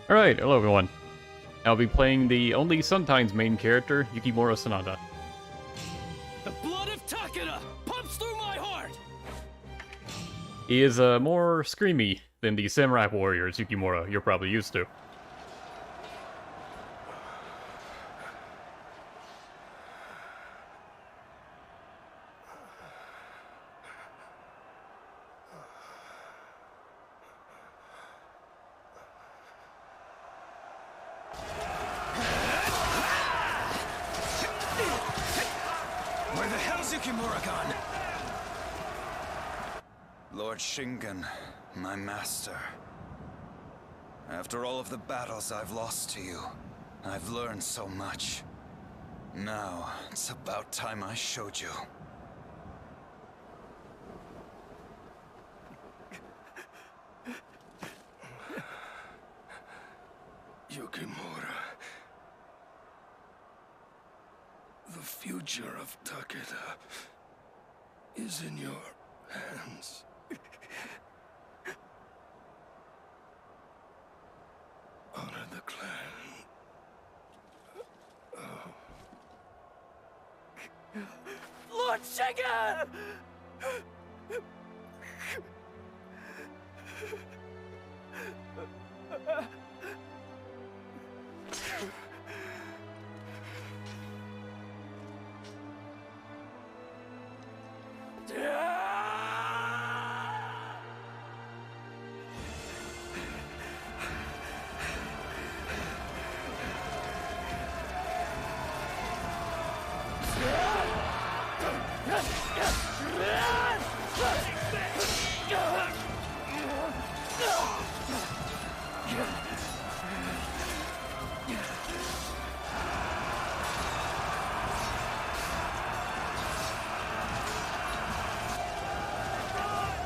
Alright, hello everyone. I'll be playing the only sometimes main character, Yukimura Sanada. The blood of Takeda pumps through my heart! He is more screamy than the samurai warriors Yukimura you're probably used to. Where the hell's Yukimura gone? Lord Shingen, my master. After all of the battles I've lost to you, I've learned so much. Now, it's about time I showed you. Yukimura. The future of Takeda is in your hands. Honor the clan. Lord Shingen!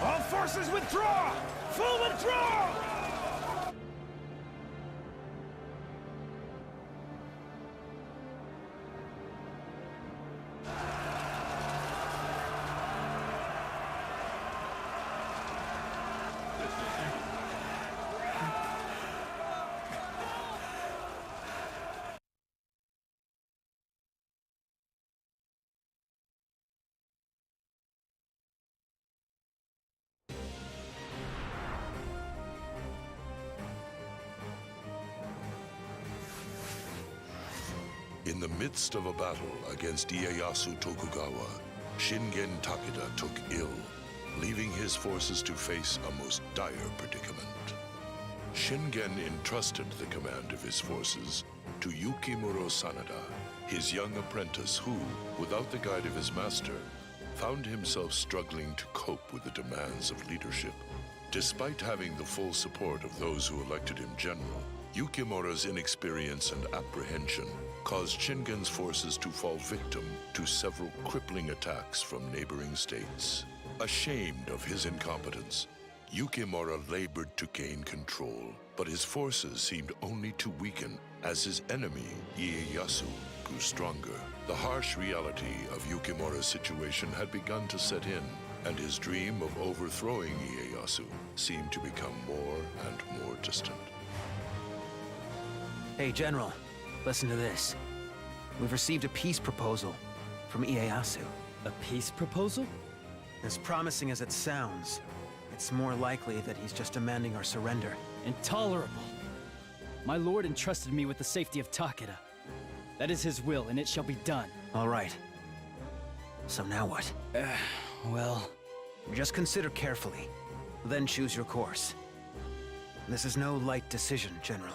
All forces withdraw! Full withdrawal! In the midst of a battle against Ieyasu Tokugawa, Shingen Takeda took ill, leaving his forces to face a most dire predicament. Shingen entrusted the command of his forces to Yukimura Sanada, his young apprentice who, without the guide of his master, found himself struggling to cope with the demands of leadership. Despite having the full support of those who elected him general, Yukimura's inexperience and apprehension caused Shingen's forces to fall victim to several crippling attacks from neighboring states. Ashamed of his incompetence, Yukimura labored to gain control, but his forces seemed only to weaken as his enemy, Ieyasu, grew stronger. The harsh reality of Yukimura's situation had begun to set in, and his dream of overthrowing Ieyasu seemed to become more and more distant. Hey, General, listen to this. We've received a peace proposal from Ieyasu. A peace proposal? As promising as it sounds, it's more likely that he's just demanding our surrender. Intolerable. My lord entrusted me with the safety of Takeda. That is his will, and it shall be done. All right. So now what? Well... Just consider carefully, then choose your course. This is no light decision, General.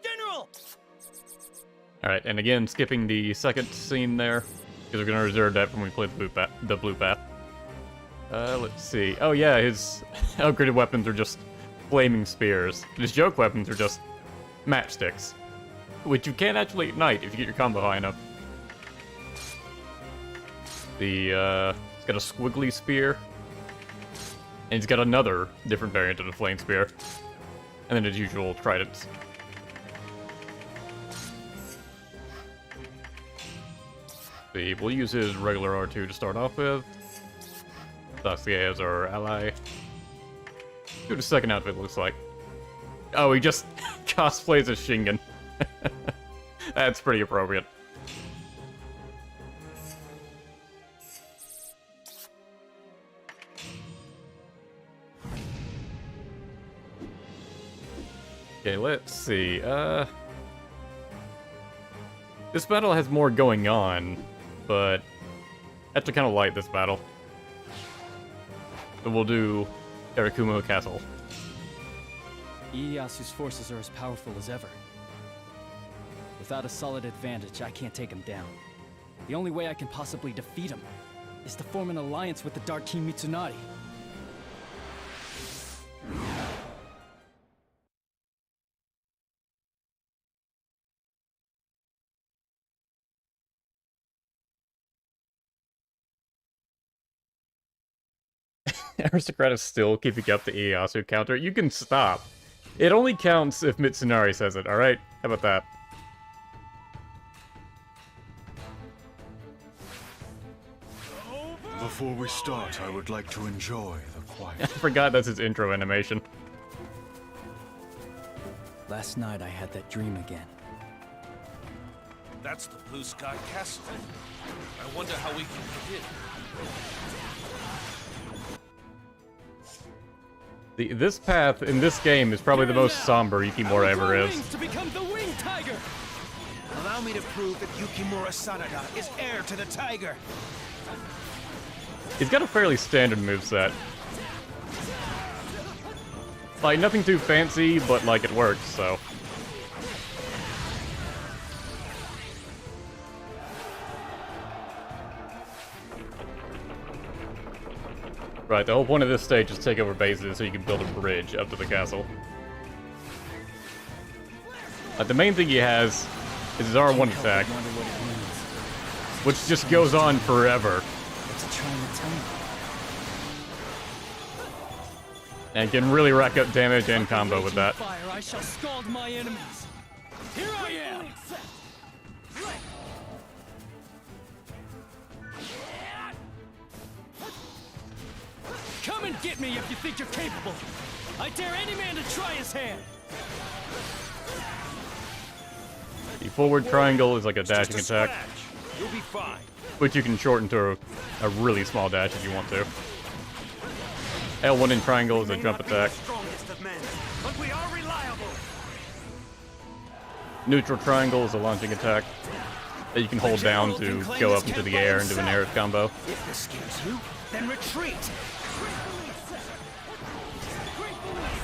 General! Alright, and again, skipping the second scene there, because we're gonna reserve that when we play the blue path. Let's see. Oh yeah, his upgraded weapons are just flaming spears. His joke weapons are just matchsticks, which you can actually ignite if you get your combo high enough. He's got a squiggly spear, and he's got another different variant of the flame spear, and then his usual tridents. See, we'll use his regular R2 to start off with. Sasuke as our ally. what the second outfit looks like. Oh, he just cosplays as Shingen. That's pretty appropriate. Okay, let's see. This battle has more going on, but I have to kind of like this battle. So we'll do Erakumo Castle. Ieyasu's forces are as powerful as ever. Without a solid advantage, I can't take him down. The only way I can possibly defeat him is to form an alliance with the Dark King Mitsunari. Aristocrat is still keeping up the Ieyasu counter. You can stop. It only counts if Mitsunari says it, alright? How about that? Before we start, I would like to enjoy the I quiet. forgot that's his intro animation. Last night I had that dream again. That's the Blue Sky Castle. I wonder how we can get in. This path in this game is probably the most somber Yukimura ever is. To become the Winged Tiger! Allow me to prove that Yukimura Sanada is heir to the tiger. He's got a fairly standard moveset. Like, nothing too fancy, but, like, it works, so. Right, the whole point of this stage is take over bases so you can build a bridge up to the castle. The main thing he has is his R1 attack, which just goes on forever. And can really rack up damage and combo with that. Fire, I shall scald my enemies. Here I am! Come and get me if you think you're capable. I dare any man to try his hand. The forward triangle is like a dashing attack, You'll be fine. which you can shorten to a really small dash if you want to. L1 in triangle is a jump attack. Strongest of men, but we are reliable. Neutral triangle is a launching attack that you can hold down to go up into the air and do an air combo. If this scares you, then retreat.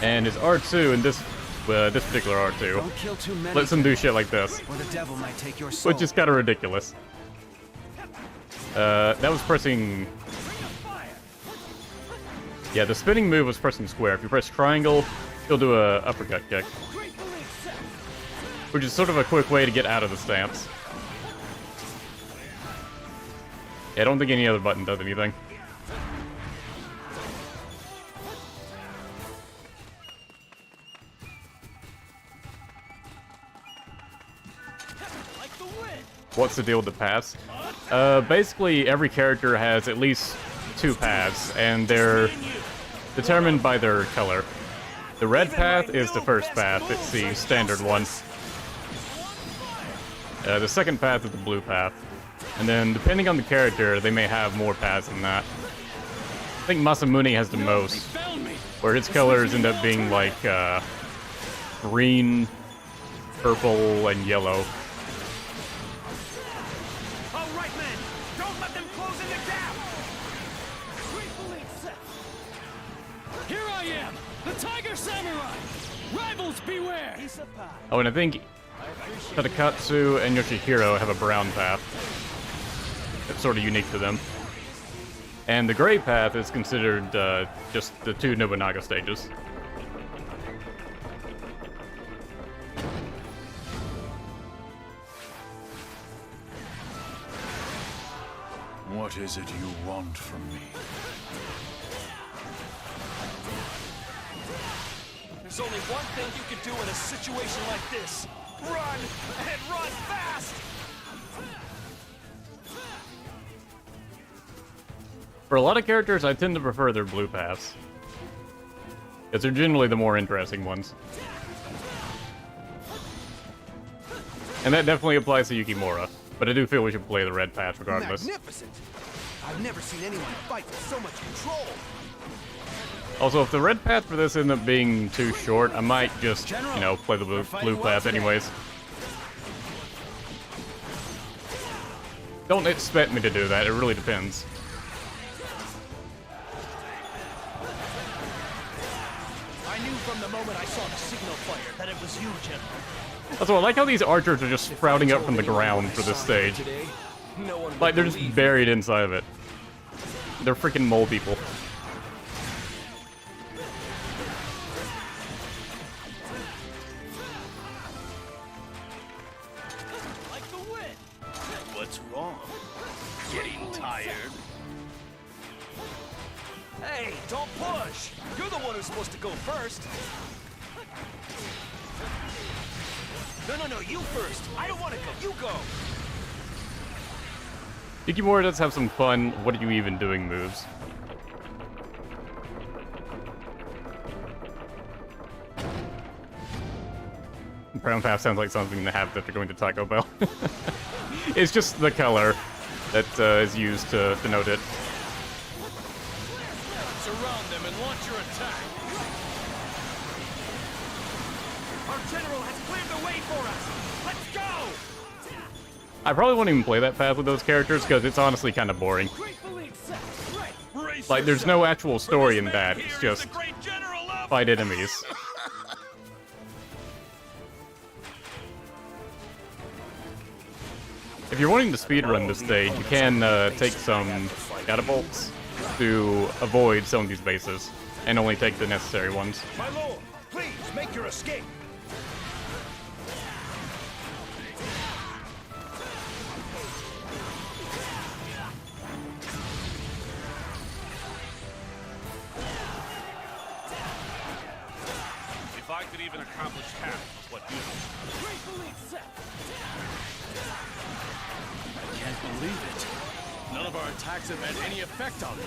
And his R2 in this particular R2 Don't kill too many, lets him do shit like this, or the devil might take your soul. which is kind of ridiculous. That was pressing... Yeah, the spinning move was pressing square. If you press triangle, he'll do a uppercut kick, which is sort of a quick way to get out of the stance. Yeah, I don't think any other button does anything. What's the deal with the paths? Basically, every character has at least 2 paths, and they're determined by their color. The red path is the first path, it's the standard one. The second path is the blue path. And then, depending on the character, they may have more paths than that. I think Masamune has the most, where his colors end up being like green, purple, and yellow. All right, men, don't let them close in the gap. Here I am, the Tiger Samurai! Rivals beware! Oh, and I think Tadakatsu and Yoshihiro have a brown path. That's sort of unique to them. And the gray path is considered just the 2 Nobunaga stages. What is it you want from me? There's only one thing you can do in a situation like this. Run, and run fast! For a lot of characters, I tend to prefer their blue paths. Because they're generally the more interesting ones. And that definitely applies to Yukimura, but I do feel we should play the red path regardless. Magnificent! I've never seen anyone fight with so much control. Also, if the red path for this ends up being too short, I might just, you know, play the blue path anyways. Don't expect me to do that, it really depends. I knew from the moment I saw the signal fire that it was you, General. Also, I like how these archers are just sprouting up from the ground for this stage. Like, they're just buried inside of it. They're freaking mole people. Like the wind. What's wrong? Getting tired? Hey, don't push! You're the one who's supposed to go first. No, you first. I don't want to go. You go. Yukimura does have some fun what are you even doing moves. Brown path sounds like something to have after going to Taco Bell. It's just the color that is used to denote it. Surround them and launch your attack. Our general has cleared the way for us. Let's go! I probably won't even play that path with those characters because it's honestly kind of boring. Like, there's no actual story in that. It's just fight enemies. If you're wanting to speedrun this stage, you can take some catapults to avoid some of these bases, and only take the necessary ones. My lord, please make your escape. If I could even accomplish half of what you do. I can't believe it. None of our attacks have had any effect on them.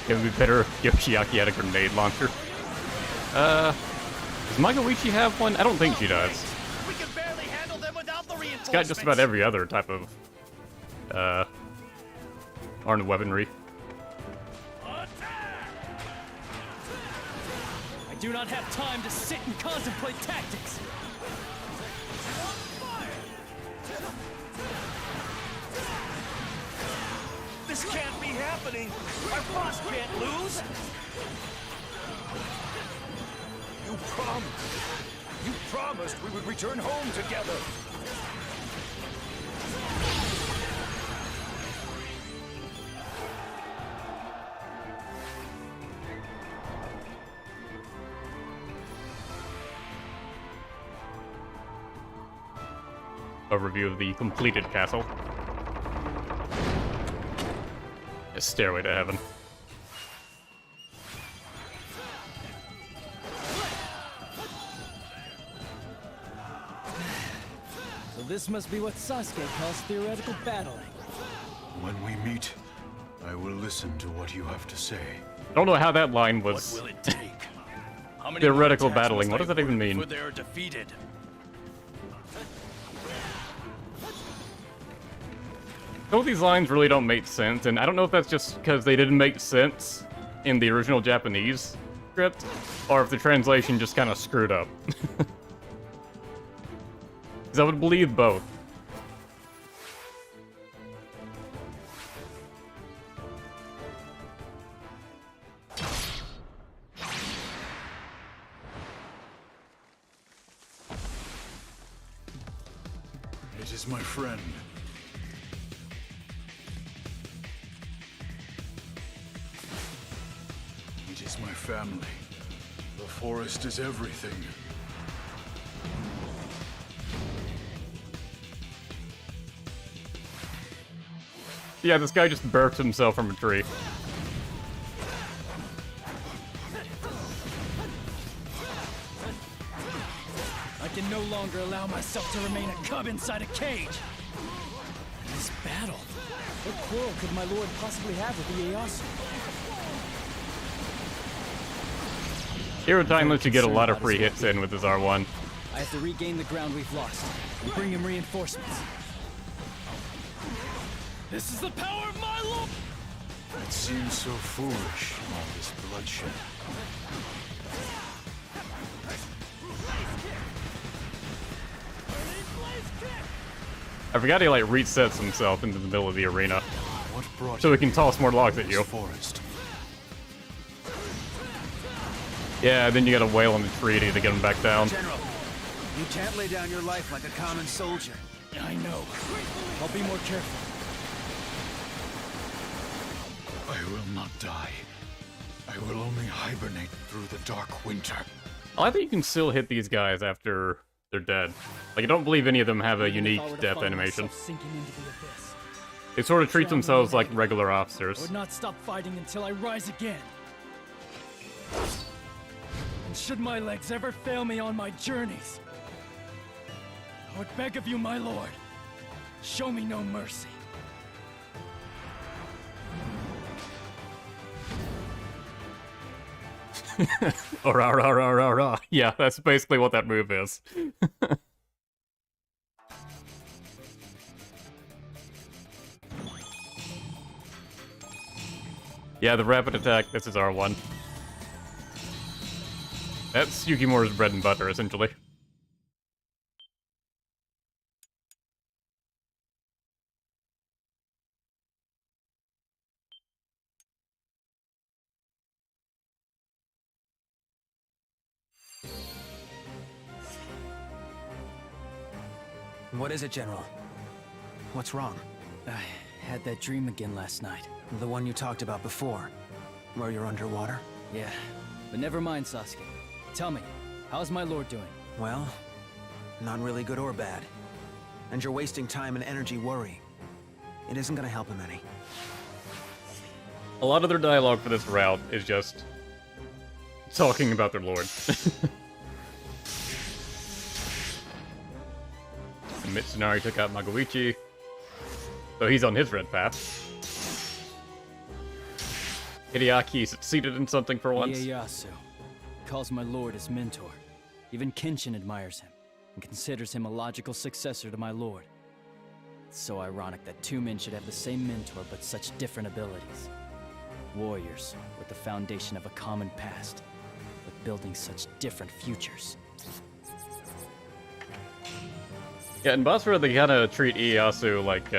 It would be better if Yoshiaki had a grenade launcher. Does Magawichi have one? I don't think she does. We can barely handle them without the reinforcements. It's got just about every other type of armed weaponry. I do not have time to sit and contemplate tactics. This can't be happening. Our boss can't lose. You promised we would return home together. A review of the completed castle. A stairway to heaven. So this must be what Sasuke calls theoretical battling. When we meet, I will listen to what you have to say. I don't know how that line was What will it take? How many theoretical more attacks battling. What must does that I even work mean? before they're defeated? Some of these lines really don't make sense, and I don't know if that's just because they didn't make sense in the original Japanese script, or if the translation just kind of screwed up. Because I would believe both. It is my friend. It is my family. The forest is everything. Yeah, this guy just burped himself from a tree. I can no longer allow myself to remain a cub inside a cage. This battle. What quarrel could my lord possibly have with Ieyasu? Hero Time lets you get a lot of free hits in with his R1. I have to regain the ground we've lost and bring him reinforcements. This is the power of my lord! It seems so foolish, all this bloodshed. I forgot he like resets himself into the middle of the arena, What brought so he can toss more logs at this you. forest? Yeah, then you gotta wail on the treaty to get him back down. General, you can't lay down your life like a common soldier. I know. I'll be more careful. I will not die. I will only hibernate through the dark winter. I like that you can still hit these guys after they're dead. Like, I don't believe any of them have a Even if unique I were to death find animation. myself sinking into the abyss, They sort of treat drowning themselves in like agony, regular I officers. would not stop fighting until I rise again. And should my legs ever fail me on my journeys, I would beg of you, my lord, show me no mercy. Rah, rah, rah, rah, rah. Yeah, that's basically what that move is. Yeah, the rapid attack, this is R1. That's Yukimura's bread and butter, essentially. What is it, General? What's wrong? I had that dream again last night. The one you talked about before, where you're underwater? Yeah, but never mind, Sasuke. Tell me, how's my lord doing? Well, not really good or bad. And you're wasting time and energy worrying. It isn't gonna help him any. A lot of their dialogue for this route is just talking about their lord. And Mitsunari took out Magoichi, so he's on his red path. Hideaki succeeded in something for once. Ieyasu calls my lord his mentor. Even Kenshin admires him and considers him a logical successor to my lord. It's so ironic that two men should have the same mentor but such different abilities. Warriors with the foundation of a common past, but building such different futures. Yeah, in Basara, they kind of treat Ieyasu like,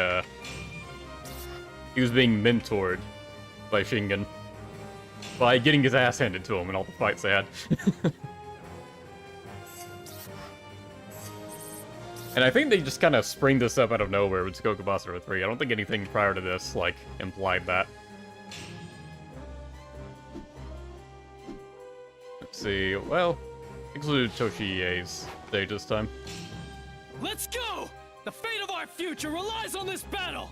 he was being mentored by Shingen by getting his ass handed to him in all the fights they had. And I think they just kind of spring this up out of nowhere with Sengoku Basara 3. I don't think anything prior to this, like, implied that. Let's see, well, include Toshie's stage this time. Let's go! The fate of our future relies on this battle!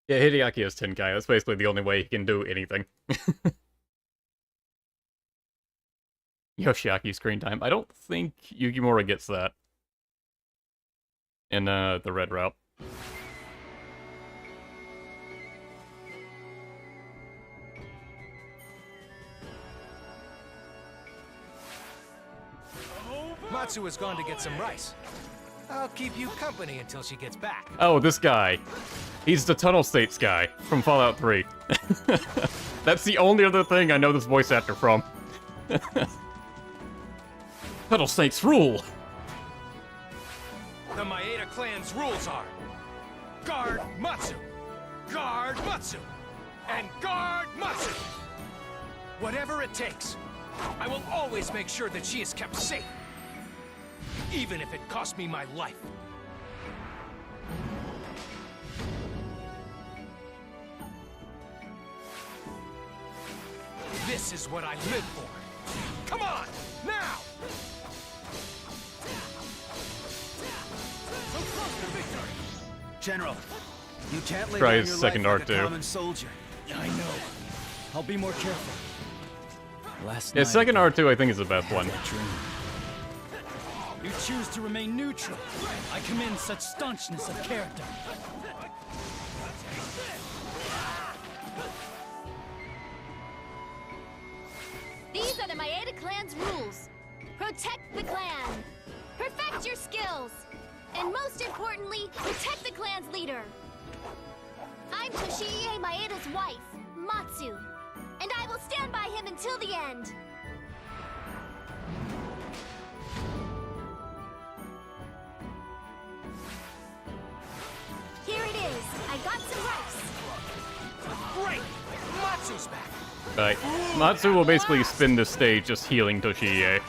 Yeah, Hideaki has Tenkai. That's basically the only way he can do anything. Yoshiaki screen time. I don't think Yukimura gets that in the red route. Matsu has gone to get some rice. I'll keep you company until she gets back. Oh, this guy. He's the Tunnel States guy from Fallout 3. That's the only other thing I know this voice actor from. Tunnel States rule! The Maeda clan's rules are guard Matsu, guard Matsu, and guard Matsu. Whatever it takes, I will always make sure that she is kept safe, even if it costs me my life. This is what I live for. Come on, now! So close to victory! General, you can't lay Try down his your second life arc, like a too. common soldier. I know. I'll be more careful. Last Yeah, night, second R2 I think is the best one. that dream. You choose to remain neutral. I commend such staunchness of character. Maeda Clan's rules. Protect the clan. Perfect your skills. And most importantly, protect the clan's leader. I'm Toshiie Maeda's wife, Matsu. And I will stand by him until the end. Here it is. I got some rice. Great! Matsu's back! Right. Matsu will basically spin the stage just healing Toshiie.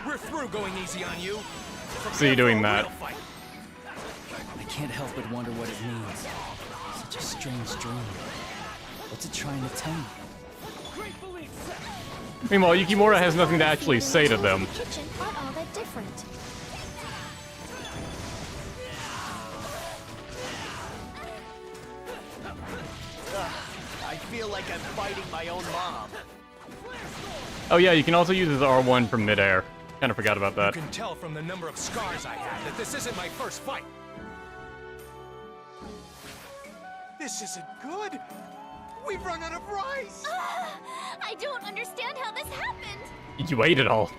We're through going easy on you. See you doing that. I can't help but wonder what it means. Such a strange dream. What's it trying to tell me? Meanwhile, Yukimura has nothing to actually say to them. The kitchen aren't all that different. I feel like I'm fighting my own mom. Oh yeah, you can also use his R1 from midair. Kind of forgot about that. You can tell from the number of scars I have that this isn't my first fight. This isn't good. We've run out of rice. I don't understand how this happened. You ate it all.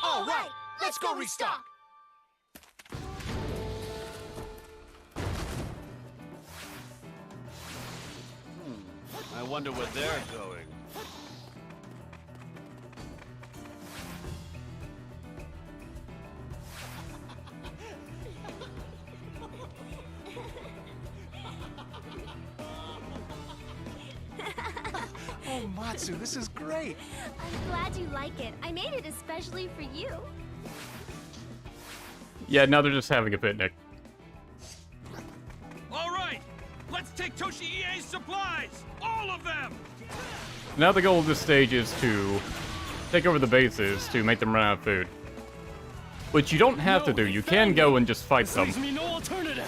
All right, let's go restock. I wonder where they're going. Oh, Matsu, this is great. I'm glad you like it. I made it especially for you. Yeah, now they're just having a picnic. All right, let's take Toshiie's supplies, all of them. Now the goal of this stage is to take over the bases to make them run out of food. Which you don't have to do. You can go and just fight them. Leaves me no alternative.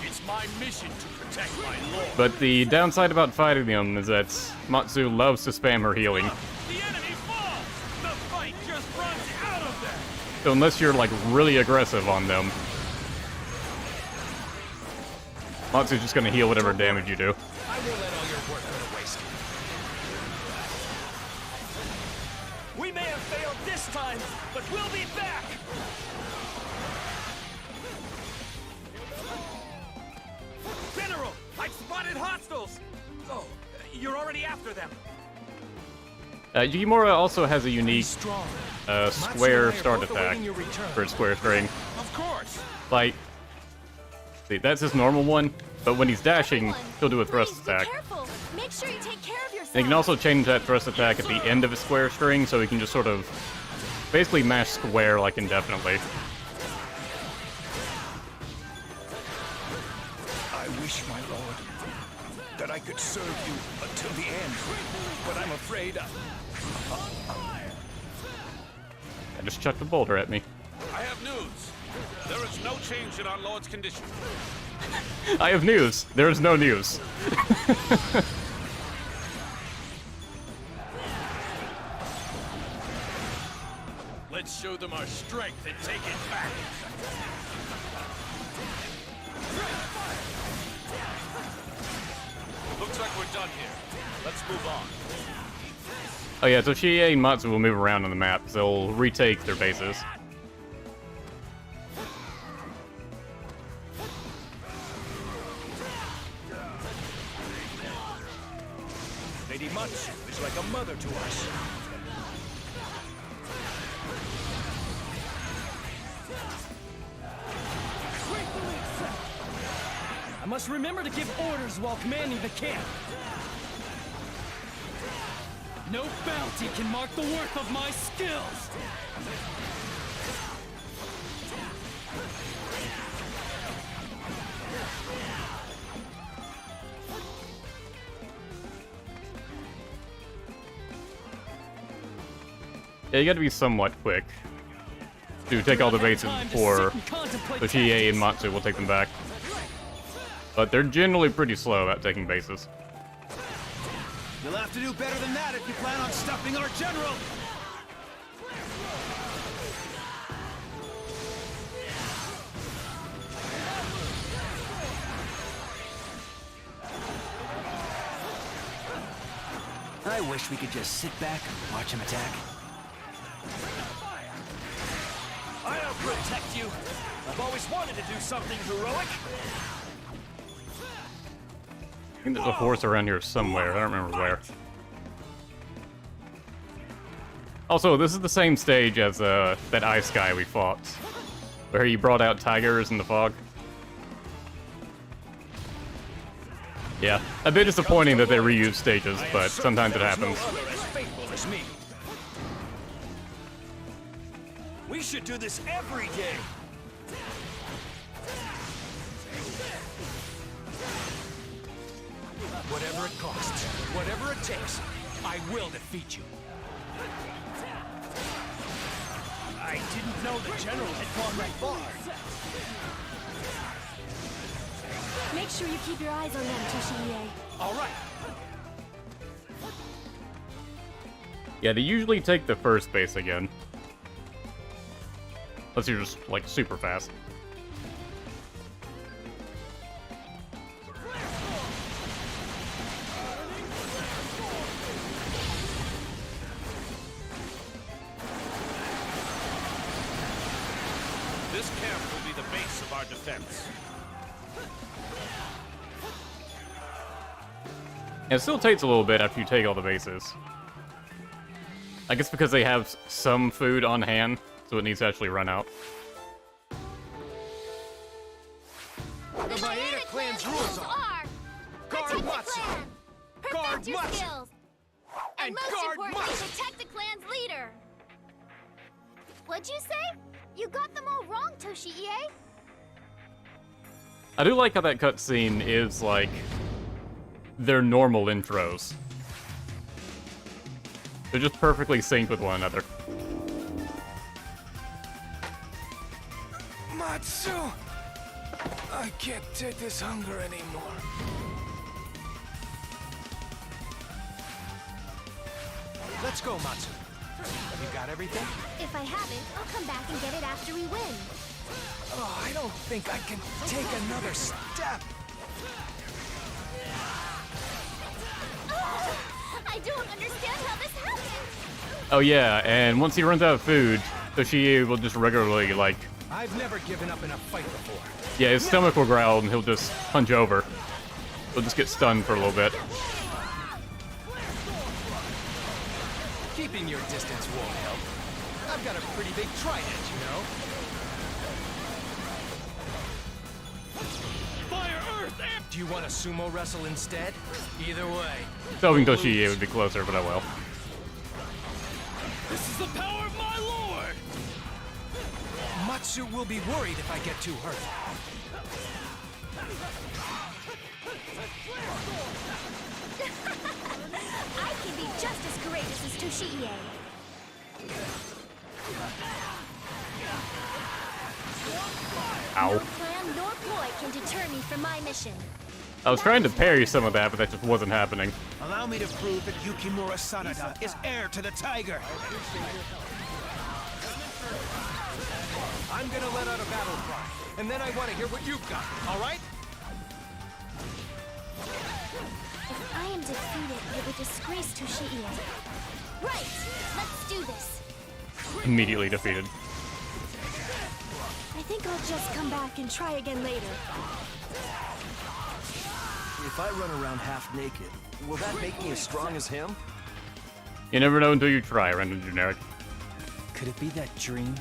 It's my mission to protect my lord. But the downside about fighting them is that Matsu loves to spam her healing. The enemy falls. The fight just runs out of them. So unless you're like really aggressive on them, Matsu's just gonna heal whatever damage you do. I won't let all your work go to waste. We may have failed this time, but we'll be back. General, I've spotted hostiles. Oh, you're already after them. Yukimura also has a unique Strong. square Matsu and I are start both attack awaiting your return. for its square string. Of course. Like, see, that's his normal one, but when he's dashing, he'll do a thrust Please, be attack. careful. Make sure you take care of yourself. And he can also change that thrust attack at the end of his square string, so he can just sort of basically mash square like indefinitely. I wish, my lord, that I could serve you until the end, but I'm afraid I just chucked a boulder at me. I have news. There is no change in our lord's condition. I have news. There is no news. Let's show them our strength and take it back. Looks like we're done here. Let's move on. Oh yeah, Toshiie and Matsu will move around on the map, so they'll retake their bases. Lady Matsu is like a mother to us. I must remember to give orders while commanding the camp. No bounty can mark the worth of my skills. Yeah, you gotta be somewhat quick to take all the bases before Toshiie and Matsu will take them back. But they're generally pretty slow at taking bases. You'll have to do better than that if you plan on stopping our general! I wish we could just sit back and watch him attack. I'll protect you. I've always wanted to do something heroic. I think there's a horse around here somewhere. I don't remember where. Also, this is the same stage as that ice guy we fought, where he brought out tigers in the fog. Yeah, a bit disappointing that they reuse stages, but sometimes it happens. We should do this every day. Whatever it costs, whatever it takes, I will defeat you. I didn't know the general had gone that far. Make sure you keep your eyes on them, Toshiie. All right. Yeah, they usually take the first base again. Unless you're just, like, super fast. This camp will be the base of our defense. It still takes a little bit after you take all the bases. I guess because they have some food on hand, so it needs to actually run out. The Maeda clan's rules are guard Matsu, guard your Matsu, skills, and most guard importantly, Matsu. protect the clan's leader. What'd you say? You got them all wrong, Toshiie. I do like how that cutscene is, like, their normal intros. They're just perfectly synced with one another. Matsu! I can't take this hunger anymore. Let's go, Matsu. You got everything? If I haven't, I'll come back and get it after we win. Oh, I don't think I can take another step. I don't understand how this happened. Oh yeah, and once he runs out of food, Toshiie will just regularly, like... I've never given up in a fight before. Yeah, his stomach will growl and he'll just punch over. He'll just get stunned for a little bit. Keeping your distance won't help. I've got a pretty big trident, you know? Fire Earth! Do you want to sumo wrestle instead? Either way. Hoping Toshiie would be closer, but I will. This is the power of my lord! Matsu will be worried if I get too hurt. I can be just as courageous as Toshiie. Ow. No plan nor ploy can deter me from my mission. I was trying to parry some of that, but that just wasn't happening. Allow me to prove that Yukimura Sanada is heir to the tiger. I'm gonna let out a battle cry, and then I want to hear what you've got, all right? If I am defeated, it would disgrace Toshiie. Right, let's do this. Immediately defeated. I think I'll just come back and try again later. If I run around half naked, will that make me as strong as him? You never know until you try, random generic. Could it be that dream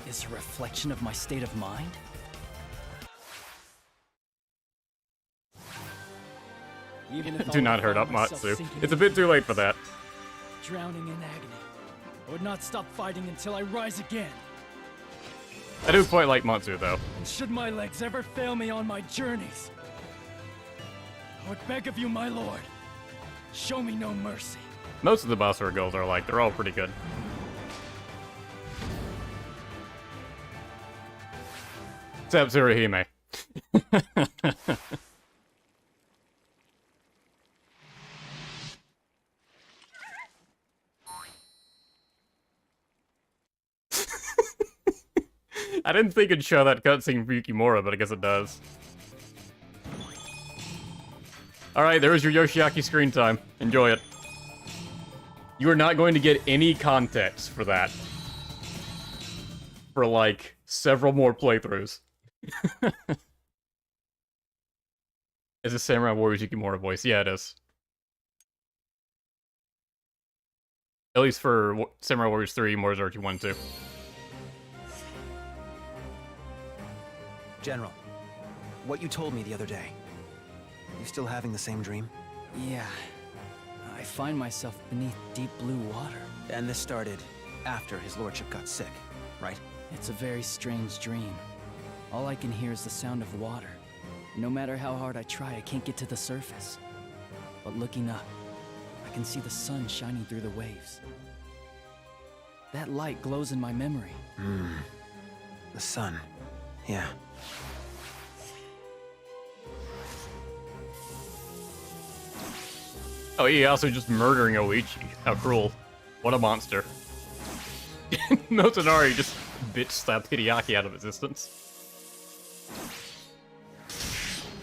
is a reflection of my state of mind? Even if Do I not hurt found up myself Matsu. sinking It's a bit too late for that. drowning in agony, I would not stop fighting until I rise again. I do quite like Matsu, though. And should my legs ever fail me on my journeys, I would beg of you, my lord, show me no mercy. Most of the Basara girls are like, they're all pretty good. Except Tsuruhime. I didn't think it'd show that cutscene for Yukimura, but I guess it does. Alright, there's your Yoshiaki screen time. Enjoy it. You are not going to get any context for that. For, like, several more playthroughs. Is this Samurai Warriors Yukimura voice? Yeah, it is. At least for Samurai Warriors 3, Moriarty 1 2. General, what you told me the other day. You still having the same dream? Yeah. I find myself beneath deep blue water. And this started after his lordship got sick, right? It's a very strange dream. All I can hear is the sound of water. No matter how hard I try, I can't get to the surface. But looking up, I can see the sun shining through the waves. That light glows in my memory. The sun. Yeah. Oh, he also just murdering Oichi. How cruel. What a monster. Notonari just bitch slapped Hideaki out of existence.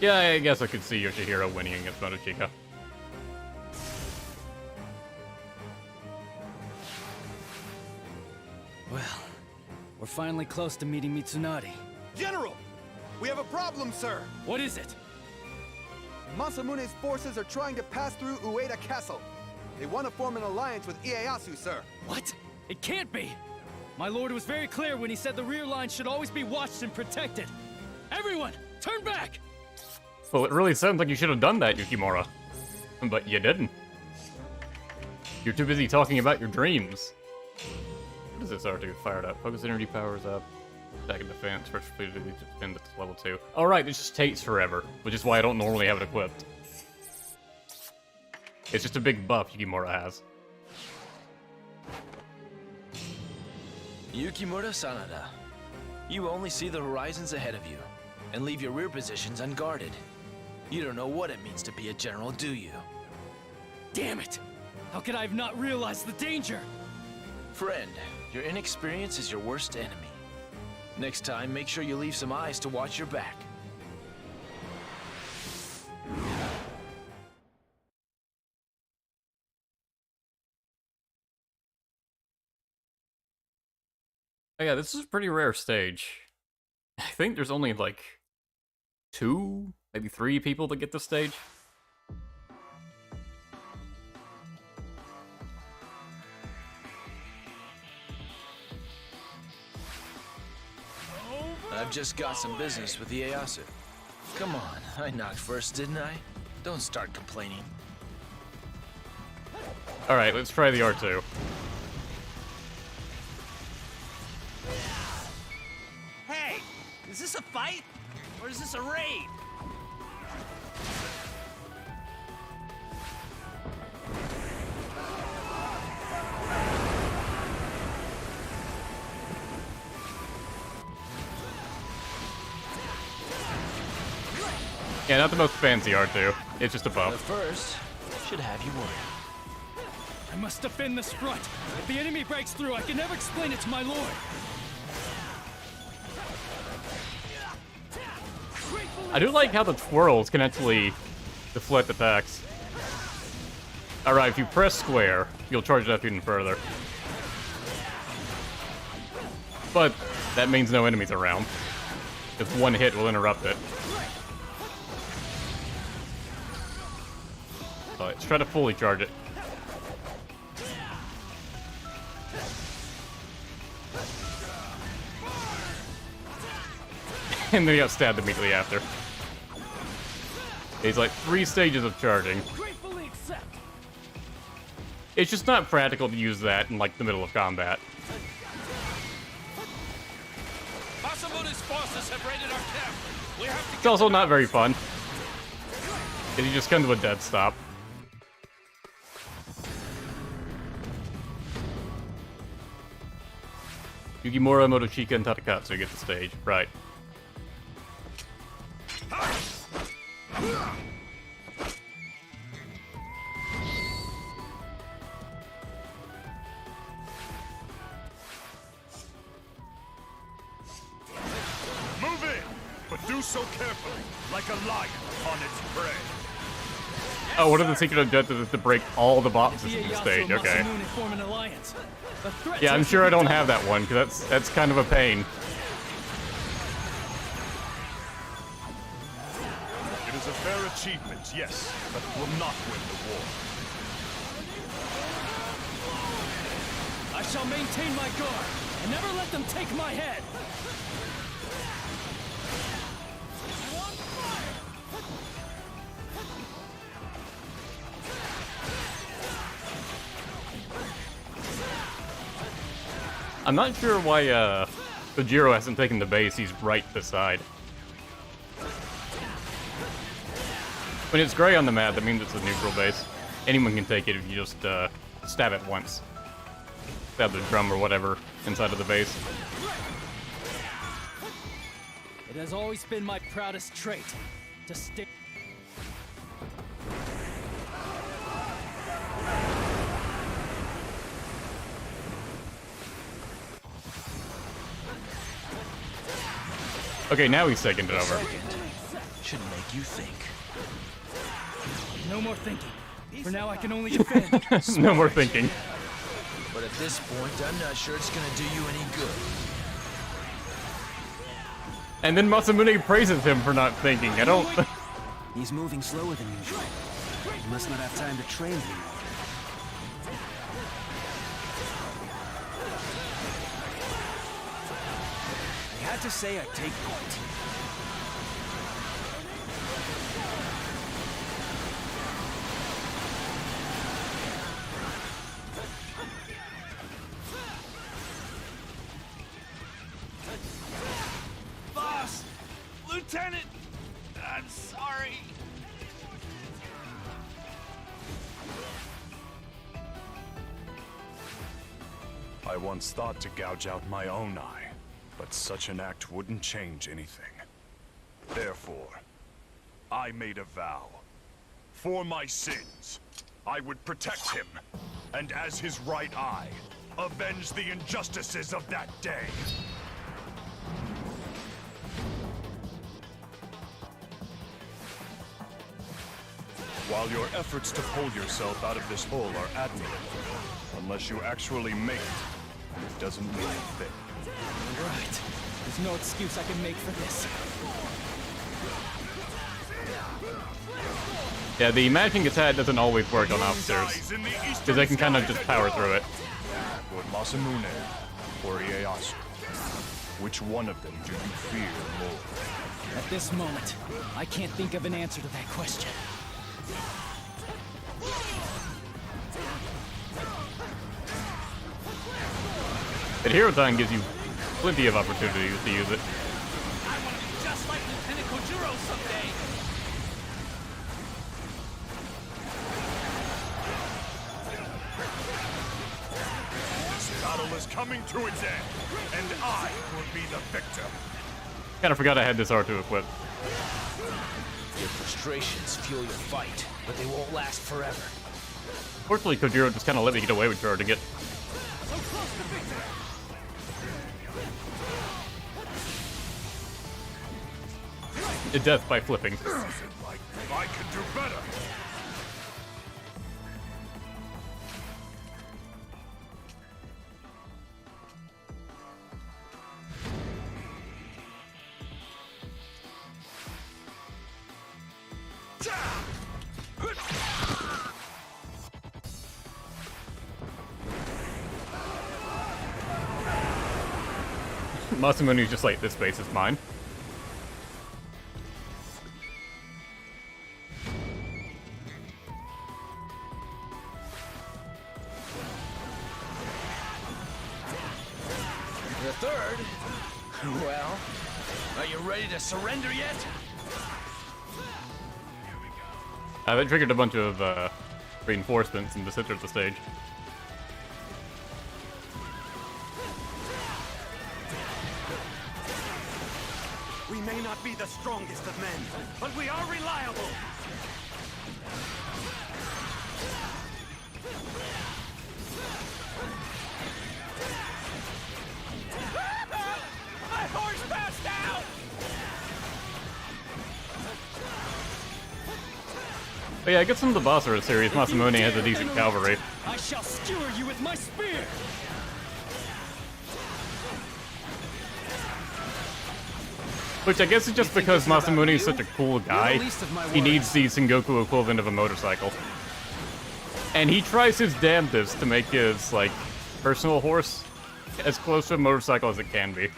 Yeah, I guess I could see Yoshihiro winning against Motochika. Well, we're finally close to meeting Mitsunari. General! We have a problem, sir! What is it? Masamune's forces are trying to pass through Ueda Castle. They want to form an alliance with Ieyasu, sir. What? It can't be! My lord was very clear when he said the rear line should always be watched and protected. Everyone, turn back! Well, it really sounds like you should have done that, Yukimura. But you didn't. You're too busy talking about your dreams. What does this R2 fired up? Focus energy powers up. Attack and defense. First completed to spin to level 2. Alright, it just takes forever, which is why I don't normally have it equipped. It's just a big buff Yukimura has. Yukimura Sanada. You only see the horizons ahead of you, and leave your rear positions unguarded. You don't know what it means to be a general, do you? Damn it! How could I have not realized the danger? Friend, your inexperience is your worst enemy. Next time, make sure you leave some eyes to watch your back. Oh yeah, this is a pretty rare stage. I think there's only like 2, maybe 3 people that get this stage. I've just got some business with Ieyasu. Come on, I knocked first, didn't I? Don't start complaining. Alright, let's try the R2. Hey! Is this a fight? Or is this a raid? Yeah, not the most fancy R2. It's just a But buff. first, should have you worried. I must defend this front. If the enemy breaks through, I can never explain it to my lord. I do like how the twirls can actually deflect attacks. Alright, if you press square, you'll charge it up even further. But that means no enemies around. If one hit will interrupt it. So let's try to fully charge it. And then he got stabbed immediately after. He's like 3 stages of charging. It's just not practical to use that in like the middle of combat. Masamune's forces have raided our camp. We have to It's also not very fun. If you just come to a dead stop. Yukimura, Motochika, and Tatakatsu get the stage. Right. Move in, but do so carefully, like a lion on its prey. Oh, what are the secret objectives? Is to break all the boxes in the Ieyasu stage. and Okay. Masamune form an alliance. The threat Yeah, I'm to- sure I don't have that one, because that's kind of a pain. It is a fair achievement, yes, but it will not win the war. I shall maintain my guard and never let them take my head. I'm not sure why Kojiro hasn't taken the base. He's right beside. When it's gray on the map, that means it's a neutral base. Anyone can take it if you just stab it once. Stab the drum or whatever inside of the base. It has always been my proudest trait to stay. Okay, now he's taking it over. Should make you think. No more thinking. For now, I can only defend. No more thinking. But at this point, I'm not sure it's gonna do you any good. And then Masamune praises him for not thinking. I don't... He's moving slower than usual. He must not have time to train anymore. I had to say I'd take point. Boss! Lieutenant! I'm sorry. I once thought to gouge out my own eye, but such an act wouldn't change anything. Therefore, I made a vow. For my sins, I would protect him, and as his right eye, avenge the injustices of that day. While your efforts to pull yourself out of this hole are admirable, unless you actually make it, it doesn't mean a thing. Right. There's no excuse I can make for this. Yeah, the matching attack doesn't always work on officers, because they can kind of just power through it. Lord Masamune or Ieyasu, which one of them do you fear more? At this moment, I can't think of an answer to that question. But Hero Time gives you plenty of opportunities to use it. I want to be just like Lieutenant Kojiro someday. This battle is coming to its end, and I will be the victor. Kind of forgot I had this R2 equipped. Your frustrations fuel your fight, but they won't last forever. Fortunately, Kojiro just kind of let me get away with charging it. Death by flipping. Like I can do better. Masamune's just like, this base is mine. The third? Well, are you ready to surrender yet? That triggered a bunch of reinforcements in the center of the stage. We may not be the strongest of men, but we are reliable. My horse passed out! But yeah, it gets into the Basara series. Masamune has a decent cavalry. I shall skewer you with my spear. Which I guess is just because Masamune is such a cool guy. He needs the Sengoku equivalent of a motorcycle. And he tries his damnedest to make his, like, personal horse as close to a motorcycle as it can be.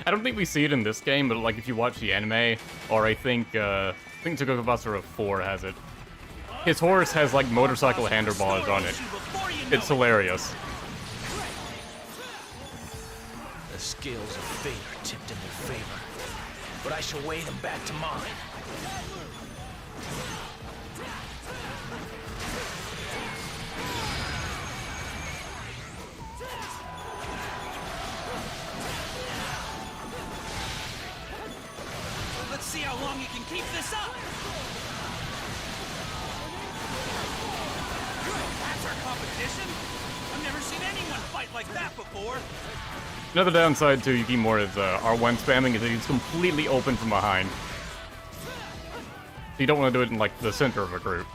I don't think we see it in this game, but like if you watch the anime, or I think Sengoku Basara 4 has it. His horse has like motorcycle handlebars on it. It's hilarious. The scales of fate are tipped in their favor, but I shall weigh them back to mine. Let's see how long you can keep this up! That's our competition? I've never seen anyone fight like that before! Another downside to Yukimura's R1 spamming is that he's completely open from behind. So you don't want to do it in like the center of a group.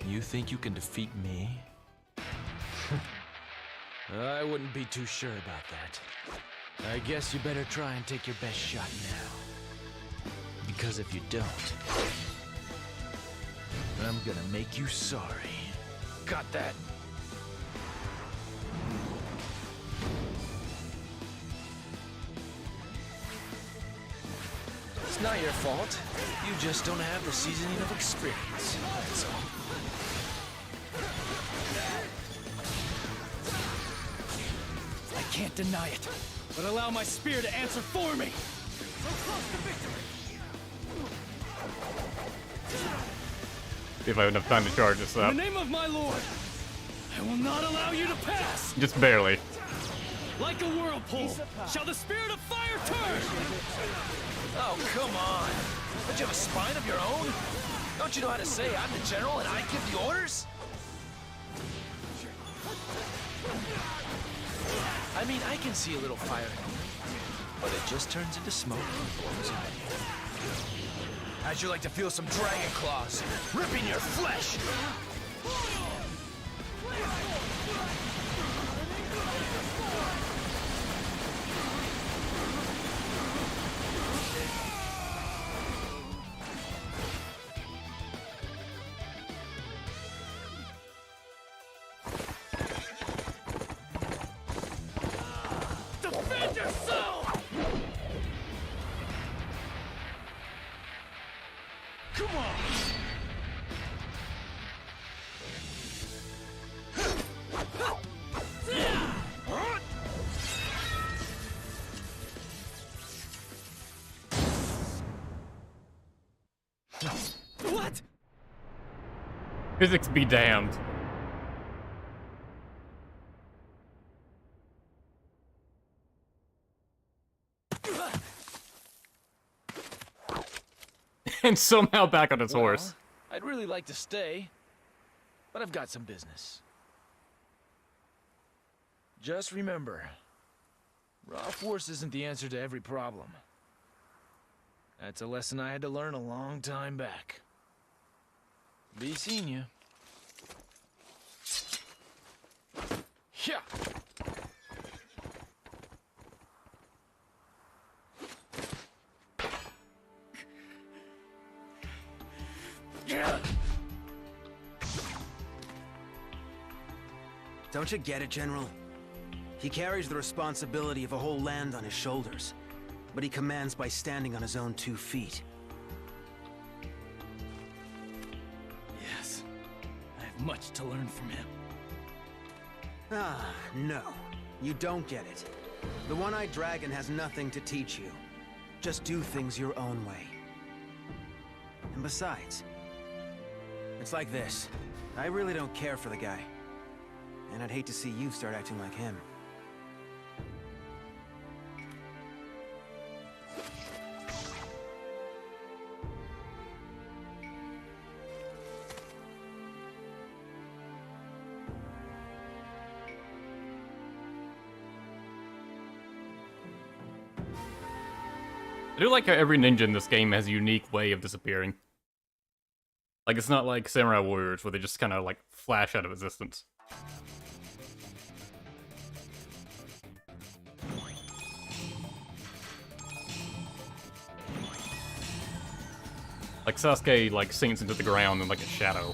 You think you can defeat me? I wouldn't be too sure about that. I guess you better try and take your best shot now. Because if you don't, I'm gonna make you sorry. Got that? It's not your fault. You just don't have the seasoning of experience. That's all. I can't deny it, but allow my spear to answer for me. So close to victory! See if I have enough time to charge this up. In the name of my lord, I will not allow you to pass. Just barely. Like a whirlpool, shall the spirit of fire turn. Oh, come on. Don't you have a spine of your own? Don't you know how to say I'm the general and I give the orders? I mean, I can see a little fire in you, but it just turns into smoke and blows away. How'd you like to feel some dragon claws ripping your flesh? Defend yourself! Come on! What? Physics be damned. And somehow back on his horse. I'd really like to stay, but I've got some business. Just remember, raw force isn't the answer to every problem. That's a lesson I had to learn a long time back. Be seeing you. Yeah. Don't you get it, General? He carries the responsibility of a whole land on his shoulders, but he commands by standing on his own 2 feet. Yes, I have much to learn from him. Ah, no. You don't get it. The One-Eyed Dragon has nothing to teach you. Just do things your own way. And besides, it's like this. I really don't care for the guy. And I'd hate to see you start acting like him. I do like how every ninja in this game has a unique way of disappearing. Like, it's not like Samurai Warriors, where they just kind of, like, flash out of existence. Like, Sasuke, like, sinks into the ground in, like, a shadow.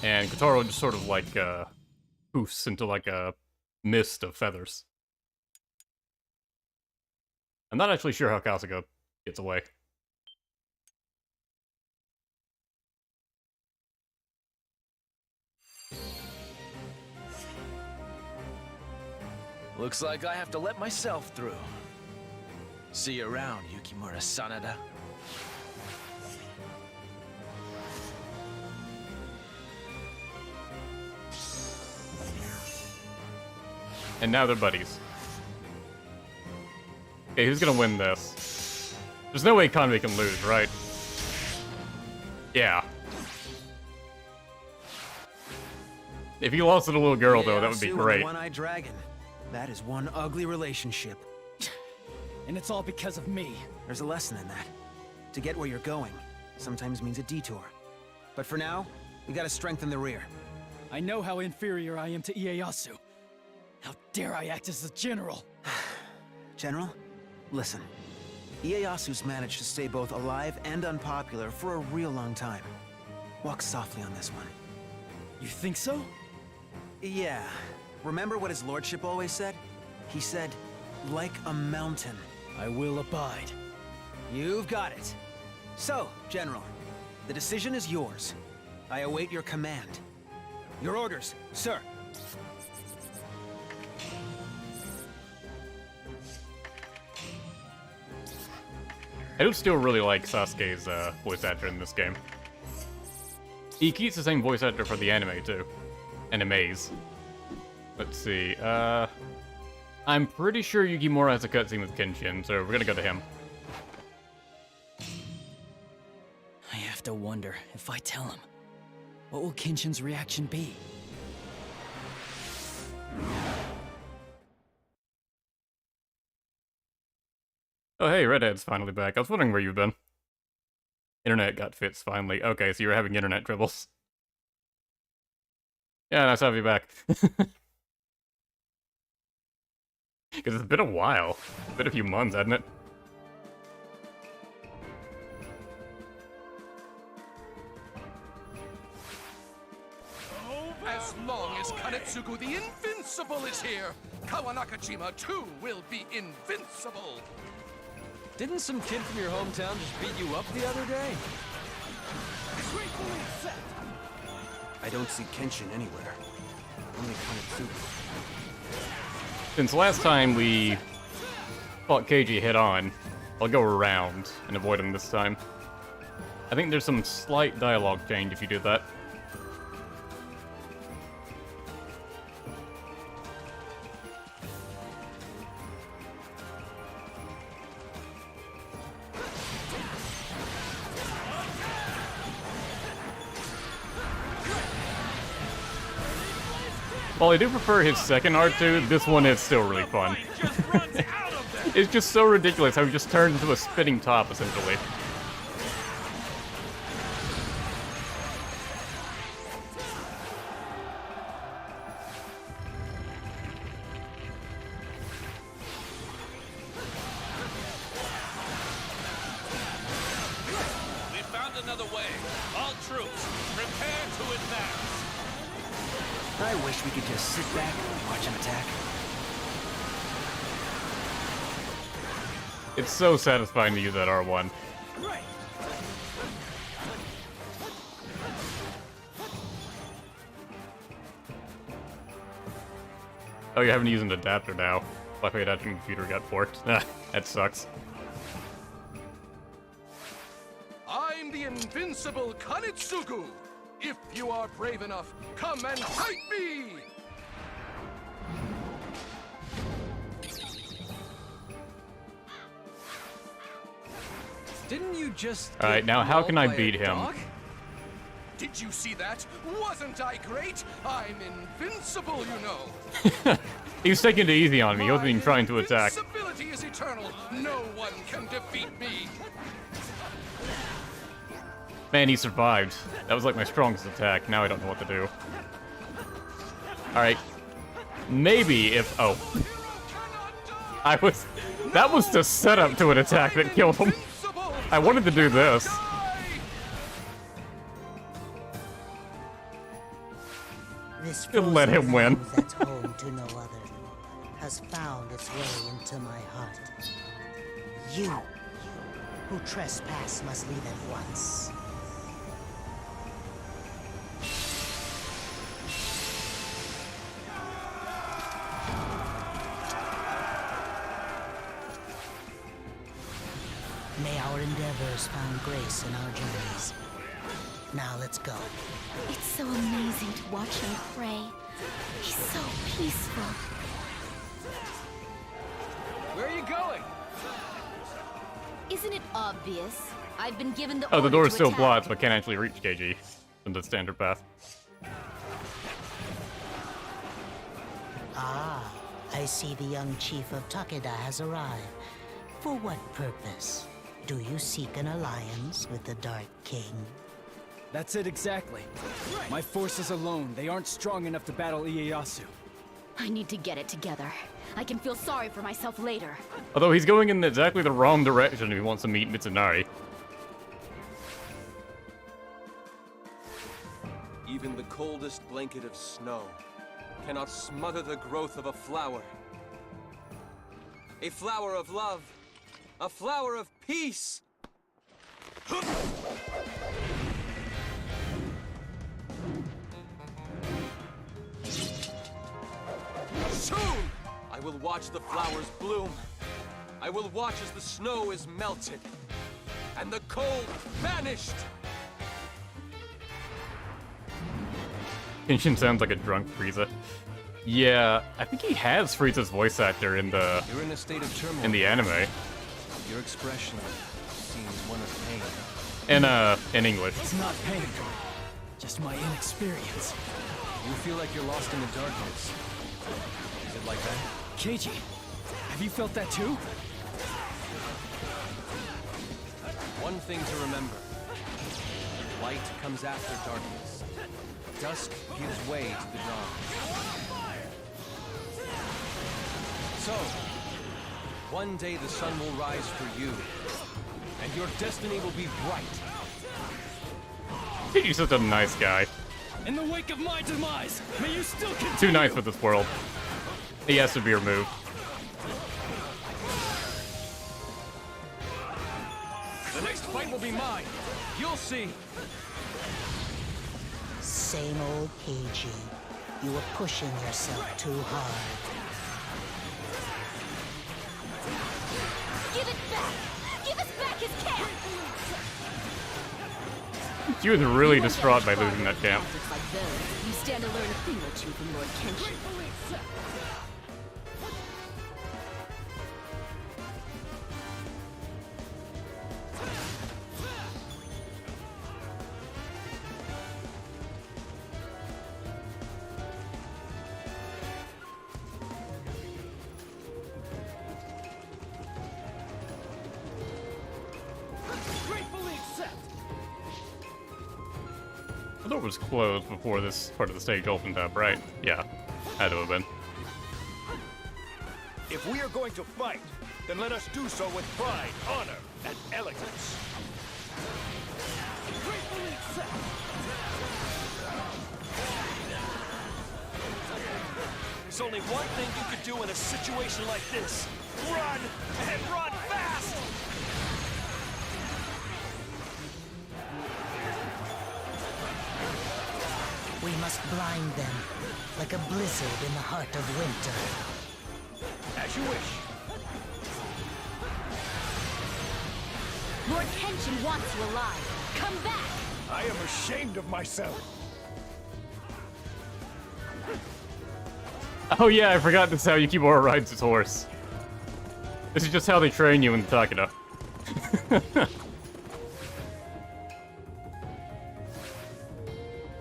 And Kotaro just sort of, like, poofs into, like, a mist of feathers. I'm not actually sure how Kasuga gets away. Looks like I have to let myself through. See you around, Yukimura Sanada. And now they're buddies. Okay, who's gonna win this? There's no way Kanbei can lose, right? Yeah. If he lost to the little girl, though, that would be great. One-eyed dragon. That is one ugly relationship. And it's all because of me. There's a lesson in that. To get where you're going sometimes means a detour. But for now, we gotta strengthen the rear. I know how inferior I am to Ieyasu. How dare I act as the general? General, listen. Ieyasu's managed to stay both alive and unpopular for a real long time. Walk softly on this one. You think so? Yeah. Remember what his lordship always said? He said, like a mountain. I will abide. You've got it. So, General, the decision is yours. I await your command. Your orders, sir. I do still really like Sasuke's voice actor in this game. He keeps the same voice actor for the anime, too. Animes. Let's see, I'm pretty sure Yukimura has a cutscene with Kenshin, so we're gonna go to him. I have to wonder, if I tell him, what will Kenshin's reaction be? Oh hey, Redhead's finally back. I was wondering where you've been. Internet got fixed finally. Okay, so you're having internet troubles. Yeah, nice to have you back. Because it's been a while. It's been a few months, hasn't it? As long as Kanetsugu the Invincible is here, Kawanakajima too will be invincible. Didn't some kid from your hometown just beat you up the other day? I don't see Kenshin anywhere. Only Kanetsugu. Since last time we fought Keiji head-on, I'll go around and avoid him this time. I think there's some slight dialogue change if you do that. While I do prefer his second art too, this one is still really fun. It's just so ridiculous how he just turns into a spitting top, essentially. We found another way. All troops, prepare to advance. I wish we could just sit back and watch him attack. It's so satisfying to use that R1. Right. Oh, you're having to use an adapter now. My adapter computer got forked. That sucks. I'm the invincible Kanetsugu. If you are brave enough, come and fight me! Didn't you just... Alright, now how can I beat him? Dog? Did you see that? Wasn't I great? I'm invincible, you know. He was taking it easy on me. He wasn't even trying to attack. Invincibility authority is eternal. No one can defeat me. Man, he survived. That was like my strongest attack. Now I don't know what to do. Alright. Maybe if... Oh. That was the setup to an attack that killed him. I wanted to do this. This Let him win. that's home to no other has found its way into my heart. You, who trespass, must leave at once. May our endeavors find grace in our journeys. Now let's go. It's so amazing to watch him pray. He's so peaceful. Where are you going? Isn't it obvious? I've been given the Oh, the order door is to still attack. blocked, so I can't actually reach KG in the standard path. Ah, I see the young chief of Takeda has arrived. For what purpose? Do you seek an alliance with the Dark King? That's it exactly. My forces alone, they aren't strong enough to battle Ieyasu. I need to get it together. I can feel sorry for myself later. Although he's going in exactly the wrong direction if he wants to meet Mitsunari. Even the coldest blanket of snow cannot smother the growth of a flower. A flower of love. A flower of peace. Soon, I will watch the flowers bloom. I will watch as the snow is melted and the cold vanished. Kenshin sounds like a drunk Frieza. Yeah, I think he has Frieza's voice actor in the You're in a state of turmoil. in the anime. Your expression seems one of pain. In English. It's not pain, just my inexperience. You feel like you're lost in the darkness. Is it like that? KG, have you felt that too? One thing to remember. Light comes after darkness. Dusk gives way to the dawn. So, one day the sun will rise for you, and your destiny will be bright. He's such a nice guy. In the wake of my demise, may you still continue. Too nice for this world. He has to be removed. The next fight will be mine. You'll see. Same old KG. You were pushing yourself too hard. Give it back! Give us back his camp! She was really distraught by losing that camp. Tactics like those, you stand to learn a thing or two from Lord Kenshin. The door was closed before this part of the stage opened up, right? Yeah, had to have been. If we are going to fight, then let us do so with pride, honor, and elegance. There's only one thing you could do in a situation like this. Run, and run fast! We must blind them, like a blizzard in the heart of winter. As you wish. Lord Kenshin wants you alive. Come back! I am ashamed of myself. Oh yeah, I forgot this is how Yukimura rides his horse. This is just how they train you in Takeda.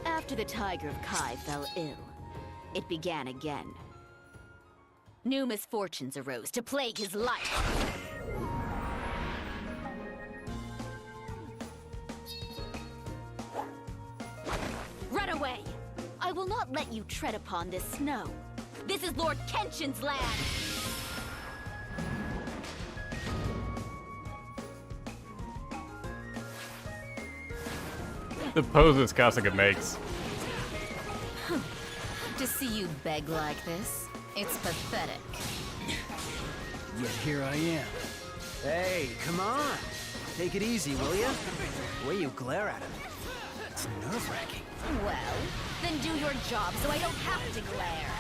After the Tiger of Kai fell ill, it began again. New misfortunes arose to plague his life. Run away! I will not let you tread upon this snow. This is Lord Kenshin's land! The poses Kasuga makes. To see you beg like this, it's pathetic. Yet here I am. Hey, come on. Take it easy, will ya? The way you glare at him. It's nerve-wracking. Well, then do your job so I don't have to glare.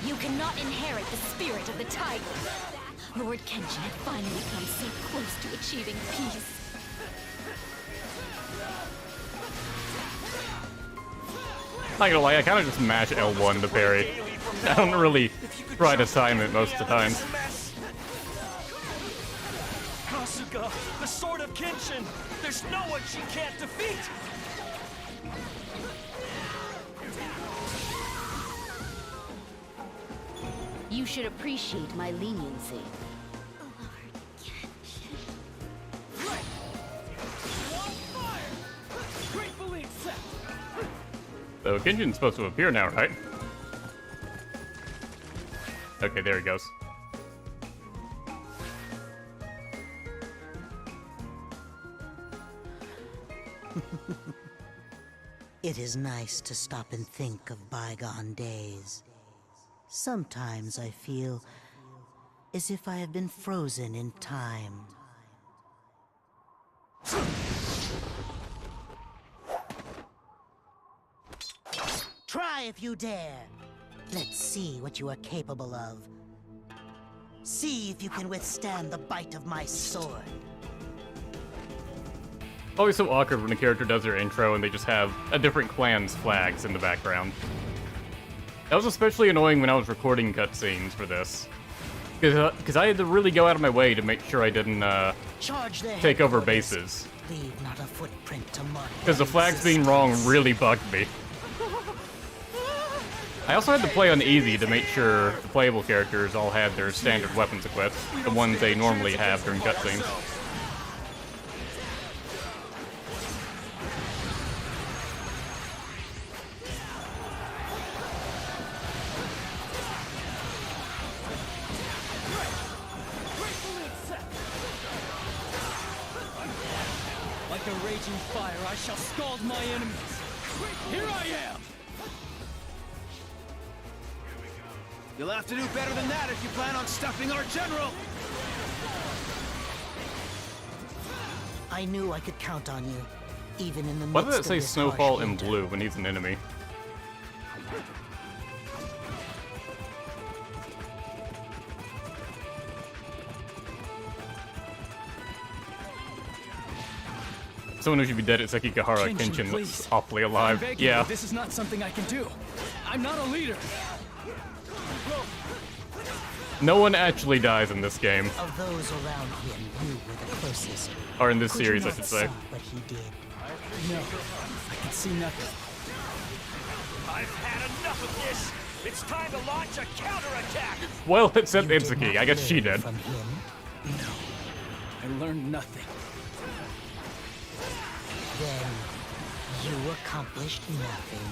You cannot inherit the spirit of the tiger. Lord Kenshin had finally come so close to achieving peace. Not gonna lie, I kind of just mash L1 to parry. I don't really try to time it most of the time. Kasuga, the sword of Kenshin! There's no one she can't defeat! You should appreciate my leniency. So Kenshin's supposed to appear now, right? Okay, there he goes. It is nice to stop and think of bygone days. Sometimes I feel as if I have been frozen in time. Try if you dare. Let's see what you are capable of. See if you can withstand the bite of my sword. Always so awkward when a character does their intro and they just have a different clan's flags in the background. That was especially annoying when I was recording cutscenes for this. Because I had to really go out of my way to make sure I didn't take over bases. Leave not a footprint to mark. Because the flags being wrong really bugged me. I also had to play on easy to make sure the playable characters all had their standard weapons equipped, the ones they normally have during cutscenes. Like a raging fire, I shall scald my enemies. Here I am! You'll have to do better than that if you plan on stuffing our general! I knew I could count on you, even in the midst Why does it of say this Snowfall harsh in winter. blue when he's an enemy? Someone who should be dead at Sekigahara Kenshin looks awfully alive. Yeah. This is not something I can do. I'm not a leader. No one actually dies in this game. Of those around him, you were the closest. Or in this Could you series, I not should say. see what he did? No, I can see nothing. I've had enough of this! It's time to launch a counterattack! Well, except You did Itsuki. not I guess she learn did. From him. No, I learned nothing. Then you accomplished nothing.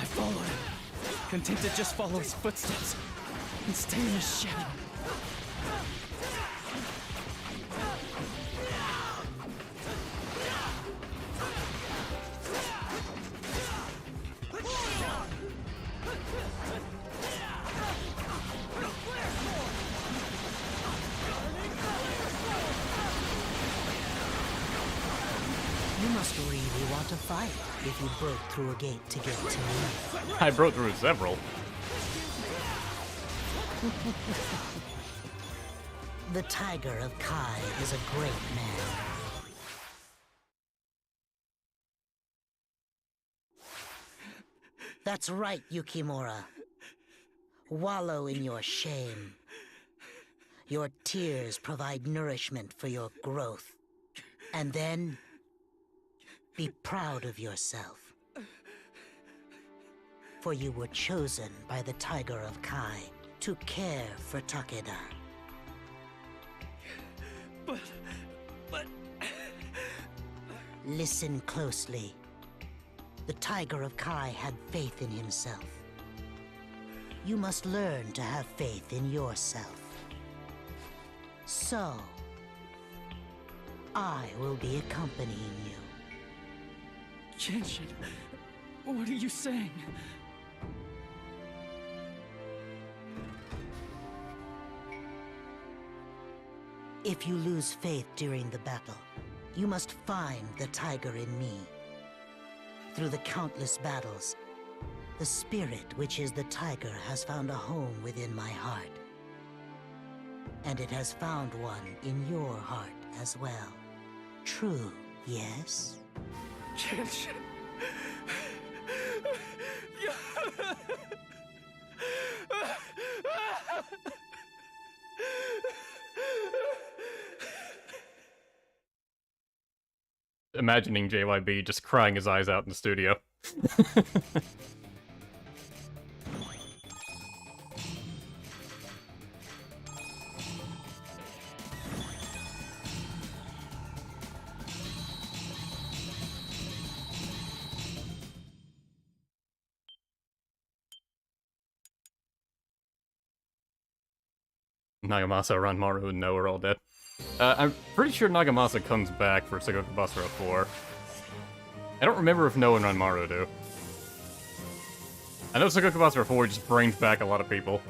I followed him, content to just follow his footsteps and stay in his shadow. You must really want to fight if you broke through a gate to get to me. I broke through several. The Tiger of Kai is a great man. That's right, Yukimura. Wallow in your shame. Your tears provide nourishment for your growth. And then, be proud of yourself. For you were chosen by the Tiger of Kai to care for Takeda. But... Listen closely. The Tiger of Kai had faith in himself. You must learn to have faith in yourself. So, I will be accompanying you. Kenshin, what are you saying? If you lose faith during the battle, you must find the tiger in me. Through the countless battles, the spirit which is the tiger has found a home within my heart. And it has found one in your heart as well. True, yes? Kenshin... Imagining JYB just crying his eyes out in the studio. Nagamasa, Ranmaru, and No are all dead. I'm pretty sure Nagamasa comes back for Sengoku Basara 4. I don't remember if No and Ranmaru do. I know Sengoku Basara 4 just brings back a lot of people.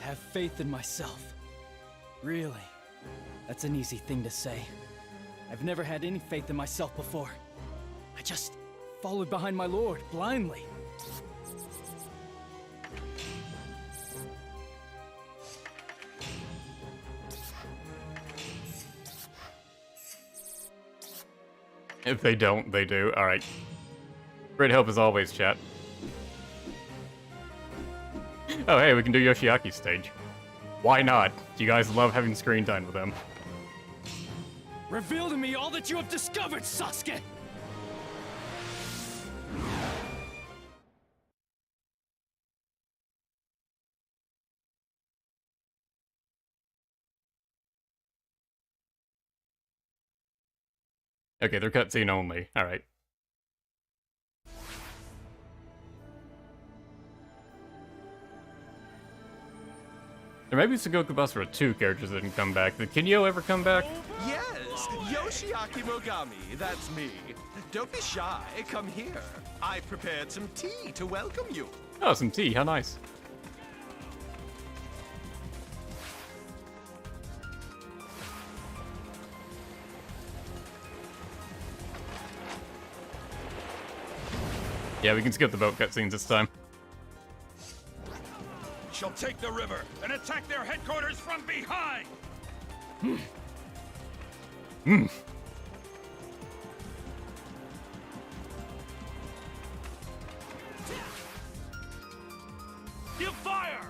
Have faith in myself. Really? That's an easy thing to say. I've never had any faith in myself before. I just followed behind my lord, blindly. If they don't, they do. Alright. Great help as always, chat. Oh hey, we can do Yoshiaki's stage. Why not? You guys love having screen time with them. Reveal to me all that you have discovered, Sasuke! Okay, they're cutscene only. Alright. There may be Sengoku Basara 2 characters that can come back. Did Kinyo ever come back? Yes, Yoshiaki Mogami, that's me. Don't be shy, come here. I prepared some tea to welcome you. Oh, some tea, how nice. Yeah, we can skip the boat cutscenes this time. Shall take the river and attack their headquarters from behind! Give fire!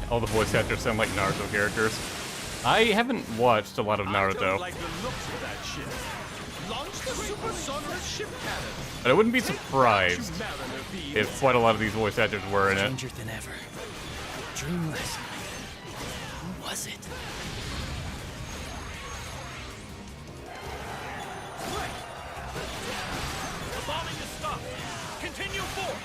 All the voice actors sound like Naruto characters. I haven't watched a lot of Naruto. I don't like the looks of that ship. Launch the super sonorous ship cannon. But I wouldn't be surprised if quite a lot of these voice actors were in it. Stranger than ever. Dream last night. Who was it? The bombing is stopped! Continue forward!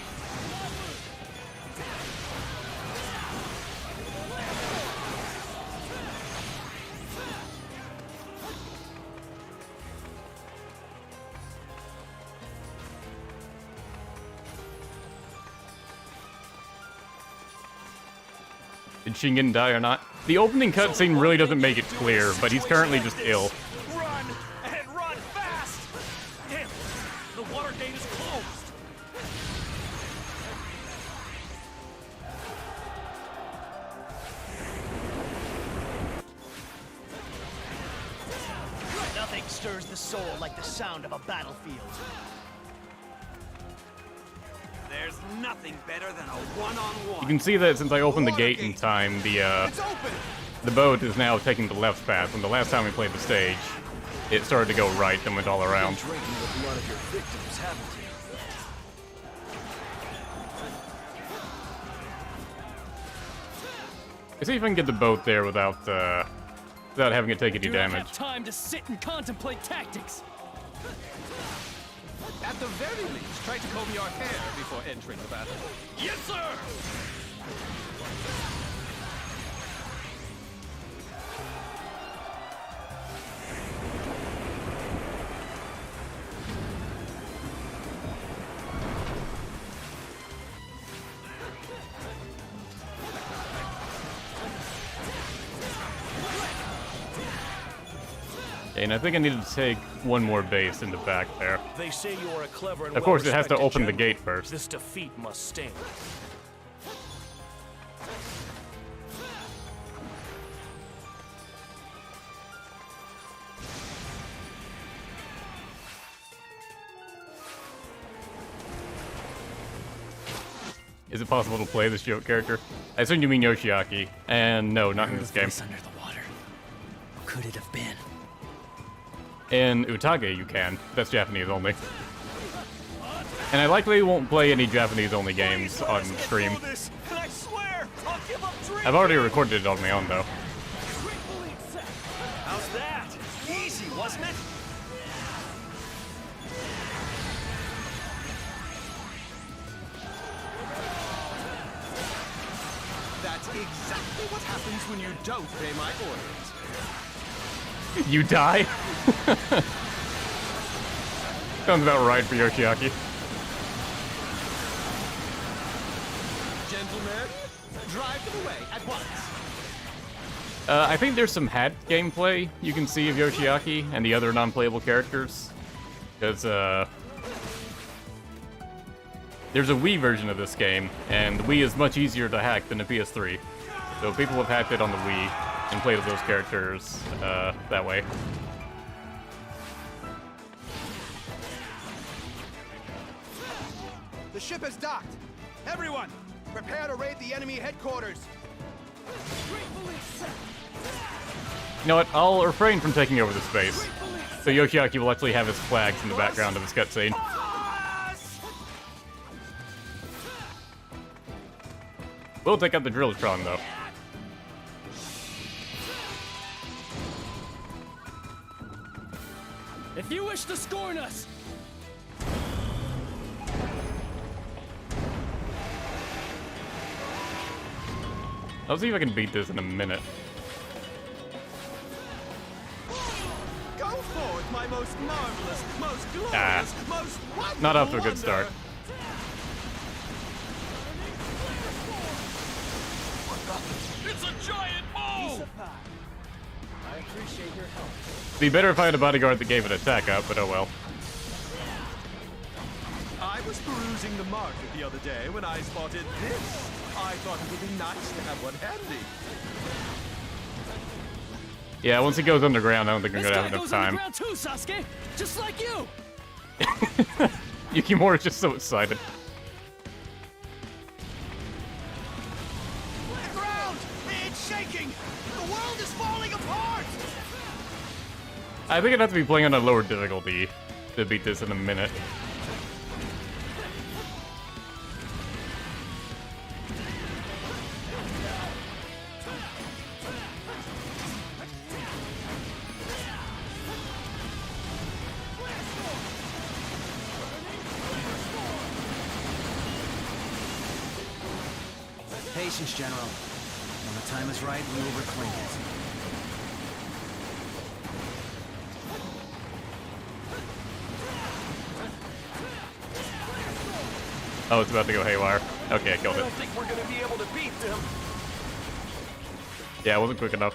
Did Shingen die or not? The opening cutscene really doesn't make it clear, but he's currently just ill. Run! And run fast! Damn! The water gate is closed! Nothing stirs the soul like the sound of a battlefield. There's nothing better than a one-on-one. You can see that since I opened the gate in time, the boat is now taking the left path. When the last time we played the stage, it started to go right and went all around. Drinking the blood of your victims, haven't you? Let's see if I can get the boat there without having it take any Do damage. not have time to sit and contemplate tactics. At the very least, try to comb your hair before entering the battle. Yes, sir! And I think I needed to take one more base in the back there. They say you are a clever and Of course, it has to well-respected open the general. gate first. This defeat must sting. Is it possible to play this joke character? I assume you mean Yoshiaki. And no, not in this game. Under the water. What could it have been? In Utage, you can. That's Japanese only. And I likely won't play any Japanese only games on stream. I've already recorded it on my own, though. How's that? Easy, wasn't it? That's exactly what happens when you don't obey my orders. You die? Sounds about right for Yoshiaki. Gentlemen, drive them away at once. I think there's some hat gameplay you can see of Yoshiaki and the other non-playable characters. Because, there's a Wii version of this game, and the Wii is much easier to hack than a PS3. So people have hacked it on the Wii and played with those characters that way. The ship is docked. Everyone, prepare to raid the enemy headquarters. You know what? I'll refrain from taking over the space. So Yoshiaki will actually have his flags in the background of his cutscene. We'll take out the Drilltron, though. If you wish to scorn us, I'll see if I can beat this in a minute. Go forth, my most marvelous, most glorious, most wonderful Not off to a good start. It's a giant mole! I appreciate your help. Be better if I had a bodyguard that gave an attack up, but oh well. I was perusing the market the other day when I spotted this. I thought it would be nice to have one handy. Yeah, once it goes underground, I don't think I'm This gonna guy have enough goes time. underground too, Sasuke, just like you. Yukimura is just so excited. The ground! It's shaking! The world is falling apart! I think I'd have to be playing on a lower difficulty to beat this in a minute. Patience, General. When the time is right, we will reclaim it. Oh, it's about to go haywire. Okay, I killed I it. don't think we're gonna be able to beat them. Yeah, it wasn't quick enough.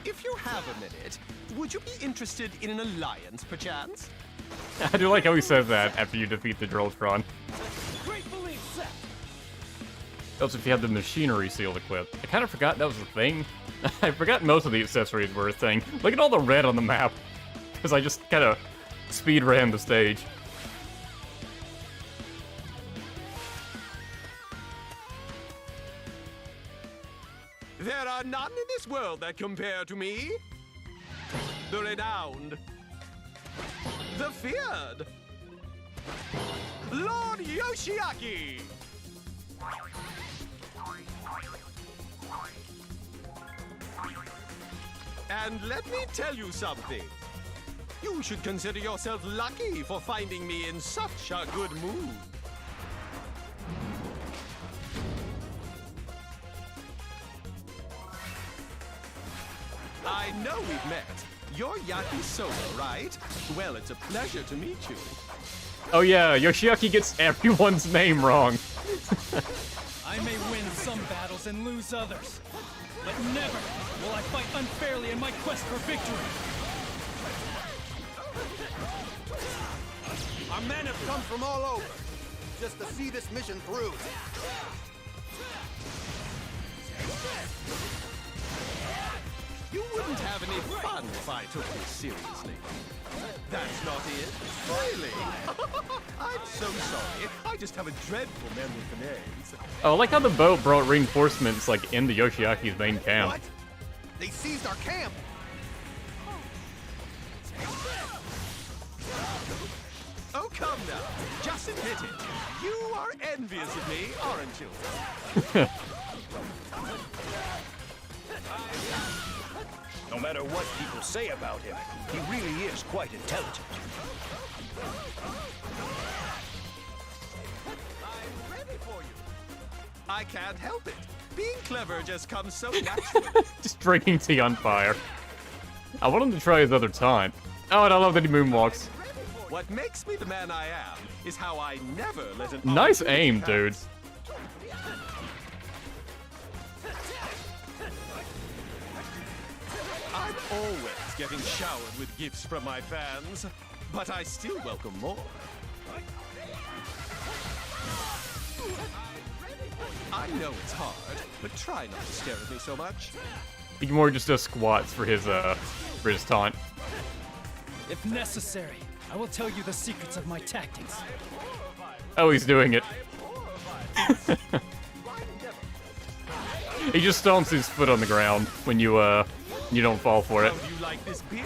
If you have a minute, would you be interested in an alliance, perchance? I do like how he says that after you defeat the Drilltron. Gratefully accept. Also, if you have the machinery seal equipped. I kind of forgot that was a thing. I forgot most of the accessories were a thing. Look at all the red on the map. Because I just kind of speed ran the stage. There are none in this world that compare to me. The renowned, the feared, Lord Yoshiaki! And let me tell you something. You should consider yourself lucky for finding me in such a good mood. I know we've met. You're Yakisoba, right? Well, it's a pleasure to meet you. Oh yeah, Yoshiaki gets everyone's name wrong. I may win some battles and lose others, but never will I fight unfairly in my quest for victory. Our men have come from all over, just to see this mission through. You wouldn't have any fun if I took this seriously. That's not it. Really? I'm so sorry. I just have a dreadful memory for names. Oh, I like how the boat brought reinforcements, like, into Yoshiaki's main camp. What? They seized our camp! Oh, come now. Just admit it. You are envious of me, aren't you? No matter what people say about him, he really is quite intelligent. I'm ready for you. I can't help it. Being clever just comes so naturally. Just drinking tea on fire. I want him to try his other taunt. Oh, and I love that he moonwalks. What makes me the man I am is how I never let an Nice aim, dude. I'm always getting showered with gifts from my fans, but I still welcome more. I know it's hard, but try not to stare at me so much. He more just does squats for his taunt. If necessary, I will tell you the secrets of my tactics. Oh, he's doing it. He just stomps his foot on the ground when you don't fall for it. How do you like this beer?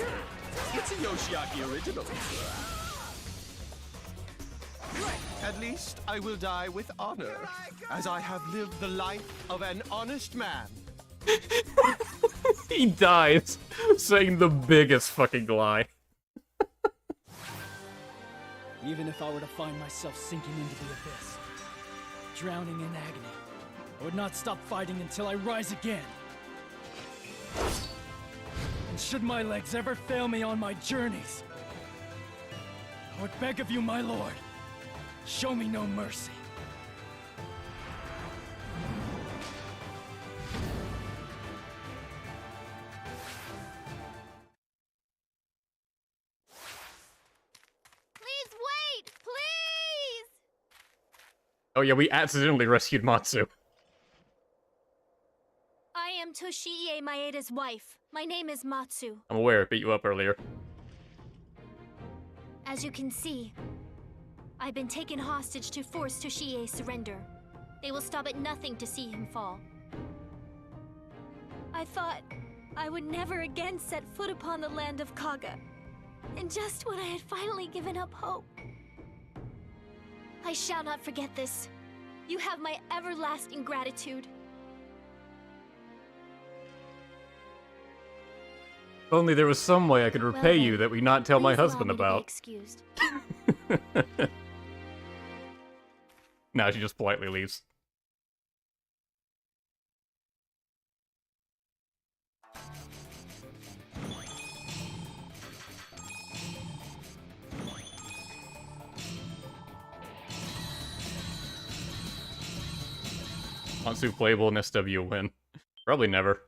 It's a Yoshiaki original. At least I will die with honor, as I have lived the life of an honest man. He dies saying the biggest fucking lie. Even if I were to find myself sinking into the abyss, drowning in agony, I would not stop fighting until I rise again. And should my legs ever fail me on my journeys, I would beg of you, my lord, show me no mercy. Please wait! Please! Oh yeah, we accidentally rescued Matsu. I am Toshiie Maeda's wife. My name is Matsu. I'm aware, I beat you up earlier. As you can see, I've been taken hostage to force Toshiie's surrender. They will stop at nothing to see him fall. I thought I would never again set foot upon the land of Kaga. And just when I had finally given up hope. I shall not forget this. You have my everlasting gratitude. If only there was some way I could repay you that we not tell my Please allow husband me to be about. excused. Now she just politely leaves. Matsu playable in SW win. Probably never.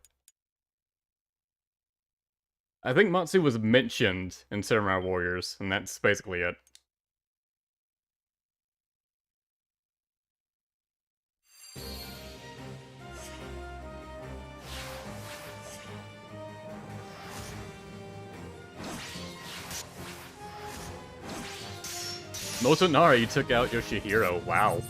I think Matsu was mentioned in Samurai Warriors, and that's basically it. Motonari took out Yoshihiro. Wow.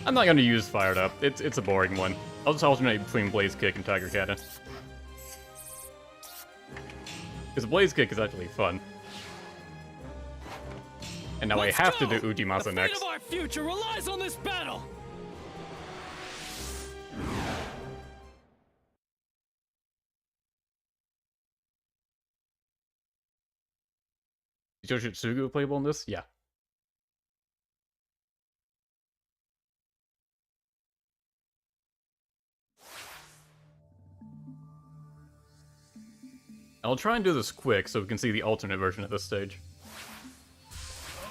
I'm not gonna use Fired Up. It's a boring one. I'll just alternate between Blaze Kick and Tiger Cannon. Because Blaze Kick is actually fun. And now I have to do Ujimasa next. The fate of our future relies on this battle! Is Yoshitsugu playable in this? Yeah. I'll try and do this quick so we can see the alternate version at this stage.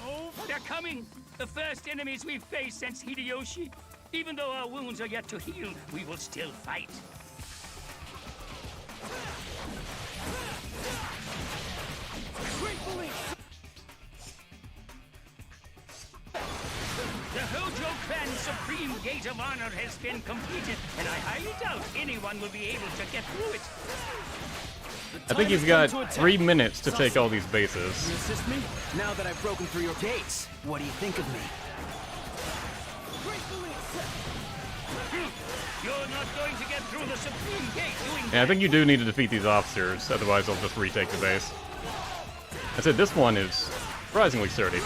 Oh, they're coming! The first enemies we've faced since Hideyoshi. Even though our wounds are yet to heal, we will still fight. The Hojo Clan's Supreme Gate of Honor has been completed, and I highly doubt anyone will be able to get through it. I think you've got 3 minutes to take all these bases. You assist me? Now that I've broken through your gates, what do you think of me? You're not going to get through the Supreme Gate doing Yeah, I think you do need to defeat these officers, otherwise they'll just retake the base. I said this one is surprisingly sturdy.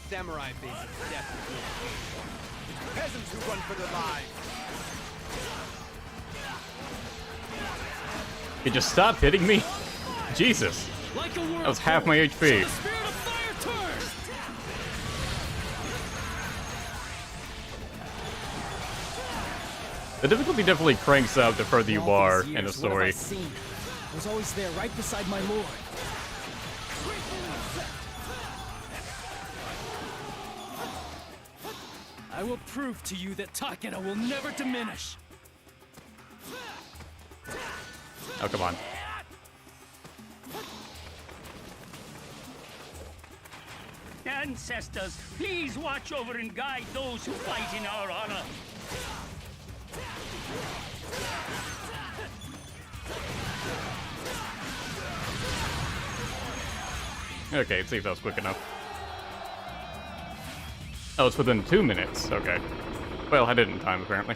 Samurai base is definitely it's peasants who run for their lives. You just stop hitting me? Jesus. That was half my HP. The difficulty definitely cranks up the further you are in the story. I was always there, right beside my lord. I will prove to you that Takeda will never diminish. Oh, come on. Ancestors, please watch over and guide those who fight in our honor. Okay, let's see if that was quick enough. Oh, it's within 2 minutes. Okay. Well, I did it in time, apparently.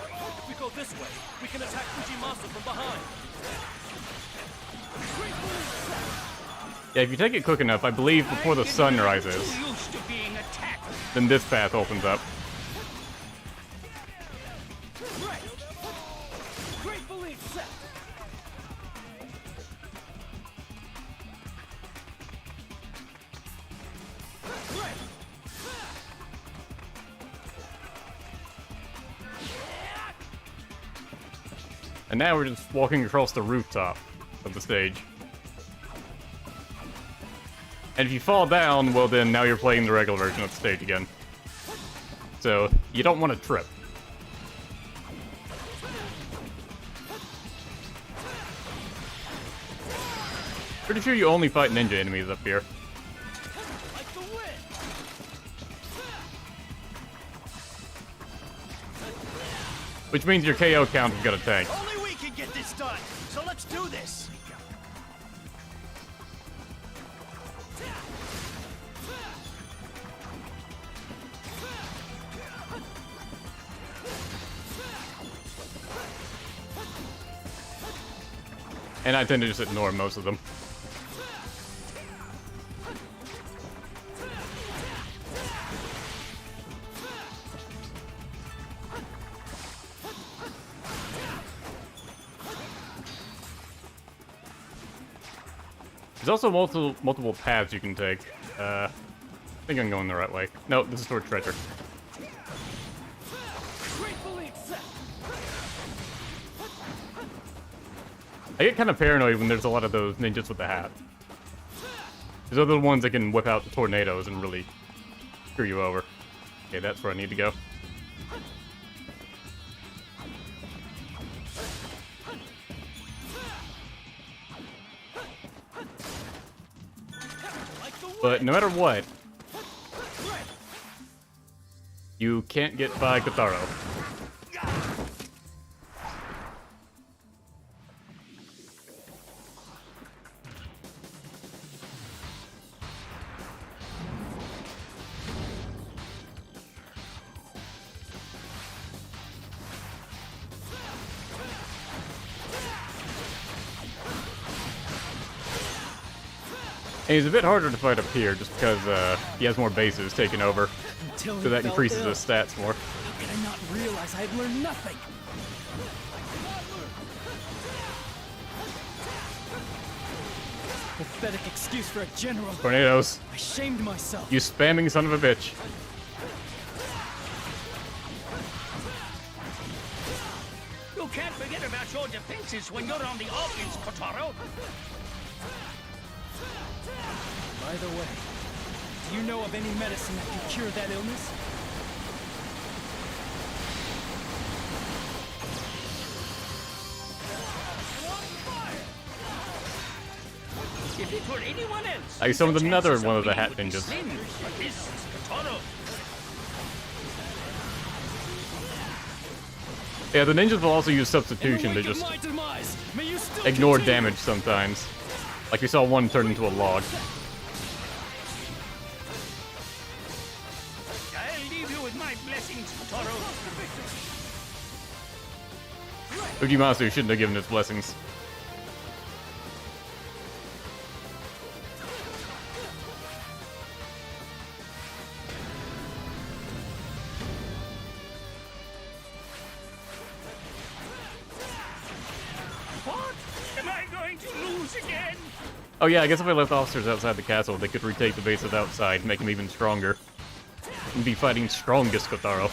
If we go this way, we can attack Ujimasa from behind. Yeah, if you take it quick enough, I believe before the sun rises, then this path opens up. And now we're just walking across the rooftop of the stage. And if you fall down, well then now you're playing the regular version of the stage again. So, you don't want to trip. Pretty sure you only fight ninja enemies up here. Which means your KO count is gonna tank. Only we can get this done, so let's do this. And I tend to just ignore most of them. There's also multiple paths you can take. I think I'm going the right way. No, this is toward treasure. I get kind of paranoid when there's a lot of those ninjas with the hat. These are the ones that can whip out the tornadoes and really screw you over. Okay, that's where I need to go. But no matter what, you can't get by Kotaro. And he's a bit harder to fight up here just because he has more bases taken over. So that increases his stats more. How can I not realize I had learned nothing? Pathetic excuse for a general. Tornadoes. I shamed myself. You spamming son of a bitch. You can't forget about your defenses when you're on the offense, Kotaro. By the way, do you know of any medicine that can cure that illness? If it were anyone else, I summoned the another chances one of the winning hat would be ninjas. slim, but this is Kotaro. Yeah, the ninjas will also use substitution to just ignore damage sometimes. Like we saw one turn into a log. I'll leave you with my blessings, Kotaro. Ujimasu shouldn't have given his blessings. What? Am I going to lose again? Oh yeah, I guess if I left officers outside the castle, they could retake the bases outside, make them even stronger. And be fighting strongest Kotaro.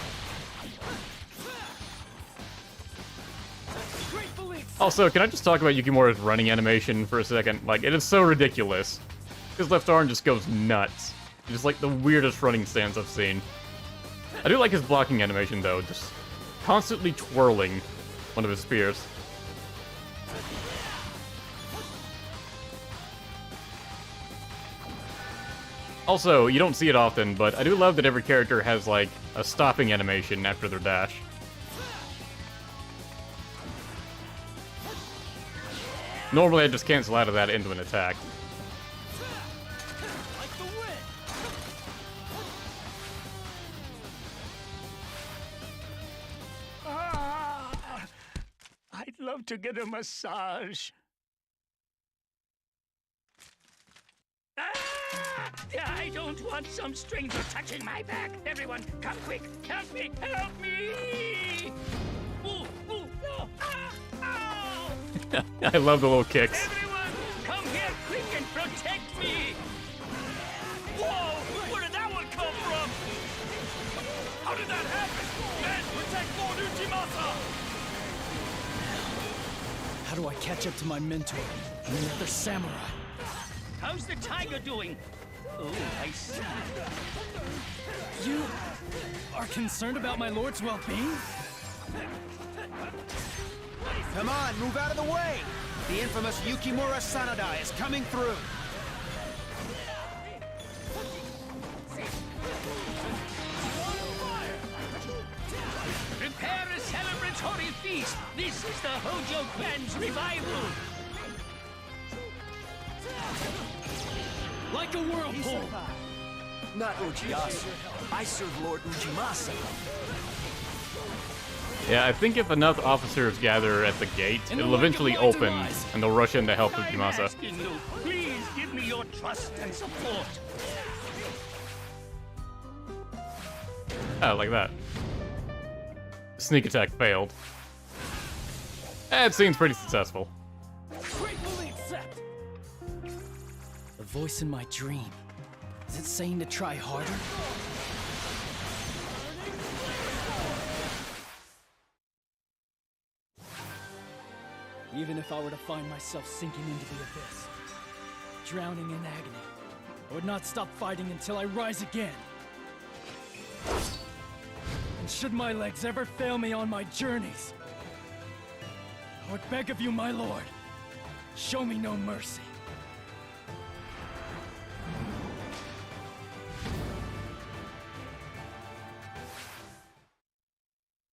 Also, can I just talk about Yukimura's running animation for a second? Like, it is so ridiculous. His left arm just goes nuts. It's like the weirdest running stance I've seen. I do like his blocking animation though, just constantly twirling one of his spears. Also, you don't see it often, but I do love that every character has, like, a stopping animation after their dash. Normally, I just cancel out of that into an attack. I'd love to get a massage. I don't want some stranger touching my back. Everyone, come quick. Help me. Help me. Ooh, ooh, no. Ow. I love the little kicks. Everyone, come here quick and protect me. Whoa, where did that one come from? How did that happen? Men, protect Lord Yukimura! How do I catch up to my mentor and the other samurai? How's the tiger doing? Oh, I see. You are concerned about my lord's well-being? Come on, move out of the way! The infamous Yukimura Sanada is coming through! Prepare a celebratory feast! This is the Hojo clan's revival! Like a whirlpool! Not Uchiyasu. I serve Lord Ujimasa. Yeah, I think if enough officers gather at the gate, it'll eventually open, and they'll rush in to help Ujimasa. Asking you, please give me your trust and support. Oh, like that. Sneak attack failed. That seems pretty successful. Gratefully accept! The voice in my dream. Is it saying to try harder? Even if I were to find myself sinking into the abyss, drowning in agony, I would not stop fighting until I rise again. And should my legs ever fail me on my journeys, I would beg of you, my lord, show me no mercy.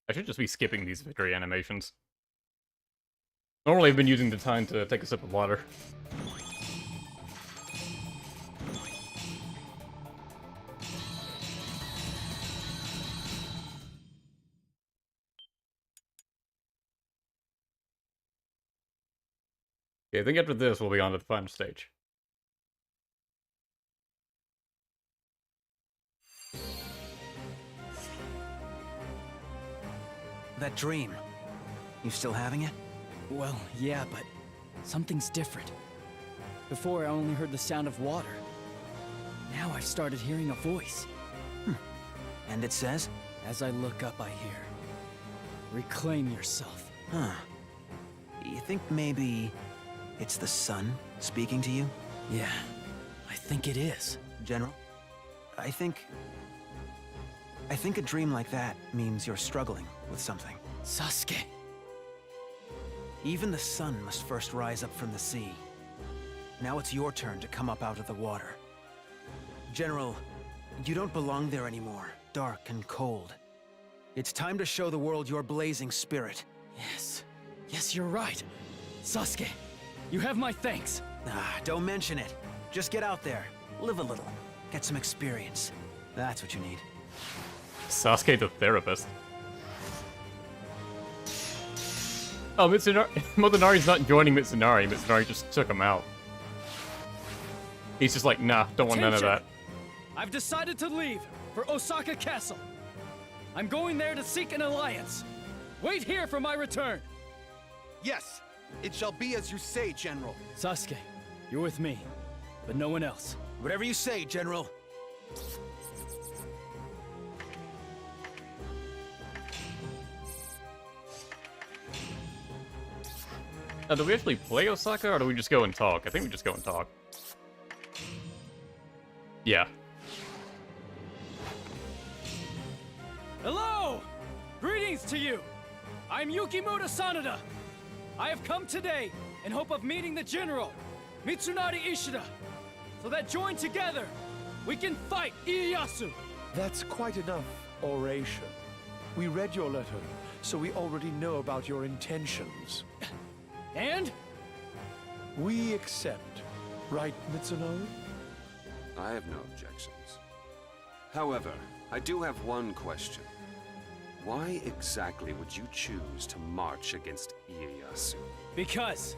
I should just be skipping these victory animations. Normally I've been using the time to take a sip of water. Okay, I think after this we'll be on to the final stage. That dream, you still having it? Well, yeah, but something's different. Before I only heard the sound of water. Now I've started hearing a voice. And it says? As I look up, I hear, reclaim yourself. Huh. You think maybe it's the sun speaking to you? Yeah, I think it is. General, I think a dream like that means you're struggling with something. Sasuke. Even the sun must first rise up from the sea. Now it's your turn to come up out of the water. General, you don't belong there anymore, dark and cold. It's time to show the world your blazing spirit. Yes. Yes, you're right. Sasuke, you have my thanks. Don't mention it. Just get out there, live a little, get some experience. That's what you need. Sasuke the therapist. Oh, Motonari's not joining Mitsunari. Mitsunari just took him out. He's just like, nah, don't want none of that. I've decided to leave for Osaka Castle. I'm going there to seek an alliance. Wait here for my return. Yes, it shall be as you say, General. Sasuke, you're with me, but no one else. Whatever you say, General. Now, do we actually play Osaka, or do we just go and talk? I think we just go and talk. Yeah. Hello! Greetings to you! I'm Yukimura Sanada. I have come today in hope of meeting the General, Mitsunari Ishida, so that joined together, we can fight Ieyasu! That's quite enough oration. We read your letter, so we already know about your intentions. And? We accept, right, Mitsunari? I have no objections. However, I do have one question. Why exactly would you choose to march against Ieyasu? Because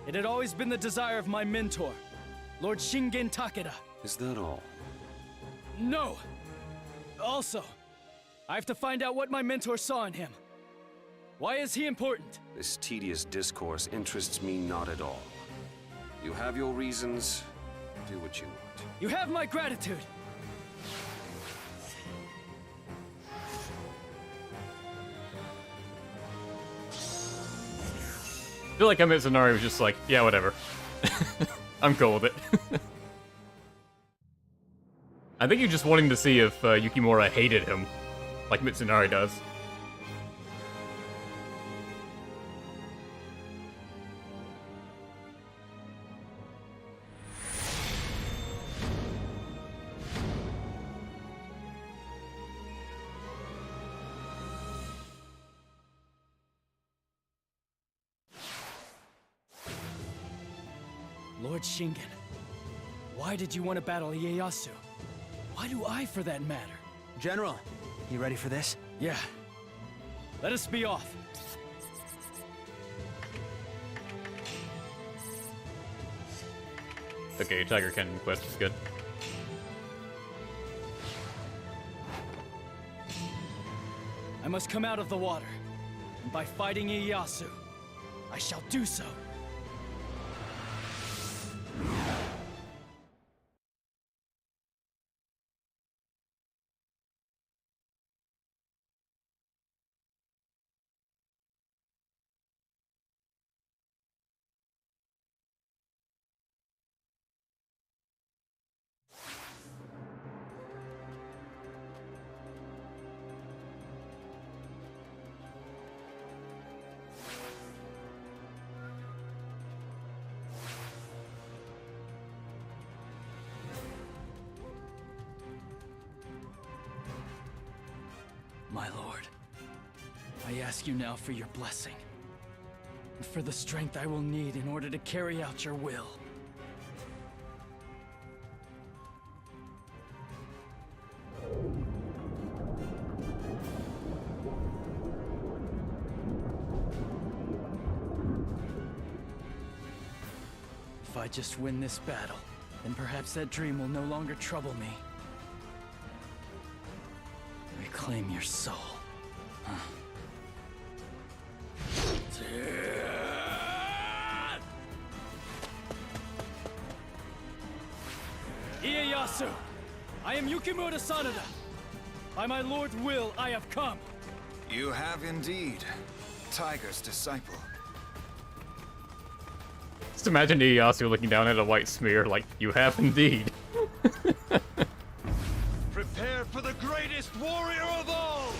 it had always been the desire of my mentor, Lord Shingen Takeda. Is that all? No! Also, I have to find out what my mentor saw in him. Why is he important? This tedious discourse interests me not at all. You have your reasons. Do what you want. You have my gratitude. I feel like Mitsunari was just like, yeah, whatever. I'm cool with it. I think you're just wanting to see if Yukimura hated him, like Mitsunari does. Lord Shingen, why did you want to battle Ieyasu? Why do I, for that matter? General, you ready for this? Yeah. Let us be off. Okay, Tiger Cannon quest is good. I must come out of the water, and by fighting Ieyasu, I shall do so. my lord. I ask you now for your blessing, and for the strength I will need in order to carry out your will. If I just win this battle, then perhaps that dream will no longer trouble me. Reclaim your soul. Ieyasu! I am Yukimura Sanada! By my lord's will, I have come! You have indeed. Tiger's disciple. Just imagine Ieyasu looking down at a white smear like, you have indeed. Prepare for the greatest warrior of all!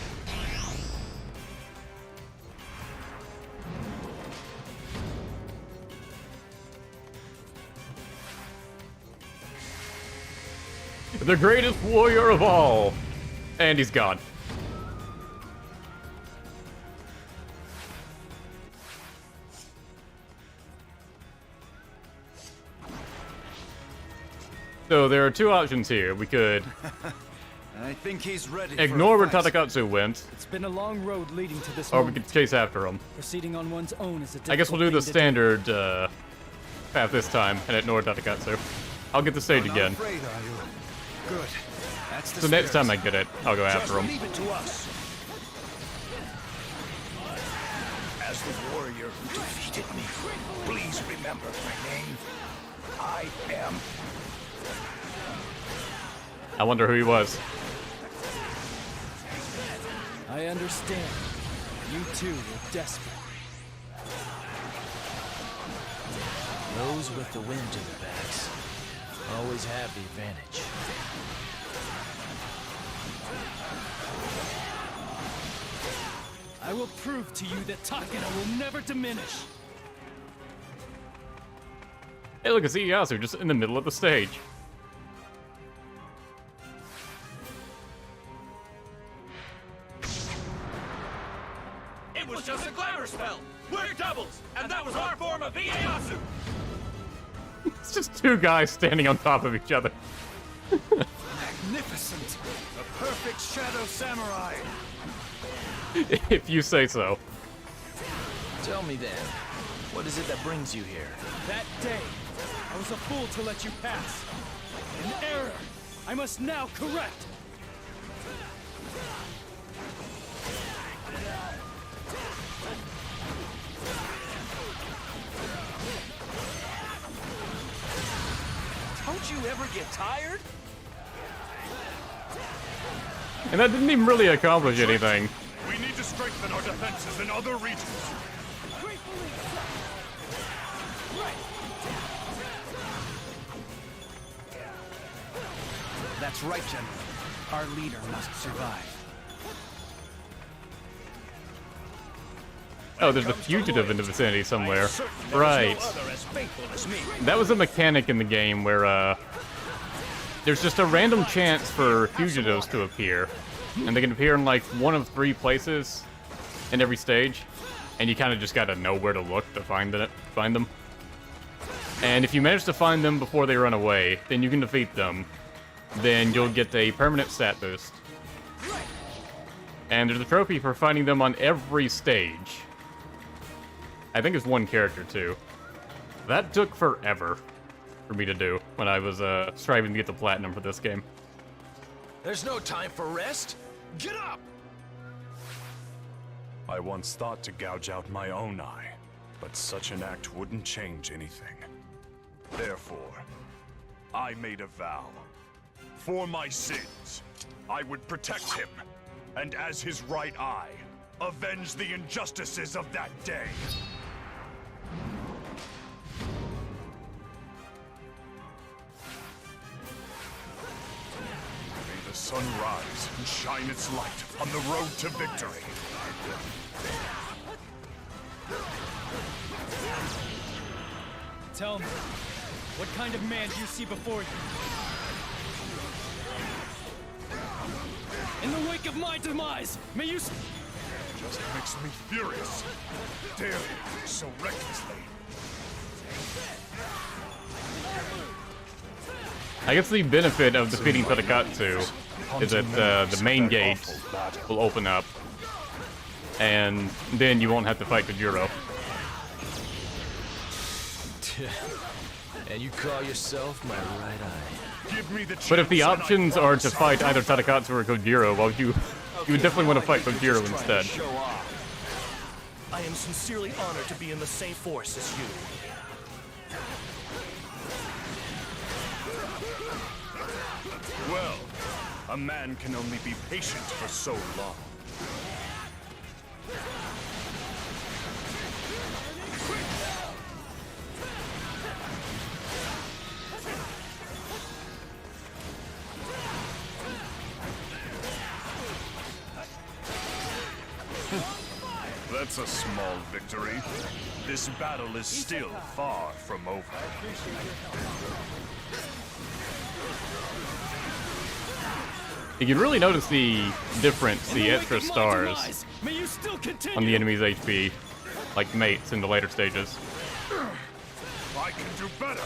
The greatest warrior of all! And he's gone. So there are two options here. We could I think he's ready. ignore where Tatakatsu went, It's been a long road leading to this or we moment. could chase after him. Proceeding on one's own is a I guess we'll do the difficult thing to standard path this time and ignore Tatakatsu. I'll get the stage You're again. not afraid, are you? Good. That's the So next spirit. time I get it, I'll go after him. Leave it to us. As the warrior who defeated me, please remember my name. I am. I wonder who he was. I understand. You too were desperate. Those with the wind to their backs always have the advantage. I will prove to you that Takeda will never diminish. Hey, look, it's Ieyasu just in the middle of the stage. It was just a glamour spell! We're doubles, and that was our form of Ieyasu! It's just two guys standing on top of each other. Magnificent! A perfect shadow samurai! If you say so. Tell me then, what is it that brings you here? That day, I was a fool to let you pass. An error I must now correct. Don't you ever get tired? And that didn't even really accomplish anything. We need to strengthen our defenses in other regions. That's right, General. Our leader must survive. Oh, there's a fugitive in the vicinity somewhere. Right. That was a mechanic in the game where, there's just a random chance for fugitives to appear. And they can appear in, like, one of 3 places in every stage. And you kind of just gotta know where to look to find them. And if you manage to find them before they run away, then you can defeat them. Then you'll get a permanent stat boost. And there's a trophy for finding them on every stage. I think it's 1 character, too. That took forever for me to do when I was striving to get the platinum for this game. There's no time for rest. Get up! I once thought to gouge out my own eye, but such an act wouldn't change anything. Therefore, I made a vow. For my sins, I would protect him, and as his right eye, avenge the injustices of that day. May the sun rise and shine its light on the road to victory. Tell me, what kind of man do you see before you? In the wake of my demise, may you... Just makes me furious. Dare you so recklessly. I guess the benefit of defeating Tadakatsu is that the main gate will open up, and then you won't have to fight Kojiro. And you call yourself my right eye. Give me the But if the options are to fight either Tadakatsu or Kojiro, well, you would definitely want to fight Kojiro instead. I am sincerely honored to be in the same force as you. Well, a man can only be patient for so long. That's a small victory. This battle is still far from over. You can really notice the difference, the extra stars on the enemy's HP, like mates in the later stages. I can do better.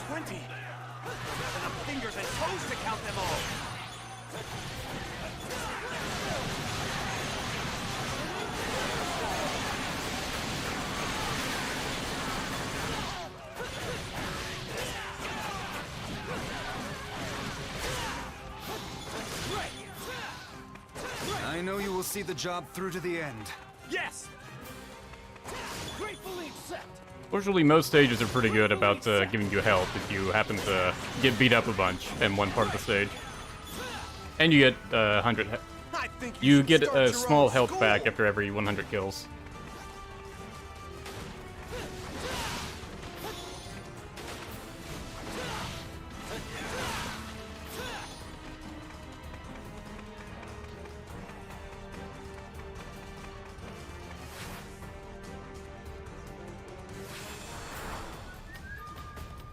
20. Enough fingers and toes to count them all. I know you will see the job through to the end. Yes! Gratefully accept! Fortunately, most stages are pretty good about giving you health if you happen to get beat up a bunch in one part of the stage. And you get 100. You get a small health back after every 100 kills.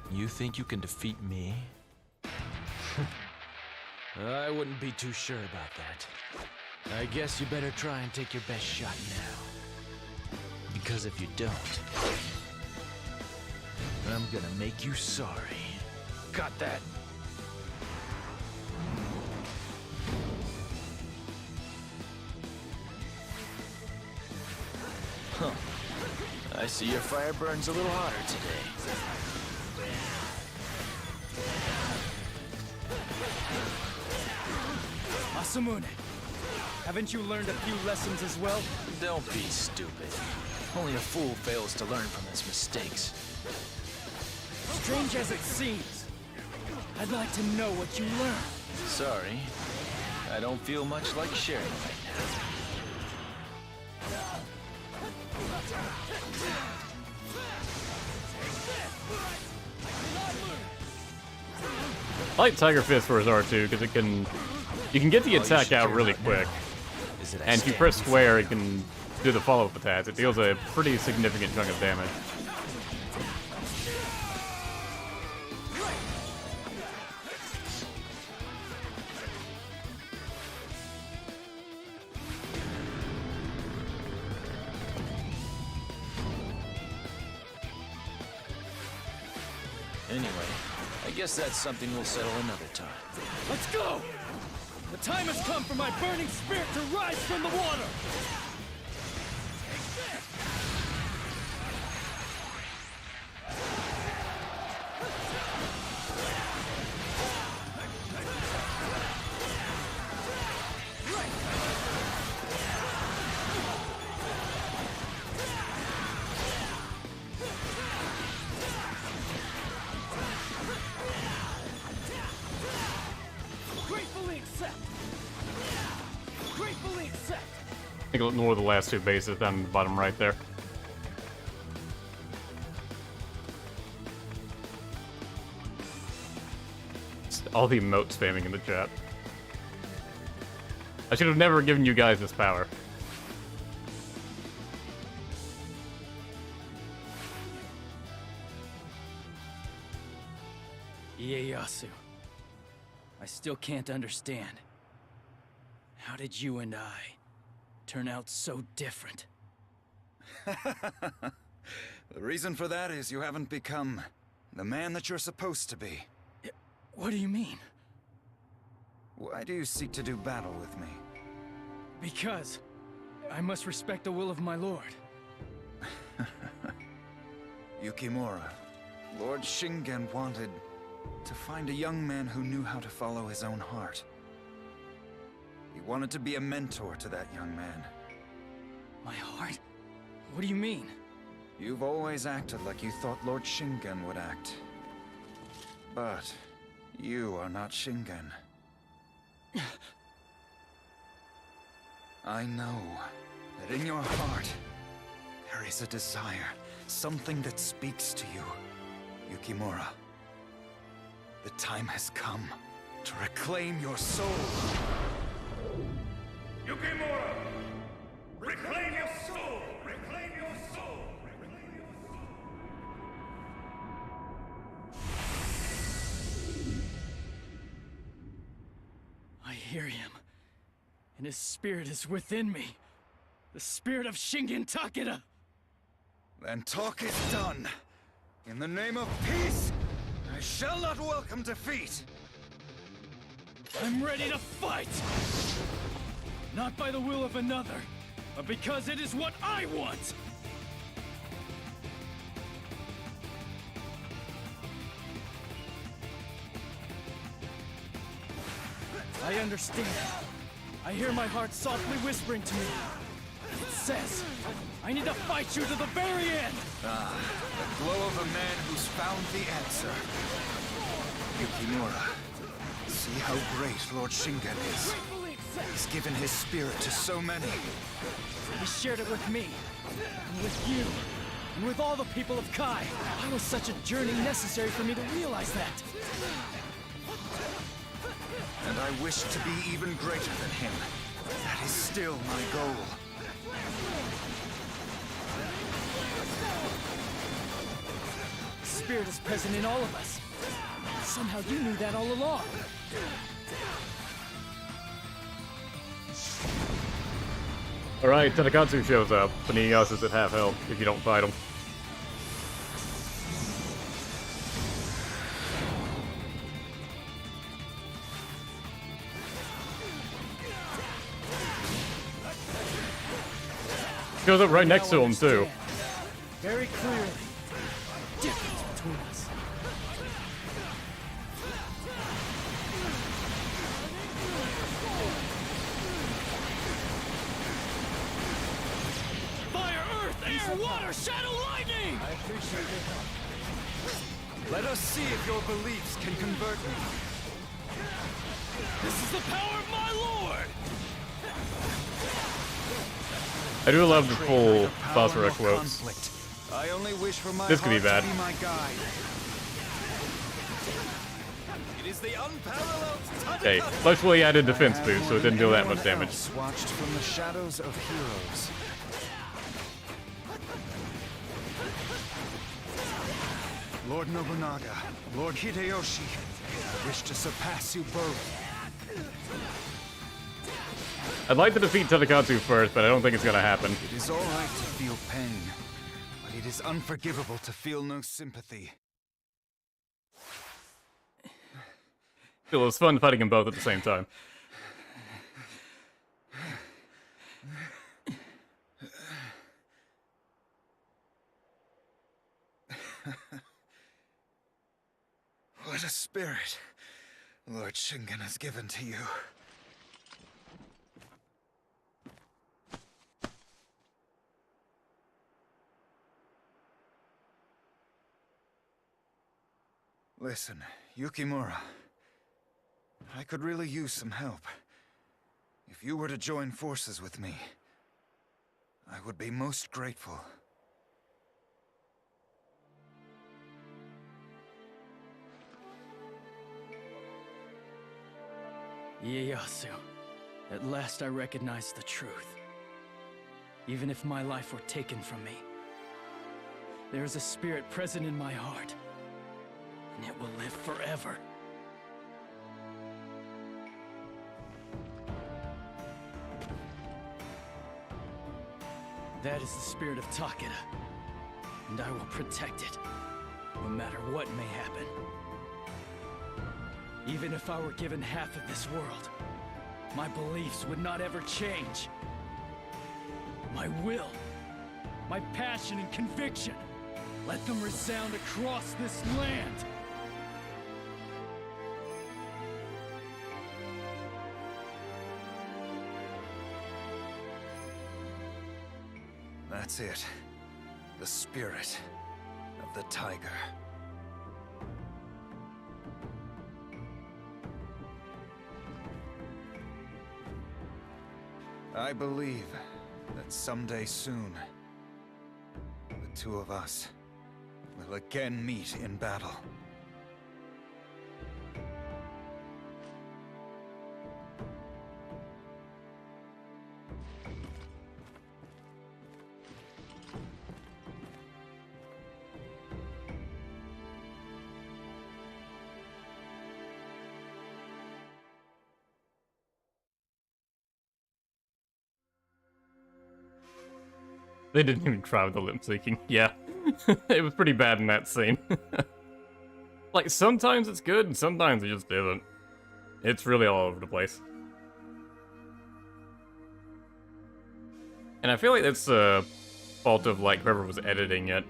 You think you can defeat me? I wouldn't be too sure about that. I guess you better try and take your best shot now. Because if you don't, I'm gonna make you sorry. Got that? Huh. I see your fire burns a little hotter today. Masamune, haven't you learned a few lessons as well? Don't be stupid. Only a fool fails to learn from his mistakes. Strange as it seems, I'd like to know what you learned. Sorry, I don't feel much like sharing right now. I like Tiger Fist for his R2 because you can get the attack out really quick, and if you press square, it can do the follow-up attacks. It deals a pretty significant chunk of damage. Anyway, I guess that's something we'll settle another time. Let's go! The time has come for my burning spirit to rise from the water! I think ignore the last two bases down in the bottom right there. Just all the emote spamming in the chat. I should have never given you guys this power. Ieyasu, I still can't understand. How did you and I turn out so different? The reason for that is you haven't become the man that you're supposed to be. What do you mean? Why do you seek to do battle with me? Because I must respect the will of my lord. Yukimura, Lord Shingen wanted to find a young man who knew how to follow his own heart. He wanted to be a mentor to that young man. My heart? What do you mean? You've always acted like you thought Lord Shingen would act. But you are not Shingen. I know that in your heart, there is a desire, something that speaks to you, Yukimura. The time has come to reclaim your soul. Yukimura! Reclaim your soul! Reclaim your soul! Reclaim your soul! I hear him, and his spirit is within me. The spirit of Shingen Takeda! Then talk is done. In the name of peace, I shall not welcome defeat. I'm ready to fight! Not by the will of another, but because it is what I want! I understand. I hear my heart softly whispering to me. It says, I need to fight you to the very end! Ah, the glow of a man who's found the answer. Yukimura, see how great Lord Shingen is. He's given his spirit to so many. He shared it with me, and with you, and with all the people of Kai. Why was such a journey necessary for me to realize that? And I wish to be even greater than him. That is still my goal. The spirit is present in all of us. Somehow you knew that all along. Alright, Tadakatsu shows up, and he is at half health if you don't fight him. Shows up right next to him, too. Very clearly. Difference between us. Fire, earth, air, water, shadow, lightning! I appreciate your help. Let us see if your beliefs can convert me. This is the power of my lord! I do love the full Basara quotes. I only wish for my This could be bad. heart to be my guide. It is the unparalleled Okay, luckily I added defense boost, so it didn't do that much damage. Watched from the shadows of heroes. Lord Nobunaga, Lord Hideyoshi, I wish to surpass you both. I'd like to defeat Tadakatsu first, but I don't think it's gonna happen. It is all right to feel pain, but it is unforgivable to feel no sympathy. Still, it was fun fighting them both at the same time. What a spirit Lord Shingen has given to you. Listen, Yukimura. I could really use some help. If you were to join forces with me, I would be most grateful. Ieyasu, at last I recognize the truth. Even if my life were taken from me, there is a spirit present in my heart. and it will live forever. That is the spirit of Takeda, and I will protect it, no matter what may happen. Even if I were given half of this world, my beliefs would not ever change. My will, my passion and conviction, let them resound across this land. That's it. The spirit of the tiger. I believe that someday soon, the two of us will again meet in battle. They didn't even try with the lip syncing. Yeah. It was pretty bad in that scene. Like, sometimes it's good, and sometimes it just isn't. It's really all over the place. And I feel like that's a fault of, like, whoever was editing it.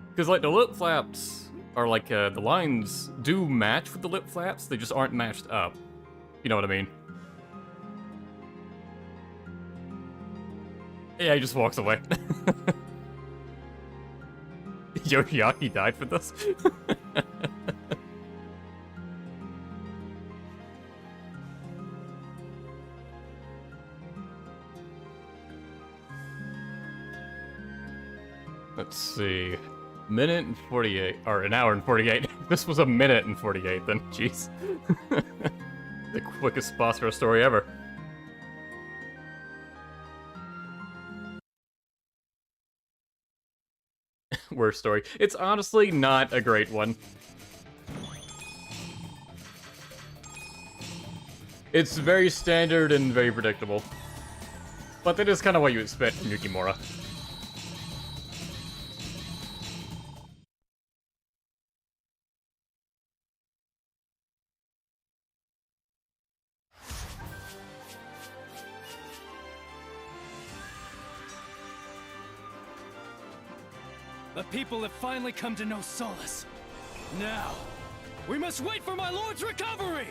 Because, like, the lip flaps are, like, the lines do match with the lip flaps, they just aren't matched up. You know what I mean? Yeah, he just walks away. Yoshiaki died for this? Let's see. Minute and 48, or an hour and 48. This was a minute and 48 then, jeez. The quickest Basara story ever. Worst story. It's honestly not a great one. It's very standard and very predictable. But that is kind of what you expect from Yukimura. The people have finally come to know solace. Now, we must wait for my lord's recovery!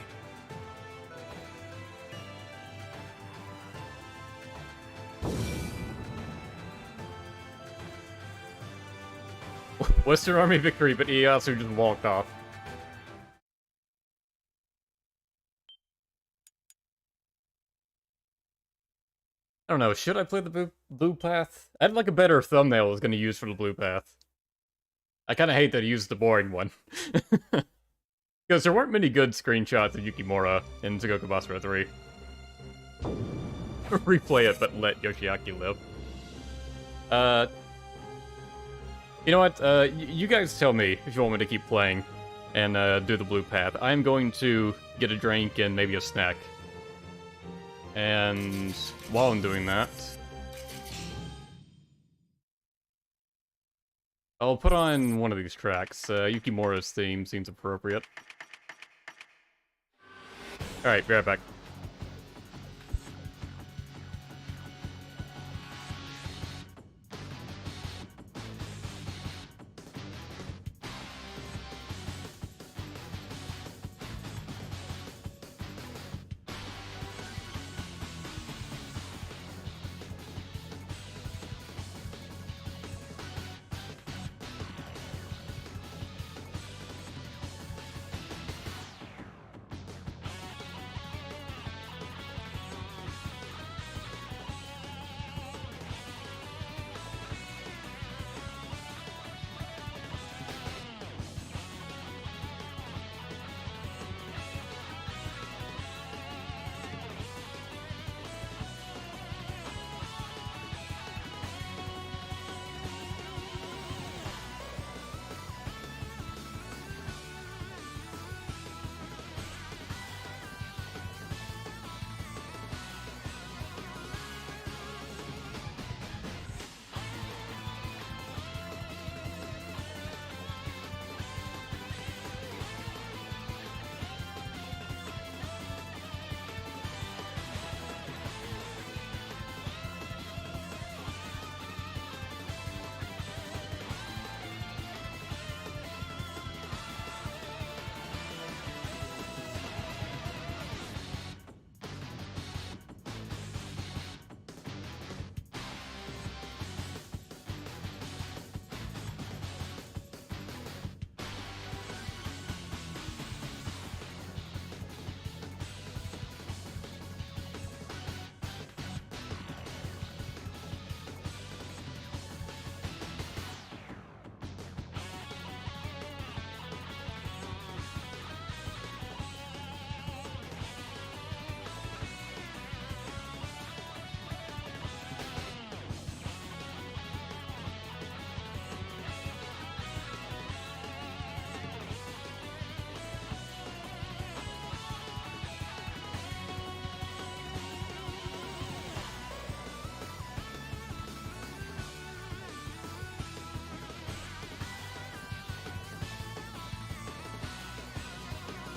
Western Army victory, but Ieyasu just walked off. I don't know, should I play the blue path? I'd like a better thumbnail I was going to use for the blue path. I kind of hate that he used the boring one. Because there weren't many good screenshots of Yukimura in Sengoku Basara 3. Replay it, but let Yoshiaki live. You know what? You guys tell me if you want me to keep playing and do the blue path. I'm going to get a drink and maybe a snack. And while I'm doing that, I'll put on one of these tracks. Yukimura's theme seems appropriate. Alright, be right back.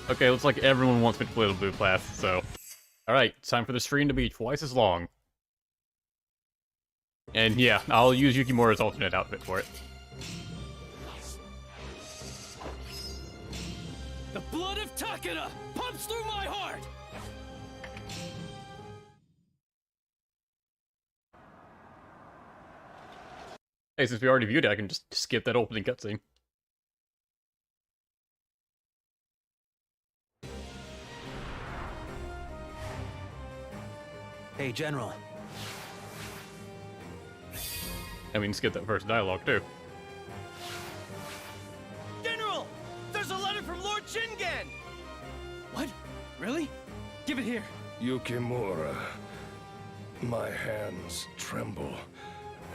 Okay, looks like everyone wants me to play the blue path, so... Alright, it's time for the stream to be twice as long. And yeah, I'll use Yukimura's alternate outfit for it. The blood of Takeda pumps through my heart! Hey, since we already viewed it, I can just skip that opening cutscene. Hey, General. And we can skip that first dialogue, too. General! There's a letter from Lord Shingen! What? Really? Give it here. Yukimura, my hands tremble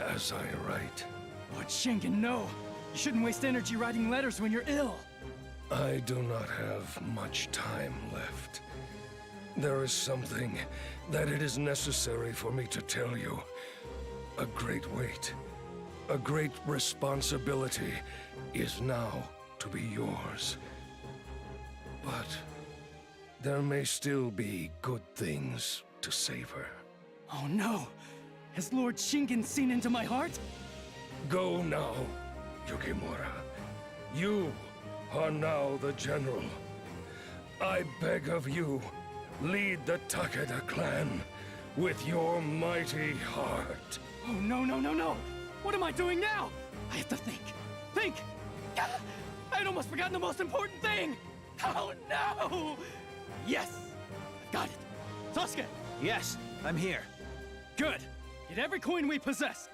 as I write. Lord Shingen, no. You shouldn't waste energy writing letters when you're ill. I do not have much time left. There is something that it is necessary for me to tell you. A great weight, a great responsibility is now to be yours. But there may still be good things to savor. Oh no! Has Lord Shingen seen into my heart? Go now, Yukimura. You are now the general. I beg of you, lead the Takeda clan with your mighty heart. Oh, no, no, no, no! What am I doing now? I have to think. Think! I'd almost forgotten the most important thing! Oh, no! Yes! I've got it! Sasuke! Yes, I'm here. Good! Get every coin we possess!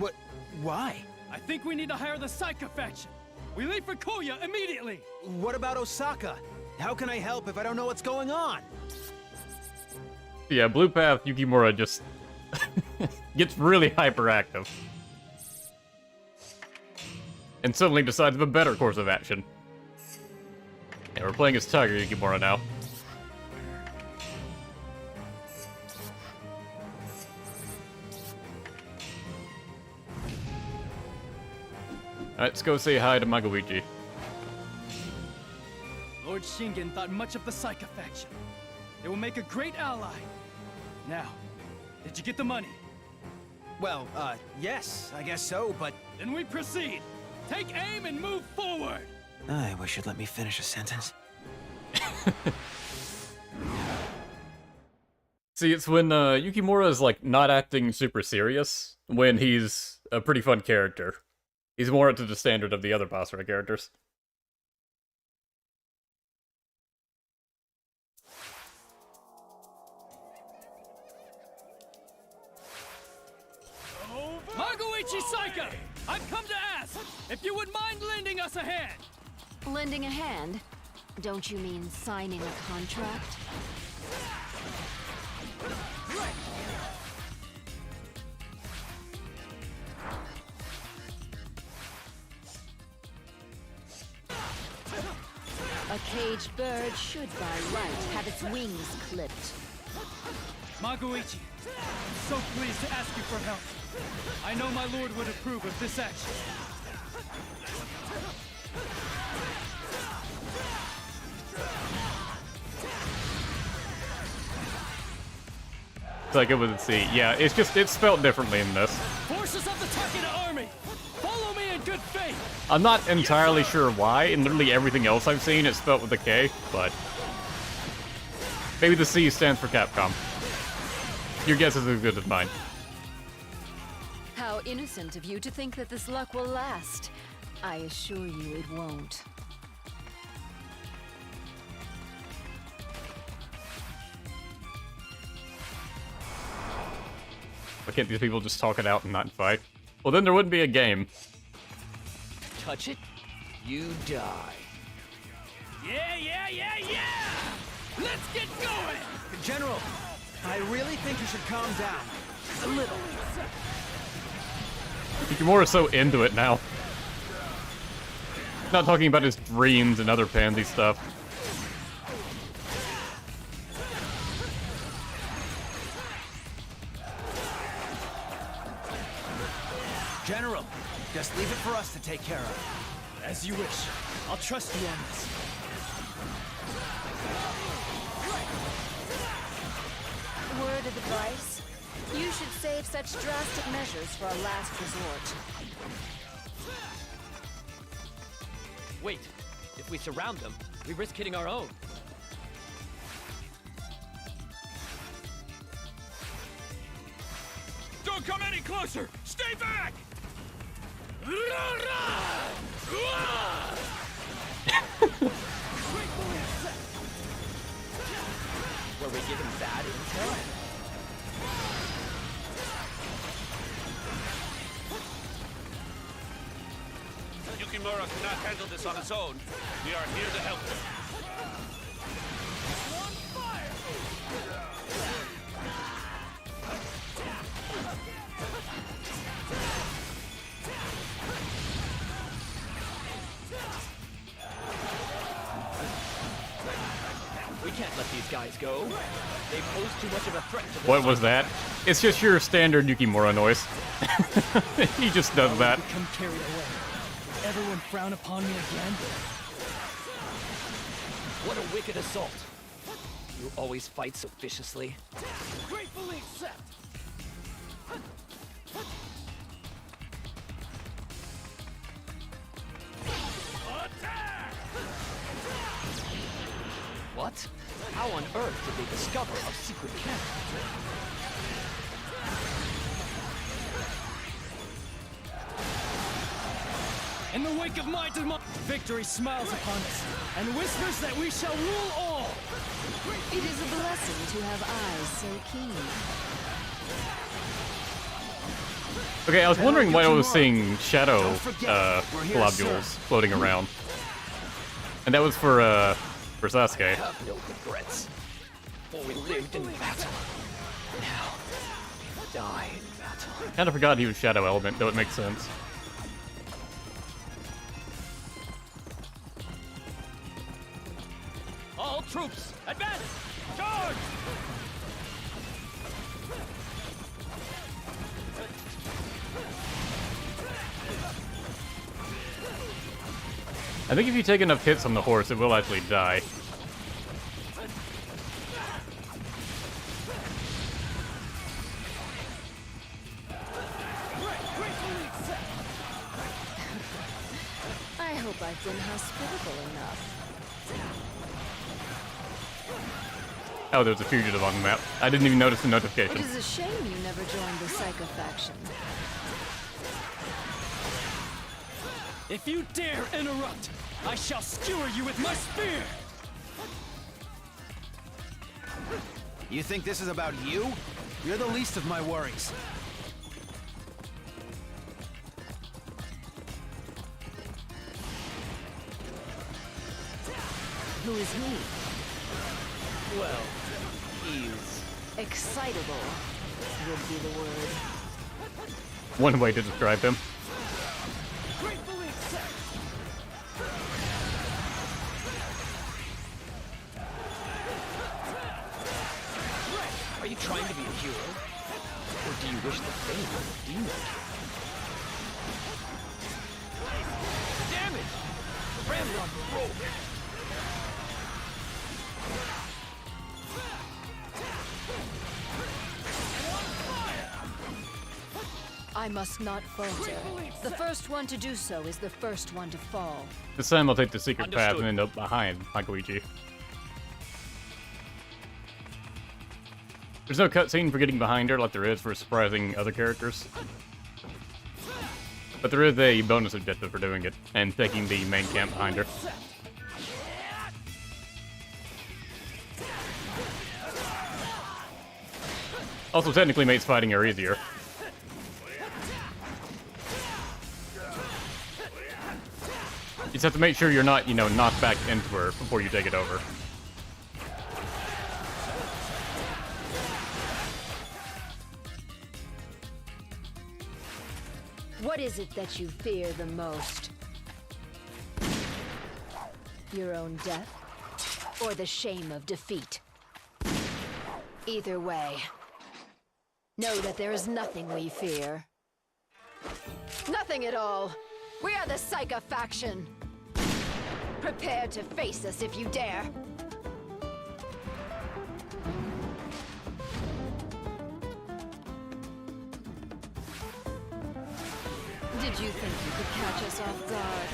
What? Why? I think we need to hire the Saika faction! We leave for Koya immediately! What about Osaka? How can I help if I don't know what's going on? Yeah, blue path, Yukimura just... gets really hyperactive. And suddenly decides of a better course of action. Yeah, we're playing as Tiger Yukimura now. Alright, let's go say hi to Magoichi. Lord Shingen thought much of the Saika faction. They will make a great ally. Now, did you get the money? Well, yes, I guess so, but... Then we proceed! Take aim and move forward! I wish you'd let me finish a sentence. See, it's when Yukimura is like not acting super serious, when he's a pretty fun character. He's more up to the standard of the other Basara characters. Magoichi Saika! I've come to ask if you would mind lending us a hand! Lending a hand? Don't you mean signing a contract? A caged bird should by right have its wings clipped. Magoichi, I'm so pleased to ask you for help. I know my lord would approve of this action. It's like it was at sea. Yeah, it's just, it's spelled differently in this. Forces of the Takeda army, follow me in good faith. I'm not entirely sure why. In literally everything else I've seen, it's spelled with a K, but maybe the C stands for Capcom. Your guess is as good as mine. How innocent of you to think that this luck will last. I assure you it won't. Why can't these people just talk it out and not fight? Well, then there wouldn't be a game. Touch it, you die. Yeah, yeah, yeah, yeah! Let's get going! General, I really think you should calm down. A little. Yukimura's so into it now. Not talking about his dreams and other pansy stuff. General, just leave it for us to take care of. As you wish. I'll trust you on this. of advice. You should save such drastic measures for a last resort. Wait, if we surround them, we risk hitting our own. Don't come any closer! Stay back! Were we given bad intel? Yukimura cannot handle this on his own. We are here to help him. We can't let these guys go. They pose too much of a threat to the What was that? It's just your standard Yukimura noise. He just does that. Become carried away. Everyone frown upon me again. What a wicked assault. You always fight so viciously. Gratefully accept! What? How on earth did they discover our secret camp? In the wake of my demise, victory smiles upon us and whispers that we shall rule all. It is a blessing to have eyes so keen. Okay, I was wondering why I was seeing shadow globules floating around. And that was for Sasuke. I have no regrets. For we lived in battle. Now, die in battle. Kinda forgot he was shadow element, though it makes sense. All troops, advance! Charge! I think if you take enough hits on the horse, it will actually die. I hope I've been hospitable enough. Oh, there's a fugitive on the map. I didn't even notice the notification. It is a shame you never joined the Psycho faction. If you dare interrupt, I shall skewer you with my spear! You think this is about you? You're the least of my worries. Who is he? Well, he's excitable, would be the word. One way to describe him. Gratefully accept! Are you trying to be a hero? Or do you wish the fame of a demon? Damage! Ramrod broke! I must not falter. The first one to do so is the first one to fall. This time I'll take the secret path Understood. and end up behind like Luigi. There's no cutscene for getting behind her like there is for surprising other characters. But there is a bonus objective for doing it, and taking the main camp behind her. Also technically makes fighting her easier. You just have to make sure you're not, knocked back into her before you take it over. What is it that you fear the most? Your own death? Or the shame of defeat? Either way, know that there is nothing we fear. Nothing at all! We are the Psycho faction! Prepare to face us if you dare! Did you think you could catch us off guard?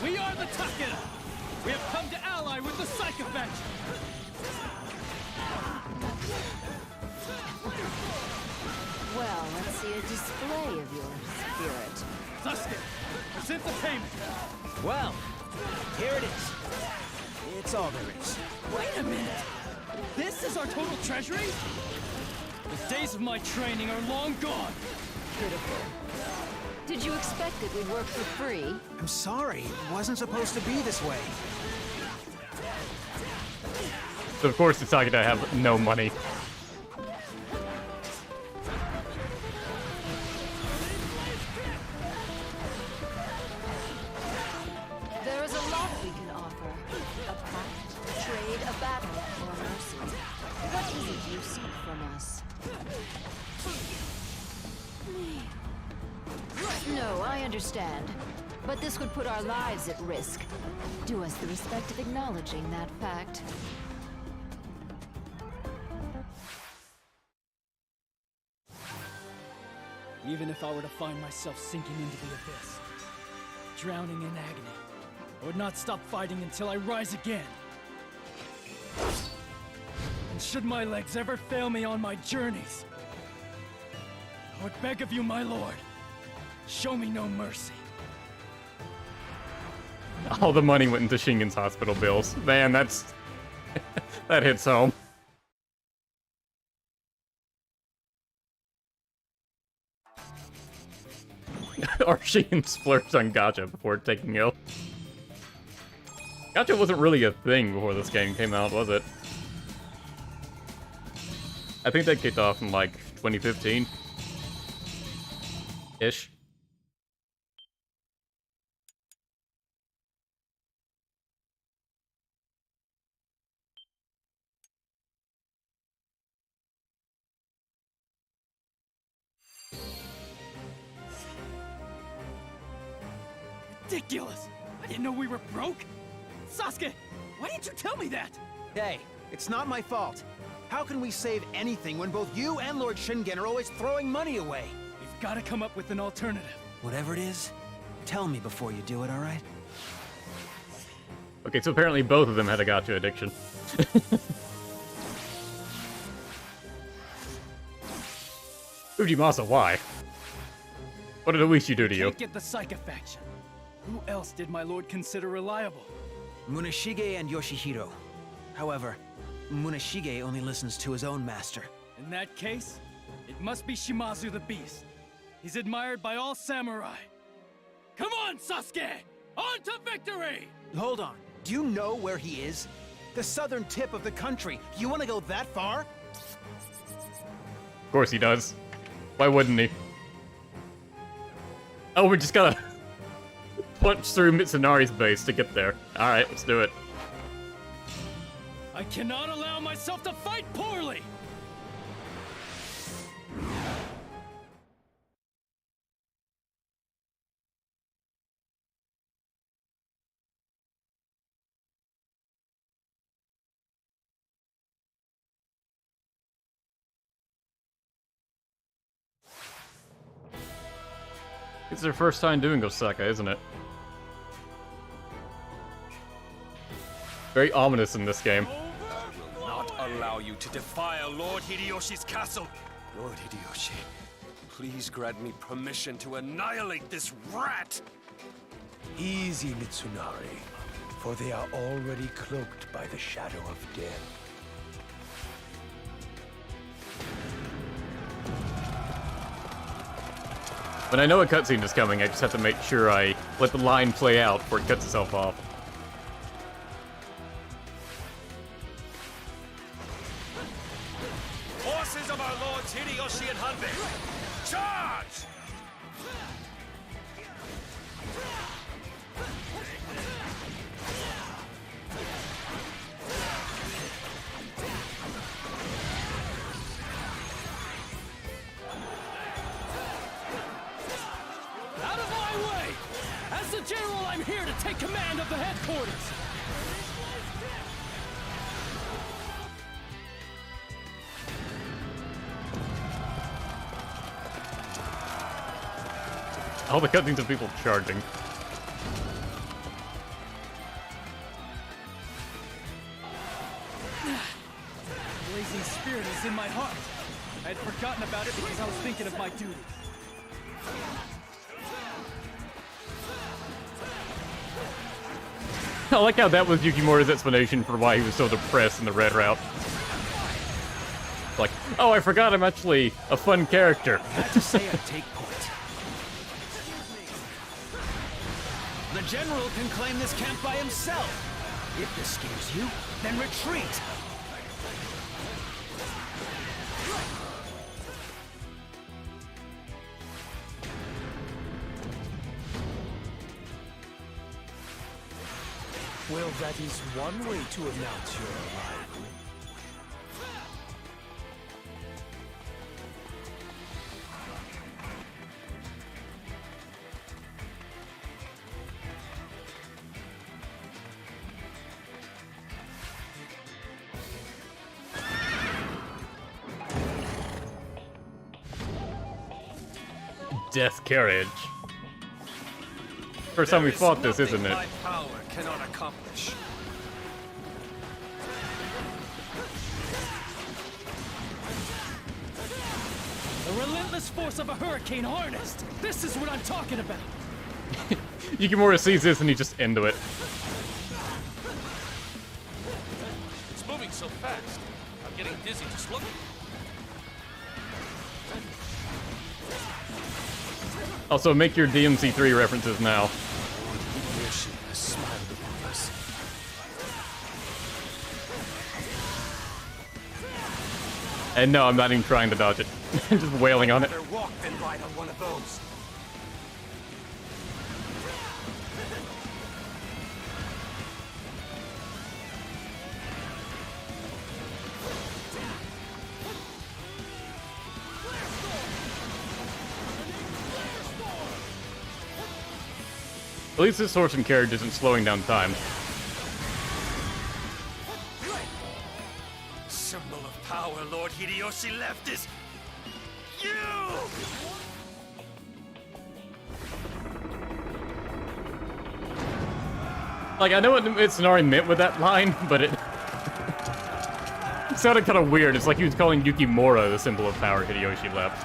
We are the Takeda! We have come to ally with the Psycho faction! Well, let's see a display of your spirit. Sasuke, present the payment! Well, here it is. It's all there is. Wait a minute! This is our total treasury? The days of my training are long gone! Critical. Did you expect that we'd work for free? I'm sorry. It wasn't supposed to be this way. So of course it's Takeda have no money. There is a lot we can offer. A pact, a trade, a battle, or mercy. What is it you seek from us? No, I understand. But this would put our lives at risk. Do us the respect of acknowledging that fact. Even if I were to find myself sinking into the abyss, drowning in agony, I would not stop fighting until I rise again. And should my legs ever fail me on my journeys, I would beg of you, my lord, show me no mercy. All the money went into Shingen's hospital bills. Man, that's... that hits home. Or Shingen splurged on gacha before taking ill. Gacha wasn't really a thing before this game came out, was it? I think that kicked off in like 2015-ish. Ridiculous! I didn't know we were broke! Sasuke, why didn't you tell me that? Hey, it's not my fault. How can we save anything when both you and Lord Shingen are always throwing money away? We've got to come up with an alternative. Whatever it is, tell me before you do it, alright? Okay, so apparently both of them had a gacha addiction. Fujimasa, why? What did Oishi do to you? Can't get the Psycho faction. Who else did my lord consider reliable? Muneshige and Yoshihiro. However, Muneshige only listens to his own master. In that case, it must be Shimazu the Beast. He's admired by all samurai. Come on, Sasuke! On to victory! Hold on. Do you know where he is? The southern tip of the country. You want to go that far? Of course he does. Why wouldn't he? Oh, we just gotta punch through Mitsunari's base to get there. Alright, let's do it. I cannot allow myself to fight poorly! It's their first time doing Osaka, isn't it? Very ominous in this game. I will not allow you to defile Lord Hideyoshi's castle. Lord Hideyoshi, please grant me permission to annihilate this rat. Easy, Mitsunari, for they are already cloaked by the shadow of death. When I know a cutscene is coming, I just have to make sure I let the line play out before it cuts itself off. Forces of our lords Hideyoshi and Hanbei, charge! Out of my way! As the general, I'm here to take command of the headquarters! All the cutscenes of people charging. Blazing spirit is in my heart. I had forgotten about it because I was thinking of my duty. I like how that was Yukimura's explanation for why he was so depressed in the red route. Like, oh, I forgot I'm actually a fun character. I had to say I take point. The general can claim this camp by himself. If this scares you, then retreat. Well, that is one way to announce your arrival. Death Carriage. First time we fought this, isn't it? My power cannot accomplish. The relentless force of a hurricane harnessed. This is what I'm talking about. Yukimura sees this and he just into it. It's moving so fast. I'm getting dizzy just looking. Also, make your DMC3 references now. Here she has smiled upon us. And no, I'm not even trying to dodge it. Just wailing on it. Better walk than ride on one of those. At least this horse and carriage isn't slowing down time. Symbol of power Lord Hideyoshi left is you! Like, I know what Itsunari meant with that line, but it sounded kind of weird. It's like he was calling Yukimura the symbol of power Hideyoshi left.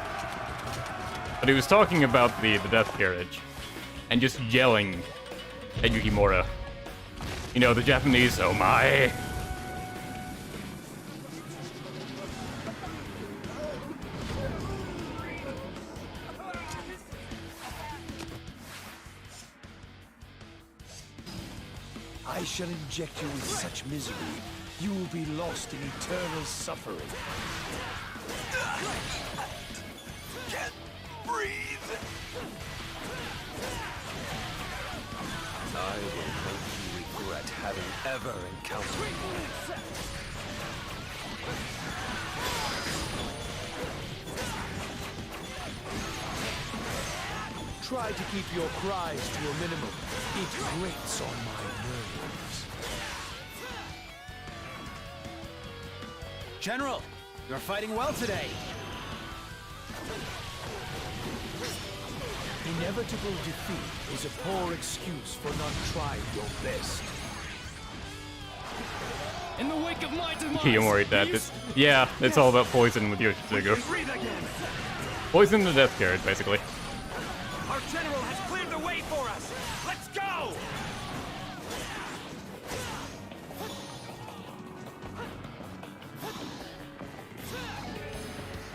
But he was talking about the death carriage. And just yelling at Yukimura. You know, the Japanese, oh my. I shall inject you with such misery, you will be lost in eternal suffering. Can't breathe. I will make you regret having ever encountered me. Try to keep your cries to a minimum. It grates on my nerves. General, you're fighting well today. Inevitable defeat is a poor excuse for not trying your best. In the wake of my demise, Kiyomori death. Yeah, it's all about poison with Yoshitsugu. Poison the death carriage, basically. Our general has cleared the way for us. Let's go!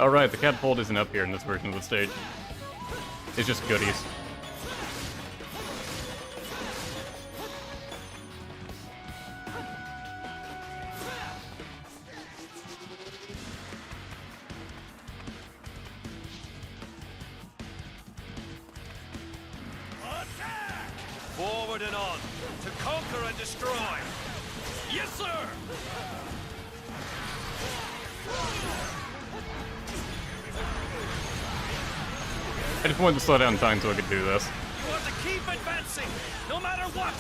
Alright, the catapult isn't up here in this version of the stage. It's just goodies. Forward and on, to conquer and destroy. Yes, sir! I just wanted to slow down time so I could do this. You want to keep advancing, no matter what!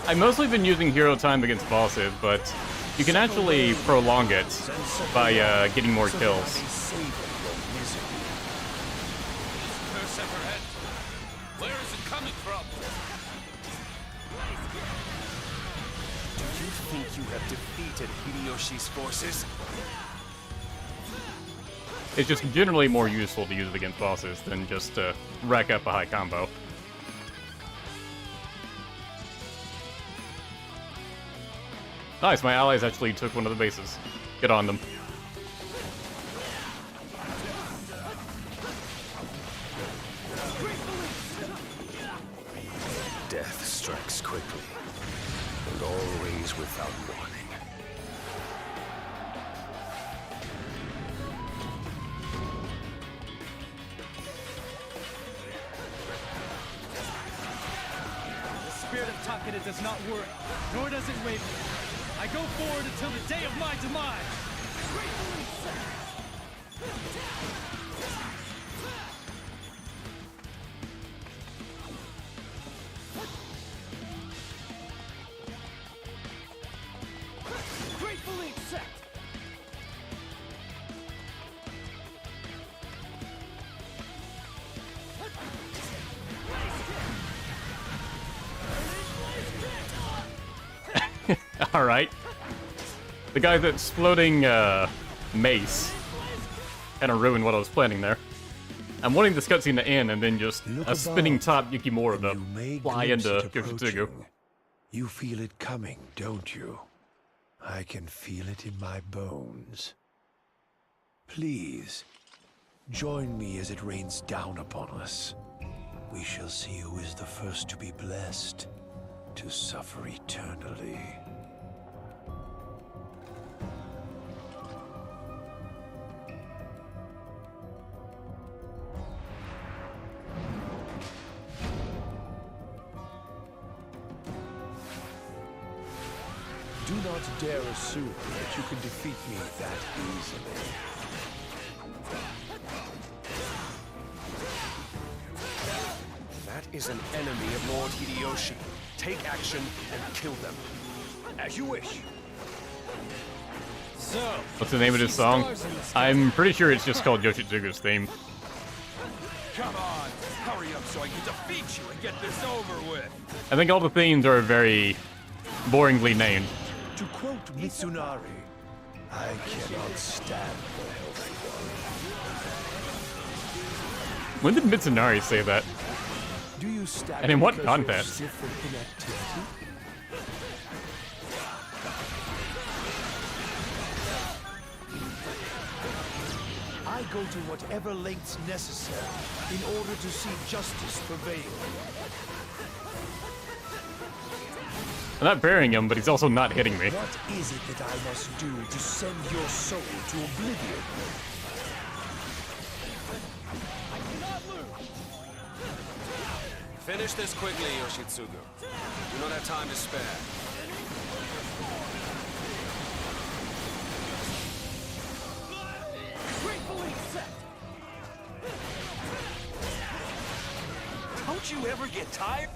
I've mostly been using hero time against bosses, but you can actually prolong it by getting more kills. Savor your misery. think you have defeated Hideyoshi's forces? It's just generally more useful to use it against bosses than just to rack up a high combo. Nice, my allies actually took one of the bases. Get on them. Death strikes quickly, and always without warning. The spirit of Takeda does not worry, nor does it waver. I go forward until the day of my demise! Gratefully accept! Alright. The guy that's exploding mace kind of ruined what I was planning there. I'm wanting this cutscene to end and then just a spinning top Yukimura to fly into Yoshitsugu. You feel it coming, don't you? I can feel it in my bones. Please, join me as it rains down upon us. We shall see who is the first to be blessed, to suffer eternally. Do not dare assume that you can defeat me that easily. That is an enemy of Lord Hideyoshi. Take action and kill them. As you wish. So, what's the name of this song? I'm pretty sure it's just called Yoshitsugu's theme. Come on, hurry up so I can defeat you and get this over with. I think all the themes are very boringly named. To quote Mitsunari, I cannot stand the healthy one. When did Mitsunari say that? Do you stand and in what because context? you're stiff with inactivity? I go to whatever lengths necessary in order to see justice prevail. I'm not burying him, but he's also not hitting me. What is it that I must do to send your soul to oblivion? Finish this quickly, Yoshitsugu. Do not have time to spare. Don't you ever get tired?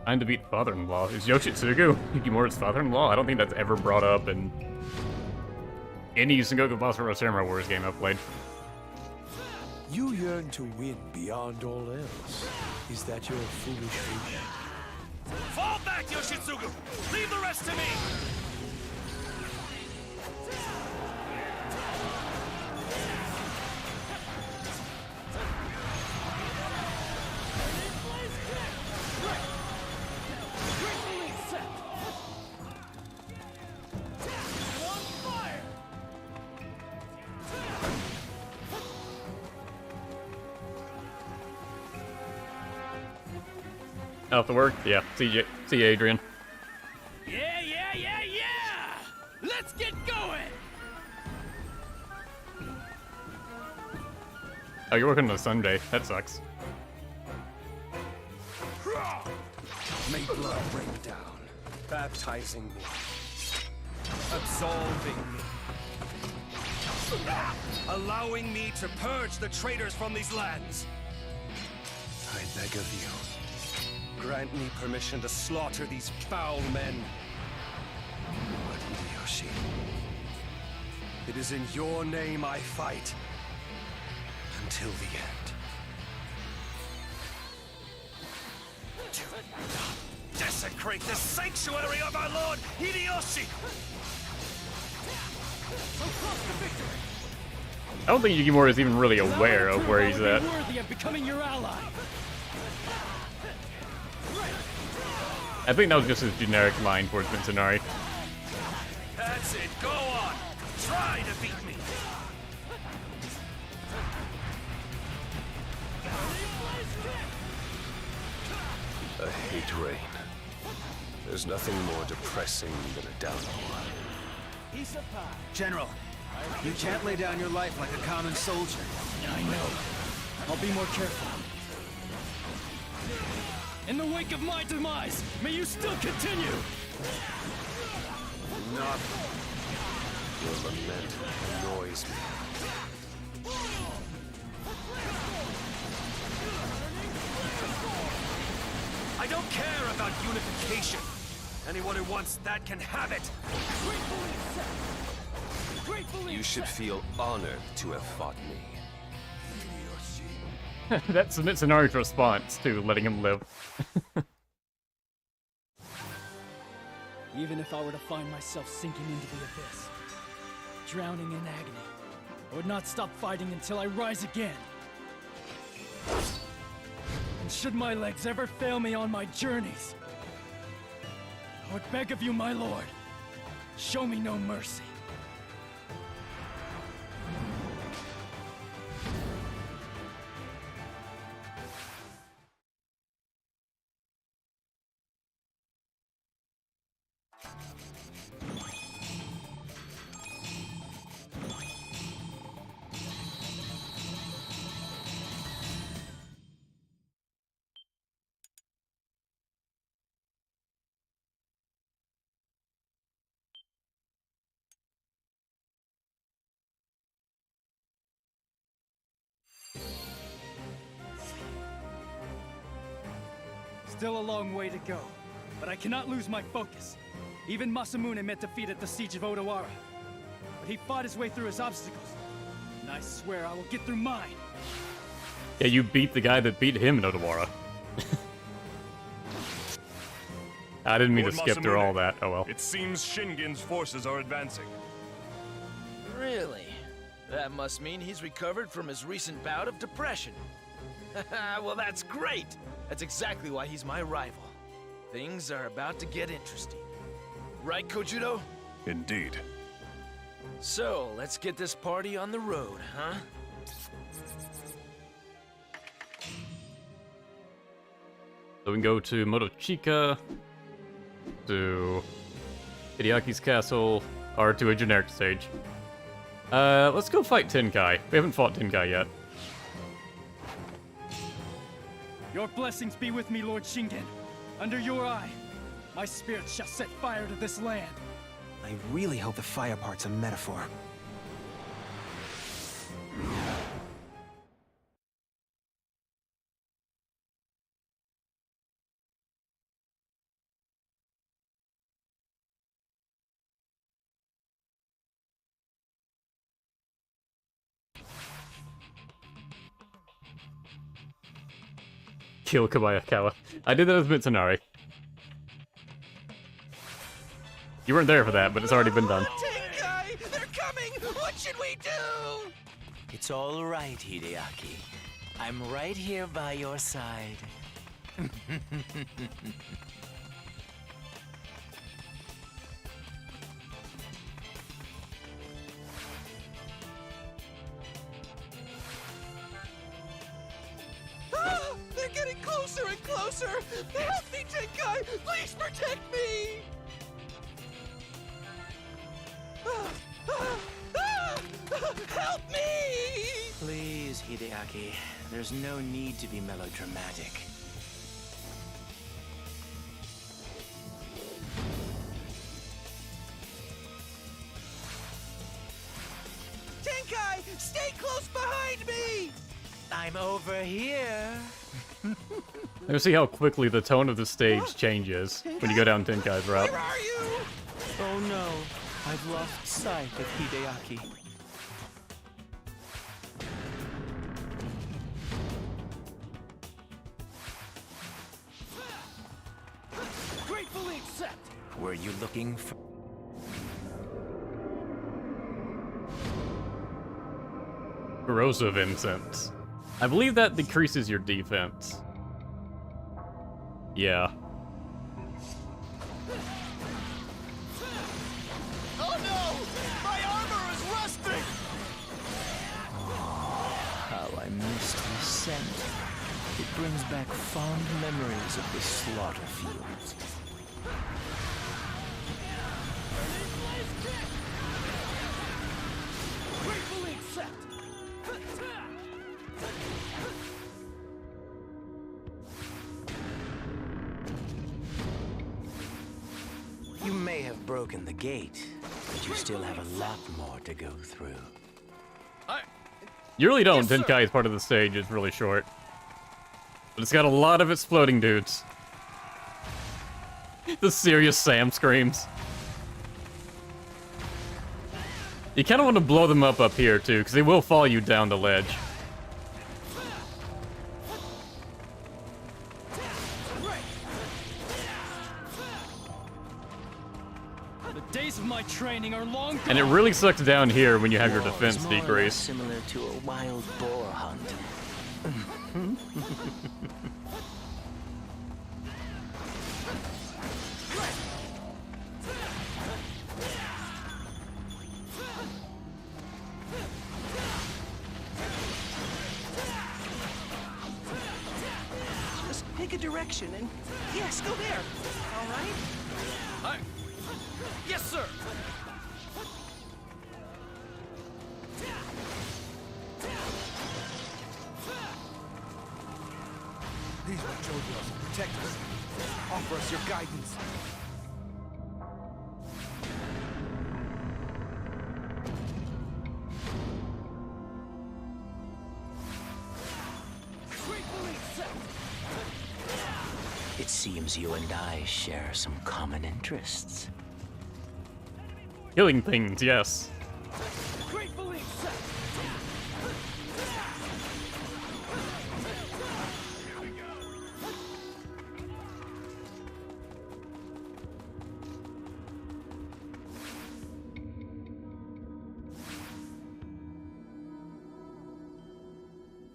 Time to beat father-in-law. Is Yoshitsugu Yukimura's father-in-law? I don't think that's ever brought up in any Sengoku Basara Samurai Warriors game I've played. You yearn to win beyond all else. Is that your foolish wish? Fall back, Yoshitsugu! Leave the rest to me! Out the work? Yeah. See you, Adrian. Yeah! Let's get going! Oh, you're working on a Sunday. That sucks. May blood rain down, baptizing me, absolving me, allowing me to purge the traitors from these lands. I beg of you, grant me permission to slaughter these foul men. Lord Hideyoshi, it is in your name I fight until the end. Do not desecrate the sanctuary of our Lord Hideyoshi! So close to victory! I don't think Yukimura is even really aware of where he's at. Worthy of becoming your ally. I think that was just his generic line towards Mitsunari. That's it, go on! Try to beat me! I hate rain. There's nothing more depressing than a downpour. General, you can't lay down your life like a common soldier. I know. I'll be more careful. In the wake of my demise, may you still continue! Not. Your lament annoys me. I don't care about unification. Anyone who wants that can have it. You should feel honored to have fought me. That's Mitsunari's response to letting him live. Even if I were to find myself sinking into the abyss, drowning in agony, I would not stop fighting until I rise again. And should my legs ever fail me on my journeys, I would beg of you, my lord, show me no mercy. Still a long way to go, but I cannot lose my focus. Even Masamune met defeat at the siege of Odawara, but he fought his way through his obstacles, and I swear I will get through mine. Yeah, you beat the guy that beat him in Odawara. I didn't mean to Lord skip through Masamune, all that. Oh well. It seems Shingen's forces are advancing. Really? That must mean he's recovered from his recent bout of depression. Well, that's great! That's exactly why he's my rival. Things are about to get interesting. Right, Kojudo? Indeed. So, let's get this party on the road, huh? So we can go to Motochika, to Hideaki's castle, or to a generic stage. Let's go fight Tenkai. We haven't fought Tenkai yet. Your blessings be with me, Lord Shingen. Under your eye, my spirit shall set fire to this land. I really hope the fire part's a metaphor. Kill Kabayakawa. I did that as Mitsunari. You weren't there for that, but it's already been done. Tenkai! They're coming! What should we do? It's all right, Hideaki. I'm right here by your side. Ah, they're getting closer and closer! Help me, Tenkai! Please protect me! Help me! Please, Hideaki. There's no need to be melodramatic. Tenkai, stay close behind me! I'm over here. You'll see how quickly the tone of the stage changes when you go down Tenkai's route. Where are you? Oh no, I've lost sight of Hideaki. you looking for? Corrosive incense. I believe that decreases your defense. Yeah. Oh no! My armor is rusting! How I missed the scent. It brings back fond memories of the slaughter fields. Gratefully accept! You may have broken the gate, but you still have a lot more to go through. You really don't. Tenkai's part of the stage is really short. But it's got a lot of exploding dudes. The serious Sam screams. You kind of want to blow them up here, too, because they will fall you down the ledge. The days of my training are long gone. And it really sucks down here when you have your defense decrease. Similar to a wild boar hunt. Just pick a direction and yes, go there. All right? Yes, sir! These are JoJo's. Protect us. Offer us your guidance. It seems you and I share some common interests. Killing things, yes. Gratefully accept!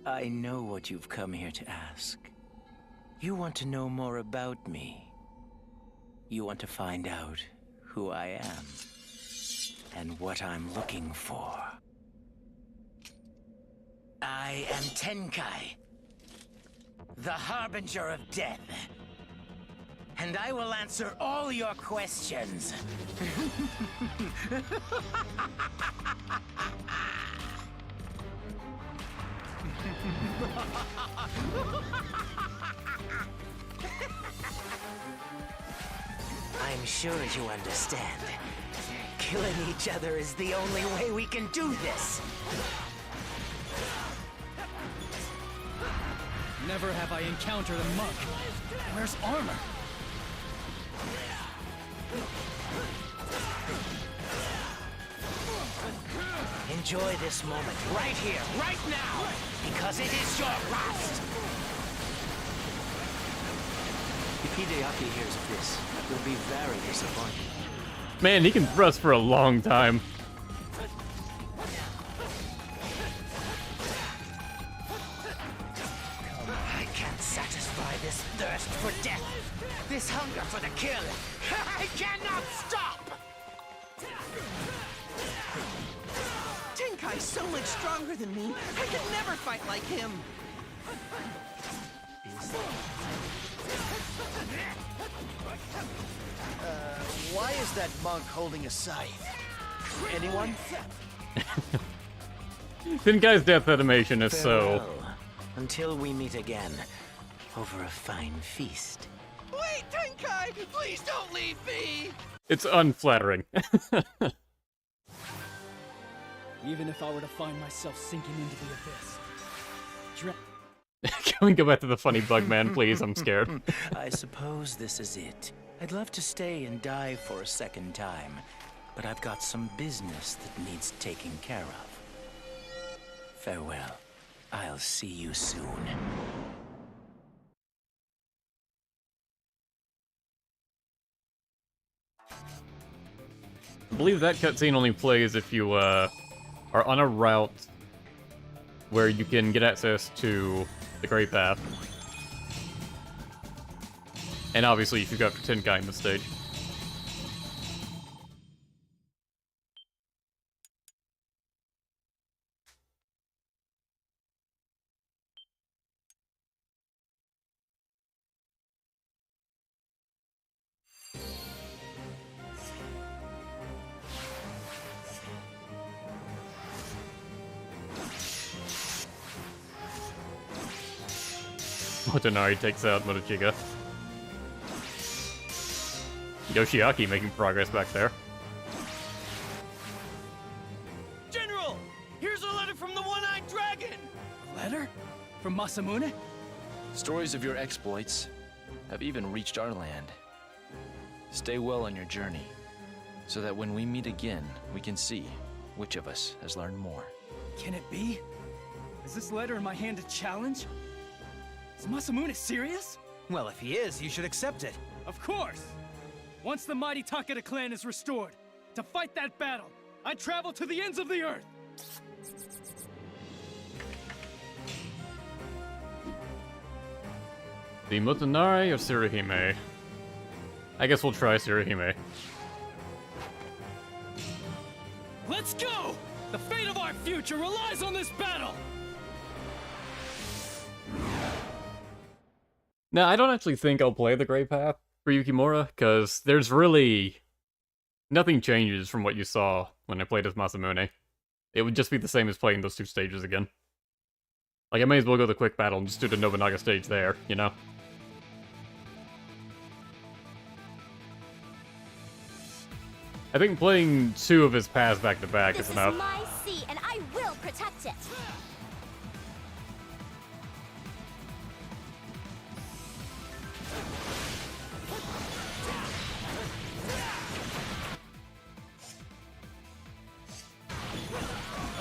I know what you've come here to ask. You want to know more about me. You want to find out who I am and what I'm looking for. I am Tenkai, the Harbinger of Death. And I will answer all your questions. I'm sure you understand. Killing each other is the only way we can do this. Never have I encountered a monk. Where's armor? Enjoy this moment right here, right now, because it is your last. If Hideaki hears of this, he'll be very disappointed. Man, he can thrust for a long time. I can't satisfy this thirst for death, this hunger for the kill. I cannot stop! Tenkai's so much stronger than me. I could never fight like him. Why is that monk holding a scythe? Anyone? Tenkai's death animation is so... Farewell, until we meet again, over a fine feast. Wait, Tenkai! Please don't leave me! It's unflattering. Even if I were to find myself sinking into the abyss. Can we go back to the funny bug man, please? I'm scared. I suppose this is it. I'd love to stay and die for a second time, but I've got some business that needs taking care of. Farewell. I'll see you soon. I believe that cutscene only plays if you are on a route where you can get access to the Great Path. And obviously if you go after Tenkai in the stage. Motonari takes out Motochiga. Yoshiaki making progress back there. General! Here's a letter from the One-Eyed Dragon! A letter? From Masamune? Stories of your exploits have even reached our land. Stay well on your journey, so that when we meet again, we can see which of us has learned more. Can it be? Is this letter in my hand a challenge? Is Masamune serious? Well, if he is, you should accept it. Of course! Once the mighty Takeda clan is restored, to fight that battle, I travel to the ends of the earth! The Motonari or Tsuruhime? I guess we'll try Tsuruhime. Let's go! The fate of our future relies on this battle! Now, I don't actually think I'll play the Great Path for Yukimura, because there's really... nothing changes from what you saw when I played as Masamune. It would just be the same as playing those two stages again. Like, I may as well go the quick battle and just do the Nobunaga stage there, you know? I think playing two of his paths back-to-back is enough. This is my sea, and I will protect it!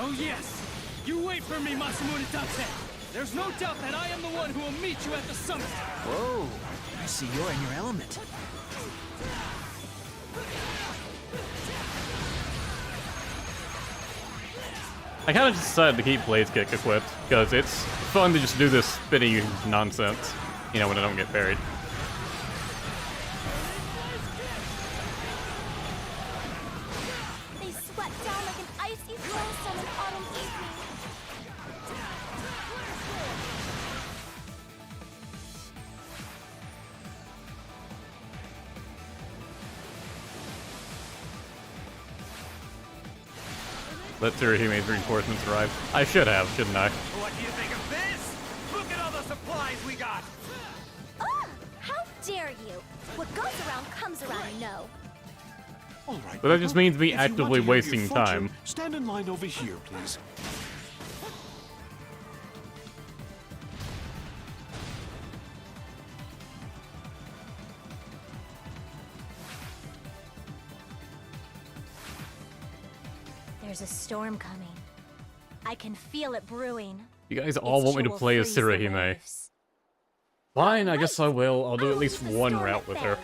Oh yes! You wait for me, Masamune Date! There's no doubt that I am the one who will meet you at the summit! Whoa! I see you're in your element. I kind of just decided to keep Blaze Kick equipped, because it's fun to just do this spinny nonsense, you know, when I don't get buried. They swept down like an icy thunderstorm on an autumn evening. Let Tsuruhime's reinforcements arrive. I should have, shouldn't I? What do you think of this? Look at all the supplies we got! Ah! How dare you! What goes around comes around, you know. All right, But that just means me if you want actively to hear your wasting fortune, time. Stand in line over here, please. There's a storm coming. I can feel it brewing. You guys all want me to play as Tsuruhime. Fine, I guess I will. I'll do at least one route with her.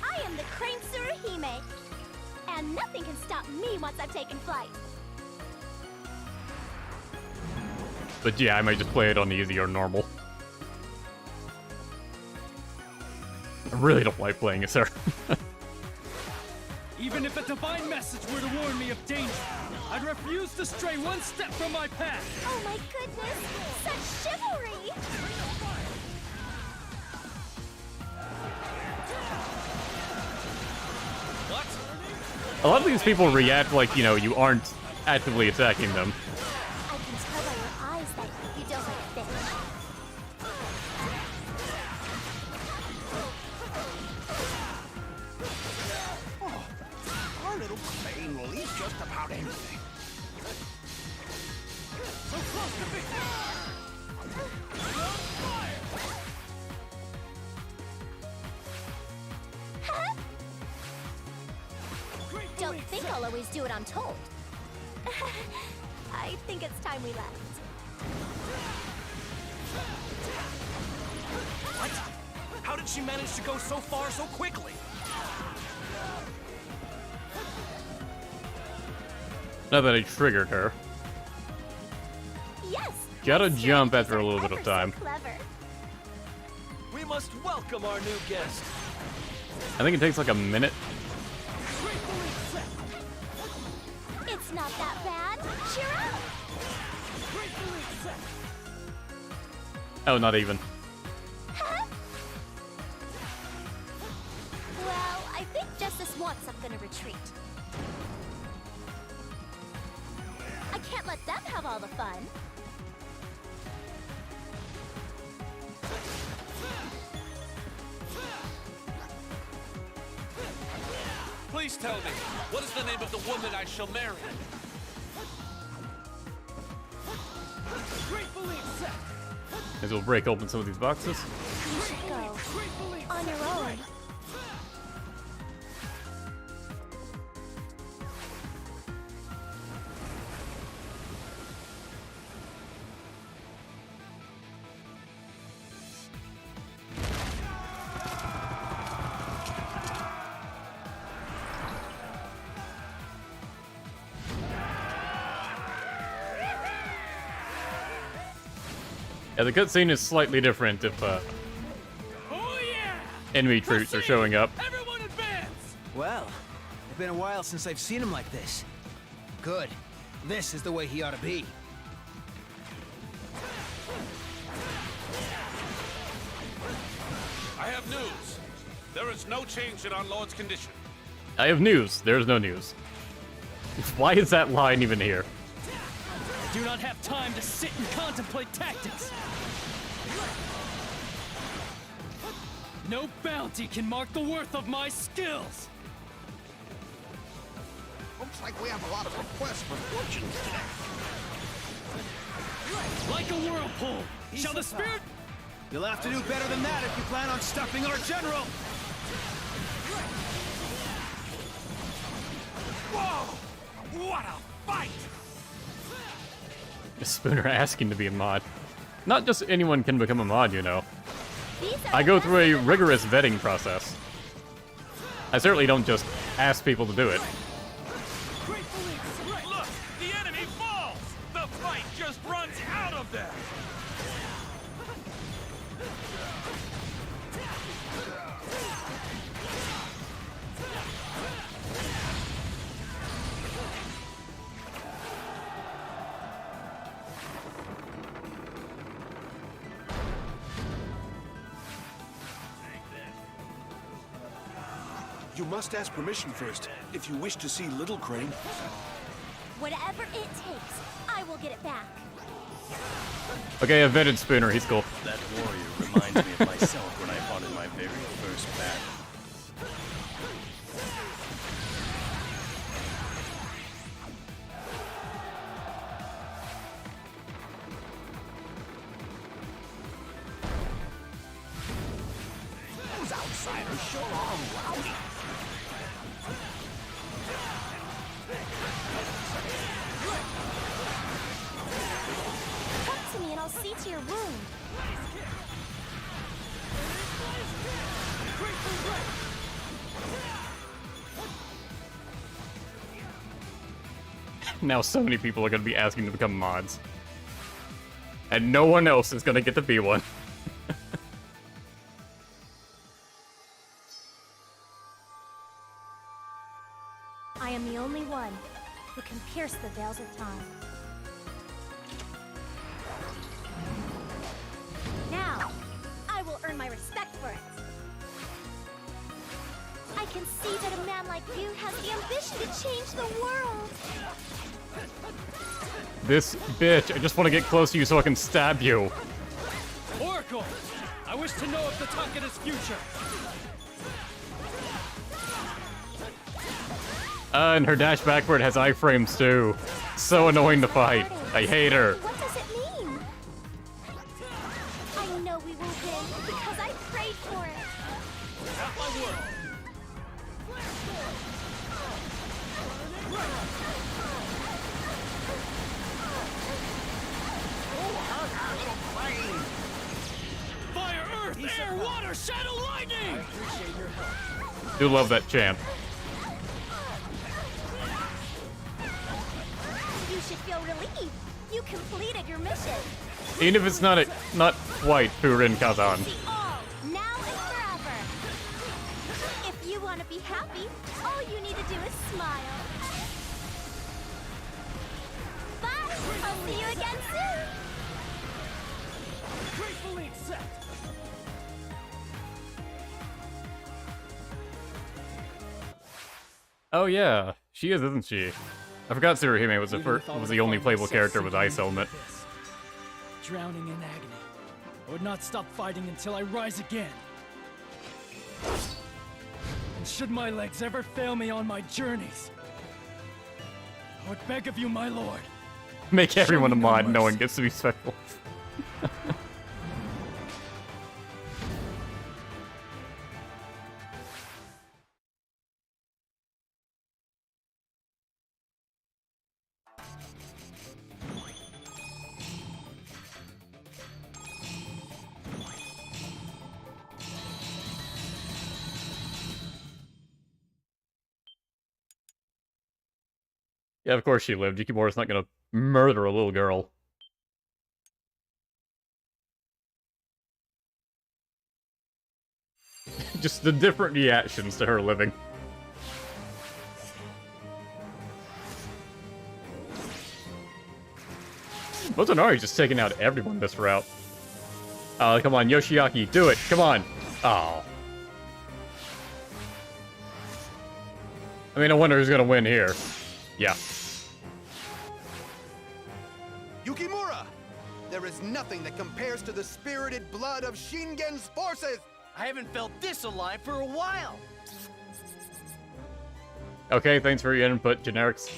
I am the Crane Tsuruhime, and nothing can stop me once I've taken flight. But yeah, I might just play it on easy or normal. I really don't like playing as her. Even if a divine message were to warn me of danger, I'd refuse to stray one step from my path! Oh my goodness! Such chivalry! A lot of these people react like, you know, you aren't actively attacking them. I can tell by your eyes that you don't like fish. Our little crane will eat just about anything. So close to victory! Don't think I'll always do what I'm told. I think it's time we left. What? How did she manage to go so far so quickly? Now that I triggered her. Yes. Gotta jump after a little bit of time. Clever. We must welcome our new guest. I think it takes like a minute. It's not that bad. Cheer up. Oh, not even. Well, I think Justice wants something to retreat. I can't let them have all the fun. Please tell me, what is the name of the woman I shall marry? Gratefully accept. As we'll break open some of these boxes. You should go on your own. Yeah, the cutscene is slightly different if enemy troops are showing up. Well, it's been a while since I've seen him like this. Good. This is the way he ought to be. I have news. There is no change in our Lord's condition. I have news. There's no news. Why is that line even here? I do not have time to sit and contemplate tactics. No bounty can mark the worth of my skills. Looks like we have a lot of requests for fortunes today. Like a whirlpool, shall the spirit... You'll have to do better than that if you plan on stuffing our general. Whoa! What a fight! Spooner asking to be a mod. Not just anyone can become a mod, you know. I go through a rigorous vetting process. I certainly don't just ask people to do it. Look! The enemy falls! The fight just runs out of them! You must ask permission first, if you wish to see Little Crane. Whatever it takes, I will get it back. Okay, I vetted Spooner, he's cool. That warrior reminds me of myself when I fought in my very first battle. Those outsiders sure are rowdy. Come to me and I'll see to your wound. Now so many people are going to be asking to become mods. And no one else is going to get to be one. I am the only one who can pierce the veils of time. Now, I will earn my respect for it. I can see that a man like you has the ambition to change the world. This bitch, I just want to get close to you so I can stab you. Oracle, I wish to know of the Takeda's future. And her dash backward has iframes too. So annoying to fight. I hate her. What does it mean? I know we will win because I prayed for it. Not my world. Fire, earth, air, water, shadow, lightning! I appreciate your help. Do love that chant. should feel relieved. You completed your mission. Even if it's not quite Furin Kazan. See all, now and forever. If you want to be happy, all you need to do is smile. Bye! I'll see you again soon! Gratefully accept. Oh yeah, she is, isn't she? I forgot Tsuruhime was the only playable character with Ice Element. Drowning in agony, I would not stop fighting until I rise again. And should my legs ever fail me on my journeys, I would beg of you, my lord. Make everyone a mod, no one gets to be special. Yeah, of course she lived. Yukimura's not gonna murder a little girl. Just the different reactions to her living. Motonari's just taking out everyone this route. Oh, come on, Yoshiaki, do it, come on. Oh. I mean, I wonder who's gonna win here. Yeah. Yukimura! There is nothing that compares to the spirited blood of Shingen's forces! I haven't felt this alive for a while. Okay, thanks for your input, generics.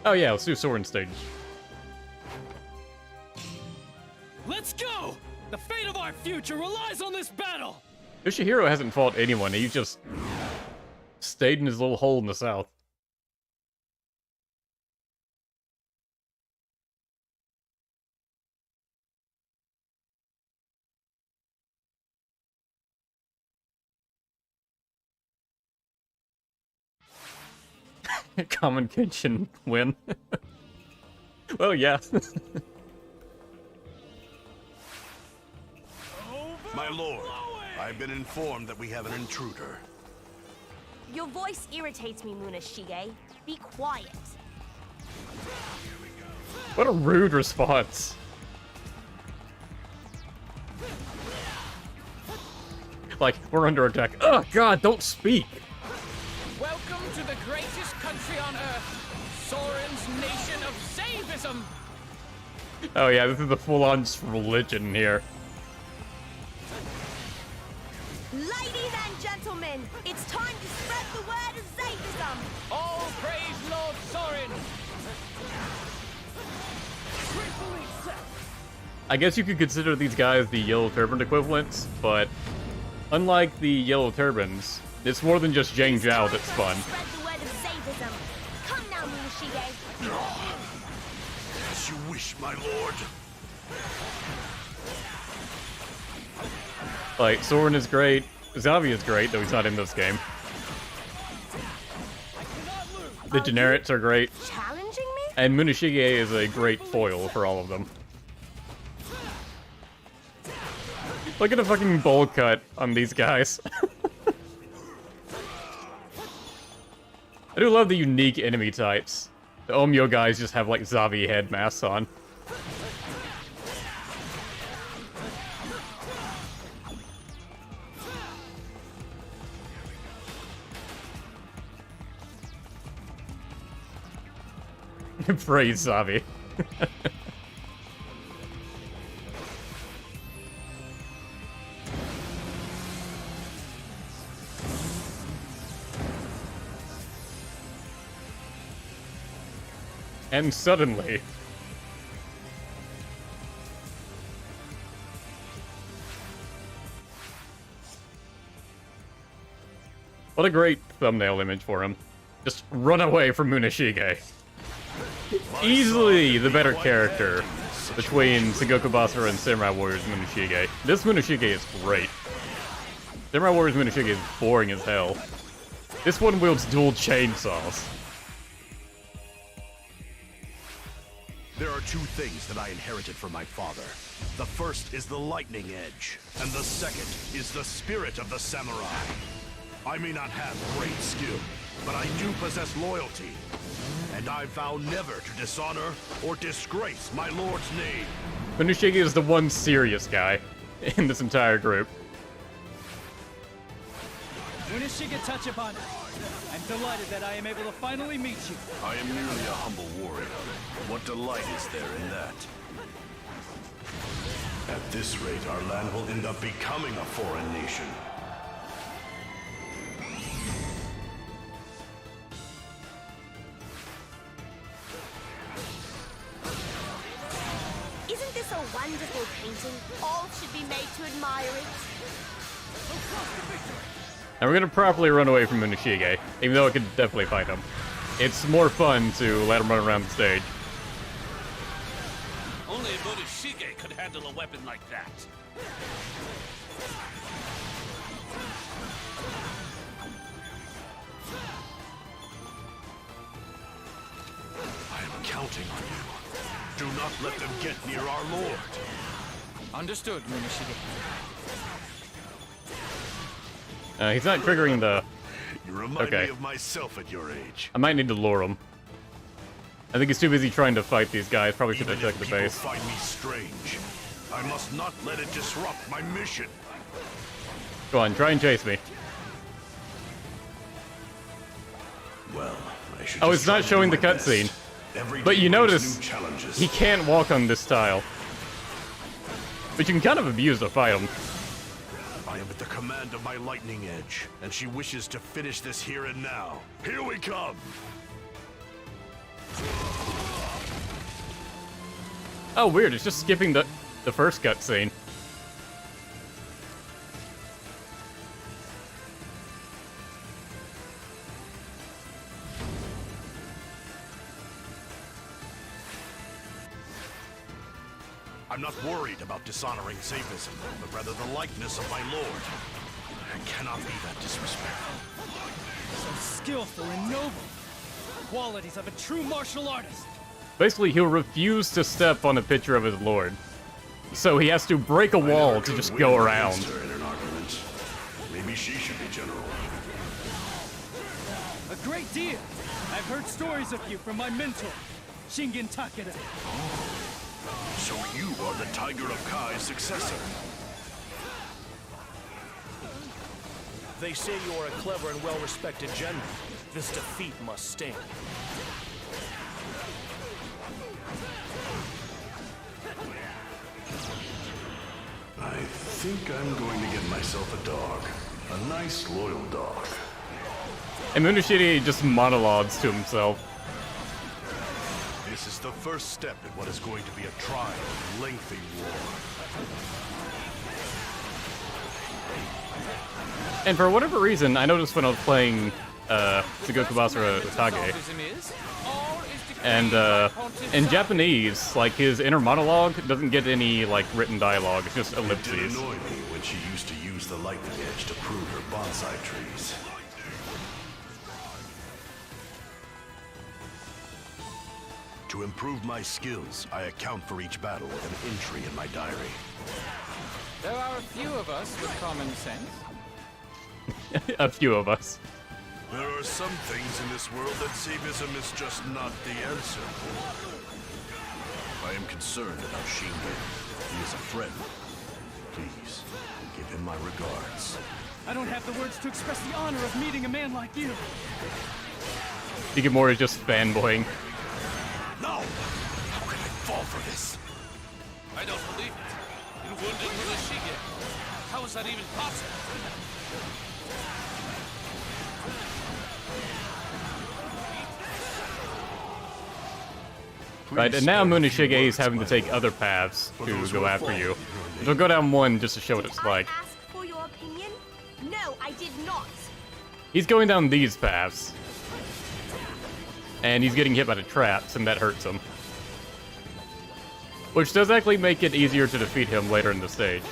Oh yeah, let's do Soren stage. Let's go! The fate of our future relies on this battle! Yoshihiro hasn't fought anyone, he just stayed in his little hole in the south. Common Kenshin win. Well, yeah. My lord, I've been informed that we have an intruder. Your voice irritates me, Munashige. Be quiet. What a rude response. Like, we're under attack. Oh god, don't speak! Welcome to the greatest country on Earth, Soren's nation of Saivism! Oh yeah, this is the full-on religion here. Ladies and gentlemen, it's time to spread the word of Saivism! All praise Lord Soren! I guess you could consider these guys the Yellow Turban equivalents, but unlike the Yellow Turbans, it's more than just Zhang Zhao that's fun. Spread the word of Saivism. Come now, Munashige. As you wish, my lord. Like, Soren is great, Zavi is great, though he's not in this game. The generics are great. Challenging me? And Munashige is a great foil for all of them. Look at the fucking bowl cut on these guys. I do love the unique enemy types. The Omyo guys just have like Zavi head masks on. Praise Zavi. And suddenly... What a great thumbnail image for him. Just run away from Munashige. Easily the better character between Sengoku Basara and Samurai Warriors Munashige. This Munashige is great. Samurai Warriors Munashige is boring as hell. This one wields dual chainsaws. There are two things that I inherited from my father. The first is the lightning edge, and the second is the spirit of the samurai. I may not have great skill, but I do possess loyalty. And I vow never to dishonor or disgrace my lord's name. Minoshige is the one serious guy in this entire group. Minoshige Tachibana, I'm delighted that I am able to finally meet you. I am merely a humble warrior. What delight is there in that? At this rate, our land will end up becoming a foreign nation. Isn't this a wonderful painting? All should be made to admire it. And we're gonna properly run away from Minoshige, even though I could definitely fight him. It's more fun to let him run around the stage. Only Minoshige could handle a weapon like that. I am counting on you. Do not let them get near our lord. Understood, Minoshige. He's not triggering the... You remind me of myself at your age. I might need to lure him. I think he's too busy trying to fight these guys. Probably should have checked the base. Find me strange. I must not let it disrupt my mission. Go on, try and chase me. Well, I should Oh, it's not showing the cutscene. But you notice he can't walk on this tile. But you can kind of abuse to fight him. I am at the command of my lightning edge, and she wishes to finish this here and now. Here we come! Oh, weird, it's just skipping the first cutscene. I'm not worried about dishonoring Safism, but rather the likeness of my lord. I cannot be that disrespectful. So skillful and noble. Qualities of a true martial artist. Basically, he'll refuse to step on a picture of his lord. So he has to break a wall to just go around. In an argument. Maybe she should be general. A great deal. I've heard stories of you from my mentor, Shingen Takeda. So you are the Tiger of Kai's successor. They say you are a clever and well-respected general. This defeat must sting. I think I'm going to get myself a dog. A nice, loyal dog. And Minoshige just monologues to himself. This is the first step in what is going to be a trial and lengthy war. And for whatever reason, I noticed when I was playing Sengoku Basara Utage, and in Japanese, like, his inner monologue doesn't get any, like, written dialogue, it's just ellipses. It did annoy me when she used to use the lightning edge to prune her bonsai trees. To improve my skills, I account for each battle with an entry in my diary. There are a few of us with common sense. A few of us. There are some things in this world that Safism is just not the answer. I am concerned about Shingen. He is a friend. Please, give him my regards. I don't have the words to express the honor of meeting a man like you. Yukimura is just fanboying. No! How could I fall for this? I don't believe it. You wounded Minoshige. How is that even possible? Right, and now Minoshige is having to take other paths to go after you. So go down one just to show what it's like. Ask for your opinion? No, I did not. He's going down these paths. And he's getting hit by the traps, and that hurts him. Which does actually make it easier to defeat him later in the stage.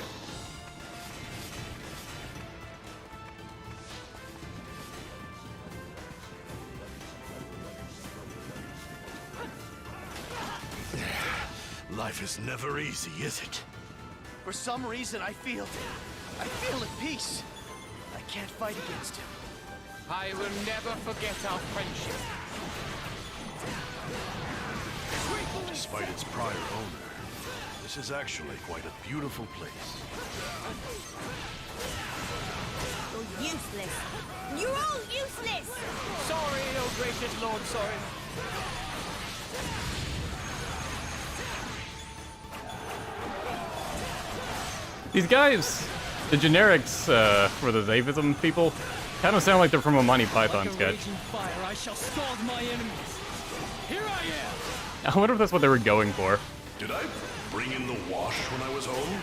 Life is never easy, is it? For some reason, I feel at peace. I can't fight against him. I will never forget our friendship. Despite its prior owner, this is actually quite a beautiful place. You're useless. You're all useless! Sorry, oh gracious lord, sorry. These guys, the generics for the Zavism people, kind of sound like they're from a Monty Python Like a sketch. raging fire, I shall scald my enemies. Here I am! I wonder if that's what they were going for. Did I bring in the wash when I was home?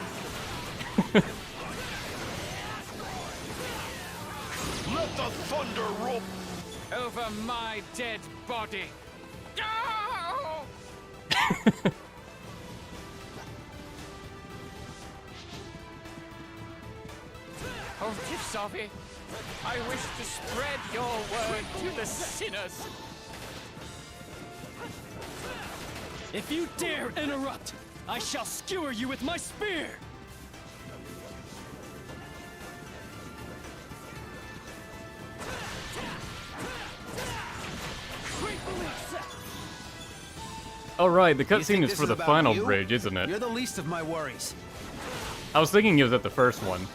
Let the thunder roll over my dead body. No! Oh, Tifsavi, I wish to spread your word to the sinners. If you dare interrupt, I shall skewer you with my spear! Oh right, the You think cutscene is this for the about final you? bridge, isn't it? You're the least of my worries. I was thinking it was at the first one,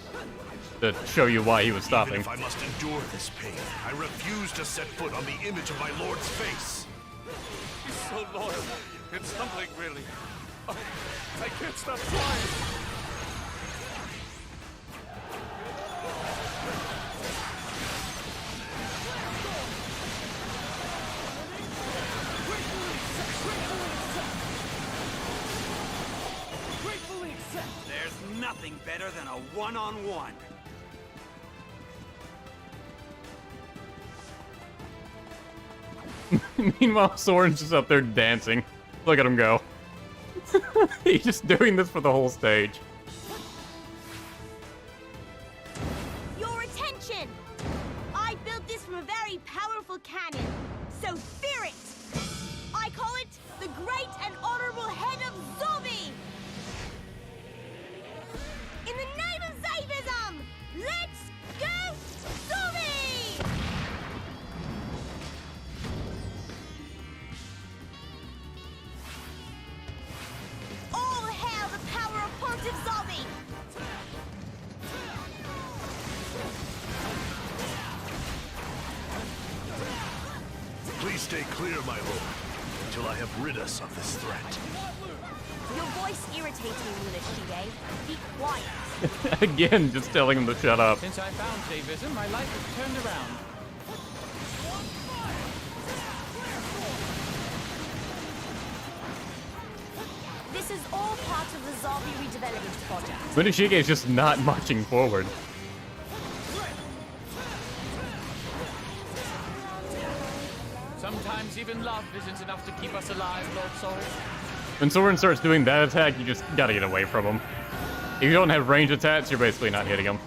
to show you why he was stopping. Even if I must endure this pain, I refuse to set foot on the image of my lord's face. He's so loyal. It's humbling, really. Oh, I can't stop trying. There's nothing better than a one-on-one. Meanwhile, Soren's just up there dancing. Look at him go. He's just doing this for the whole stage. Your attention! I built this from a very powerful cannon, so fear it! I call it the Great and Honorable Head of Zombie! In the name of Zavism, let's go Zombie! All hail the power of Pontiff Zombie! Please stay clear, my lord, until I have rid us of this threat. Your voice irritates me, Munashige. Be quiet. Again, just telling him to shut up. Since I found Zavism, my life has turned around. This is all part of the zombie redevelopment project. Munashige is just not marching forward. Sometimes even love isn't enough to keep us alive, Lord Soren. When Soren starts doing that attack, you just gotta get away from him. If you don't have range attacks, you're basically not hitting him.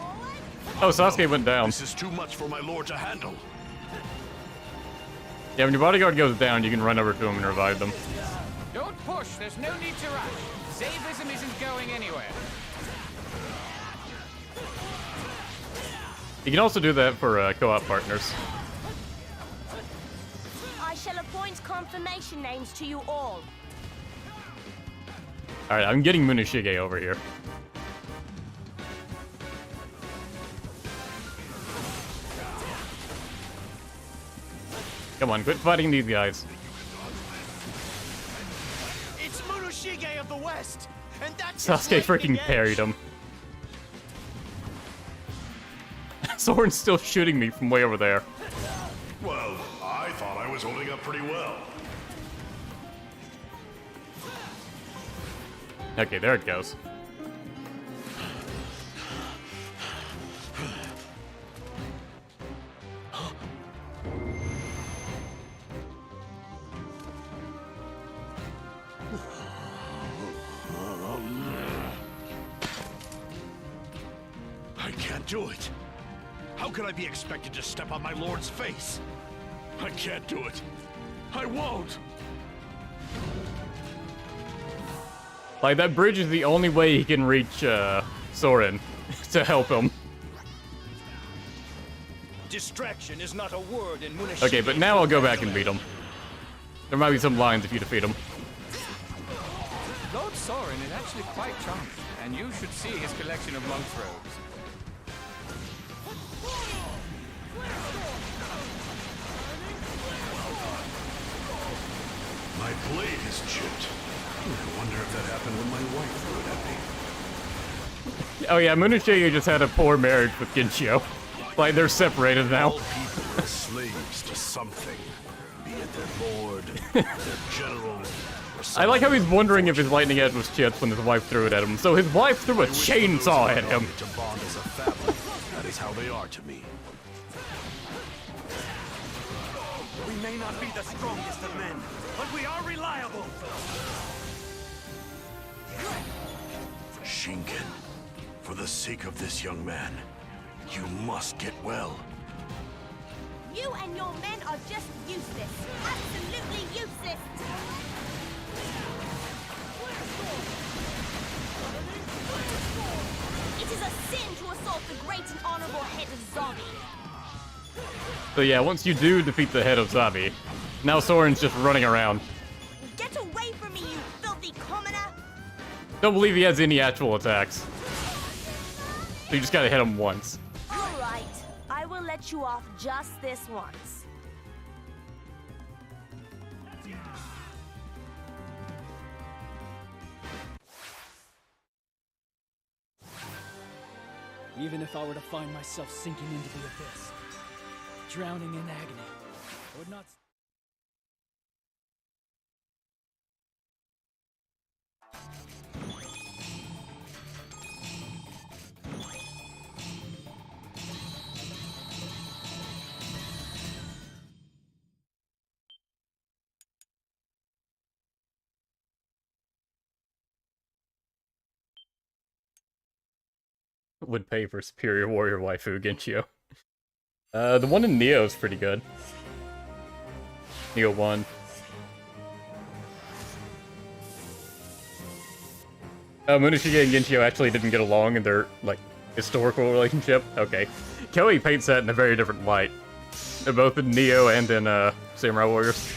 Oh, Sasuke went down. This is too much for my lord to handle. Yeah, when your bodyguard goes down, you can run over to him and revive them. Don't push, there's no need to rush. Zavism isn't going anywhere. You can also do that for co-op partners. I shall appoint confirmation names to you all. Alright, I'm getting Munashige over here. Come on, quit fighting these guys. It's Munashige of the West, and that's Sasuke freaking parried him. Soren's still shooting me from way over there. Well, I thought I was holding up pretty well. Okay, there it goes. I can't do it. How could I be expected to step on my lord's face? I can't do it. I won't. Like, that bridge is the only way he can reach, Soren to help him. Distraction is not a word in Munishige's Okay, but now I'll go back and beat him. There might be some lines if you defeat him. Lord Soren is actually quite charming, and you should see his collection of monk's robes. My blade is chipped. I wonder if that happened when my wife threw it at me. Oh yeah, Munishige just had a poor marriage with Genshio. Like, they're separated now. All people are slaves to something. Be it their lord, their general, or I like how he's wondering if his lightning edge was chipped when his wife threw it at him. So his wife threw a chainsaw at him. to bond as a family. That is how they are to me. We may not be the strongest of men, but we are reliable. Shingen, for the sake of this young man, you must get well. You and your men are just useless. Absolutely useless. It is a sin to assault the great and honorable head of Zabi. So yeah, once you do defeat the head of Zabi, now Soren's just running around. Get away from me, you filthy commoner! Don't believe he has any actual attacks. So you just gotta hit him once. All right, I will let you off just this once. Even if I were to find myself sinking into the abyss, drowning in agony, I would not... Would pay for Superior Warrior Waifu Genshio. The one in Neo is pretty good. Neo 1. Munishige and Genshio actually didn't get along in their, like, historical relationship. Okay. Koei paints that in a very different light. They're both in Neo and in, Samurai Warriors.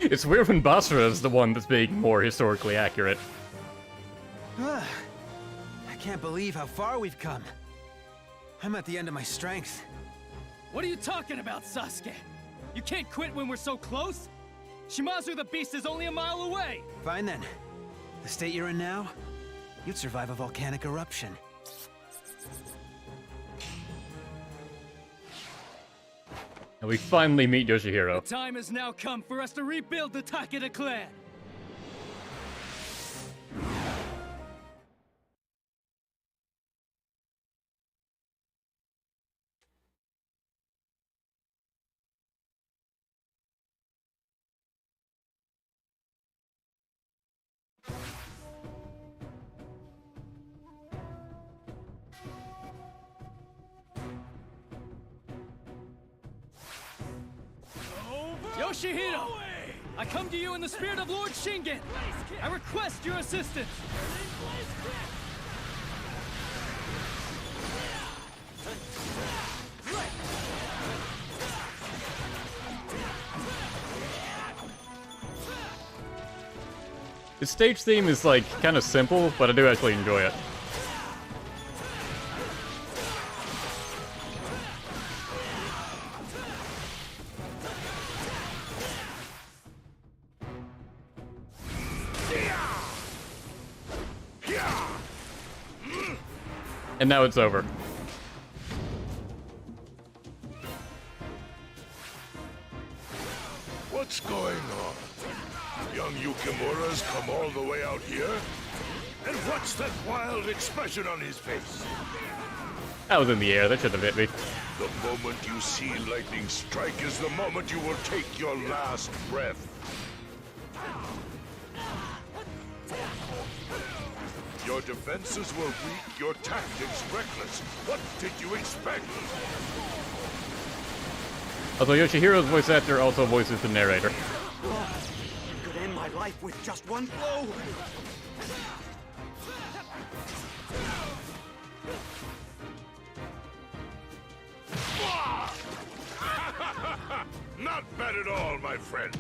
It's weird when Basara is the one that's being more historically accurate. I can't believe how far we've come. I'm at the end of my strength. What are you talking about, Sasuke? You can't quit when we're so close? Shimazu the Beast is only a mile away! Fine then. The state you're in now, you'd survive a volcanic eruption. And we finally meet Yoshihiro. The time has now come for us to rebuild the Takeda clan! Yoshihiro! I come to you in the spirit of Lord Shingen! I request your assistance! The stage theme is, like, kind of simple, but I do actually enjoy it. And now it's over. What's going on? Young Yukimura's come all the way out here? And what's that wild expression on his face? That was in the air, that shouldn't have hit me. The moment you see lightning strike is the moment you will take your last breath. Your defenses were weak, your tactics reckless. What did you expect? Also, Yoshihiro's voice actor also voices the narrator. You could end my life life with just one blow. Not bad at all, my friend.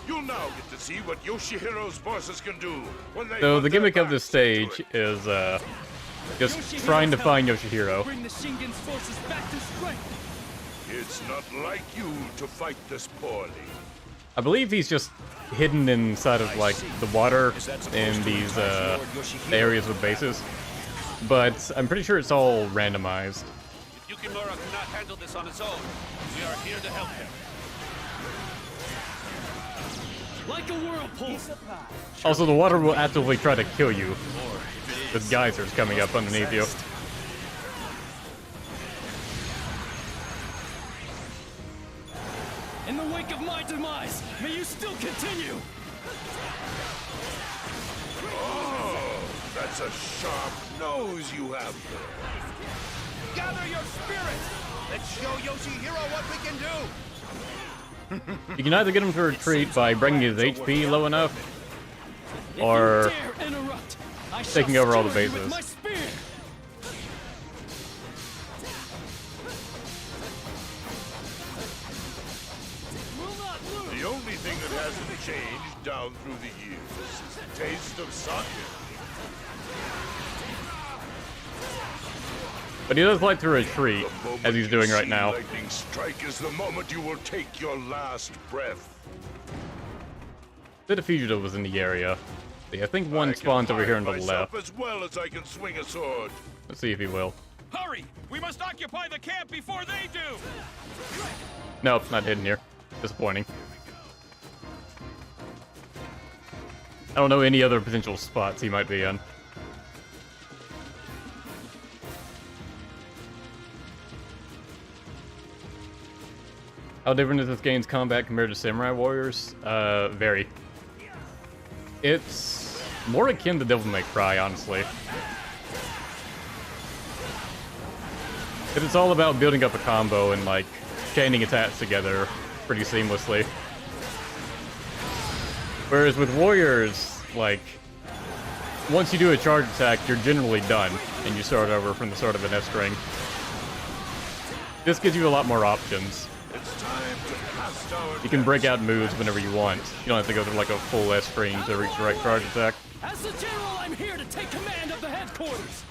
You'll now get to see what Yoshihiro's forces can do when they So put the their gimmick of this backs to stage it. is just trying to find Yoshihiro. Bring the Shingen's forces back to strength. It's not like you to fight this poorly. I believe he's just hidden inside of like the water in these areas with bases, but I'm pretty sure it's all randomized. If Yukimura cannot handle this on his own, we are here to help him. Like a whirlpool. Also, the water will actively try to kill you with geysers coming up underneath you. In the wake of my demise, may you still continue. Oh, that's a sharp nose you have there. Gather your spirit. Let's show Yoshihiro what we can do. You can either get him to retreat by bringing his HP low enough, or taking over all the bases. The only thing that hasn't changed down through the years is the taste of sake. But he does like to retreat, as he's doing right now. Lightning strike is the moment you will take your last breath. The fugitive was in the area. See, I think one spawns over here on the left. As well as I can swing a sword. Let's see if he will. Hurry! We must occupy the camp before they do! Nope, not hidden here. Disappointing. I don't know any other potential spots he might be in. How different is this game's combat compared to Samurai Warriors? Very. It's more akin to Devil May Cry, honestly. But it's all about building up a combo and, like, chaining attacks together pretty seamlessly. Whereas with Warriors, like, once you do a charge attack, you're generally done, and you start over from the start of an S string. This gives you a lot more options. You can break out moves whenever you want. You don't have to go through like a full S string to reach the right charge attack. As the general, I'm here to take command of the headquarters.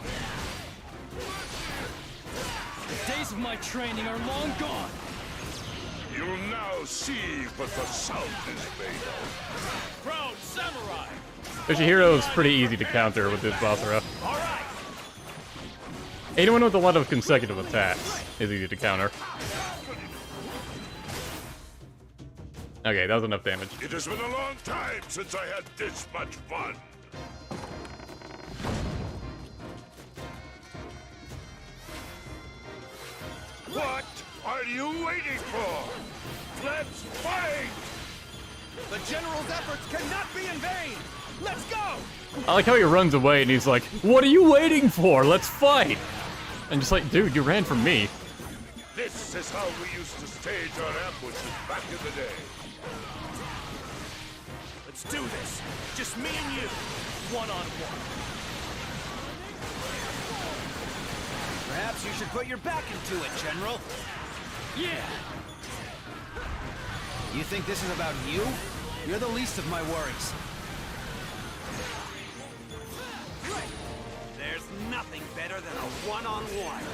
The days of my training are long gone. You'll now see what the South is made of. Proud samurai! Yoshihiro is pretty easy to counter with his Basara. Anyone with a lot of consecutive attacks is easy to counter. Okay, that was enough damage. It has been a long time since I had this much fun. What are you waiting for? Let's fight! The general's efforts cannot be in vain. Let's go! I like how he runs away and he's like, "What are you waiting for? Let's fight!" And just like, dude, you ran from me. This is how we used to stage our ambushes back in the day. Let's do this. Just me and you. One-on-one. Perhaps you should put your back into it, General. Yeah. You think this is about you? You're the least of my worries. There's nothing better than a one-on-one.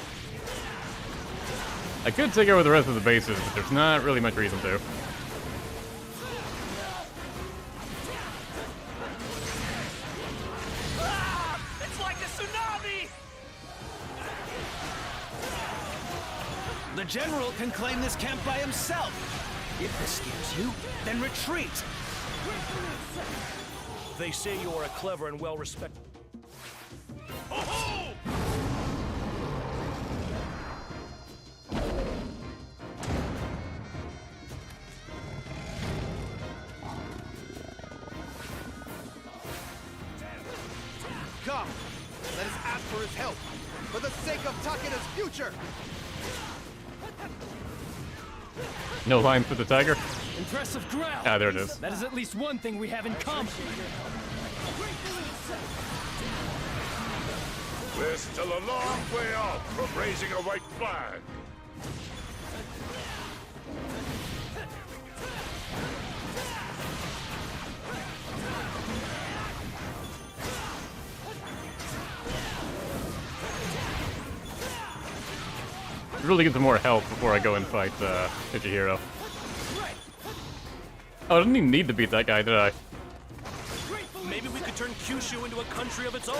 I could take over the rest of the bases, but there's not really much reason to. It's like a tsunami! The general can claim this camp by himself. If this scares you, then retreat. They say you are a clever and well-respected... Come! let us ask for his help, for the sake of Takeda's future! No line for the tiger? Impressive growl. Ah, there it is. That is at least one thing we have in common. We're still a long way off from raising a white flag. Really get some more help before I go and fight Ichihiro. Oh, I didn't even need to beat that guy, did I? Maybe we could turn Kyushu into a country of its own.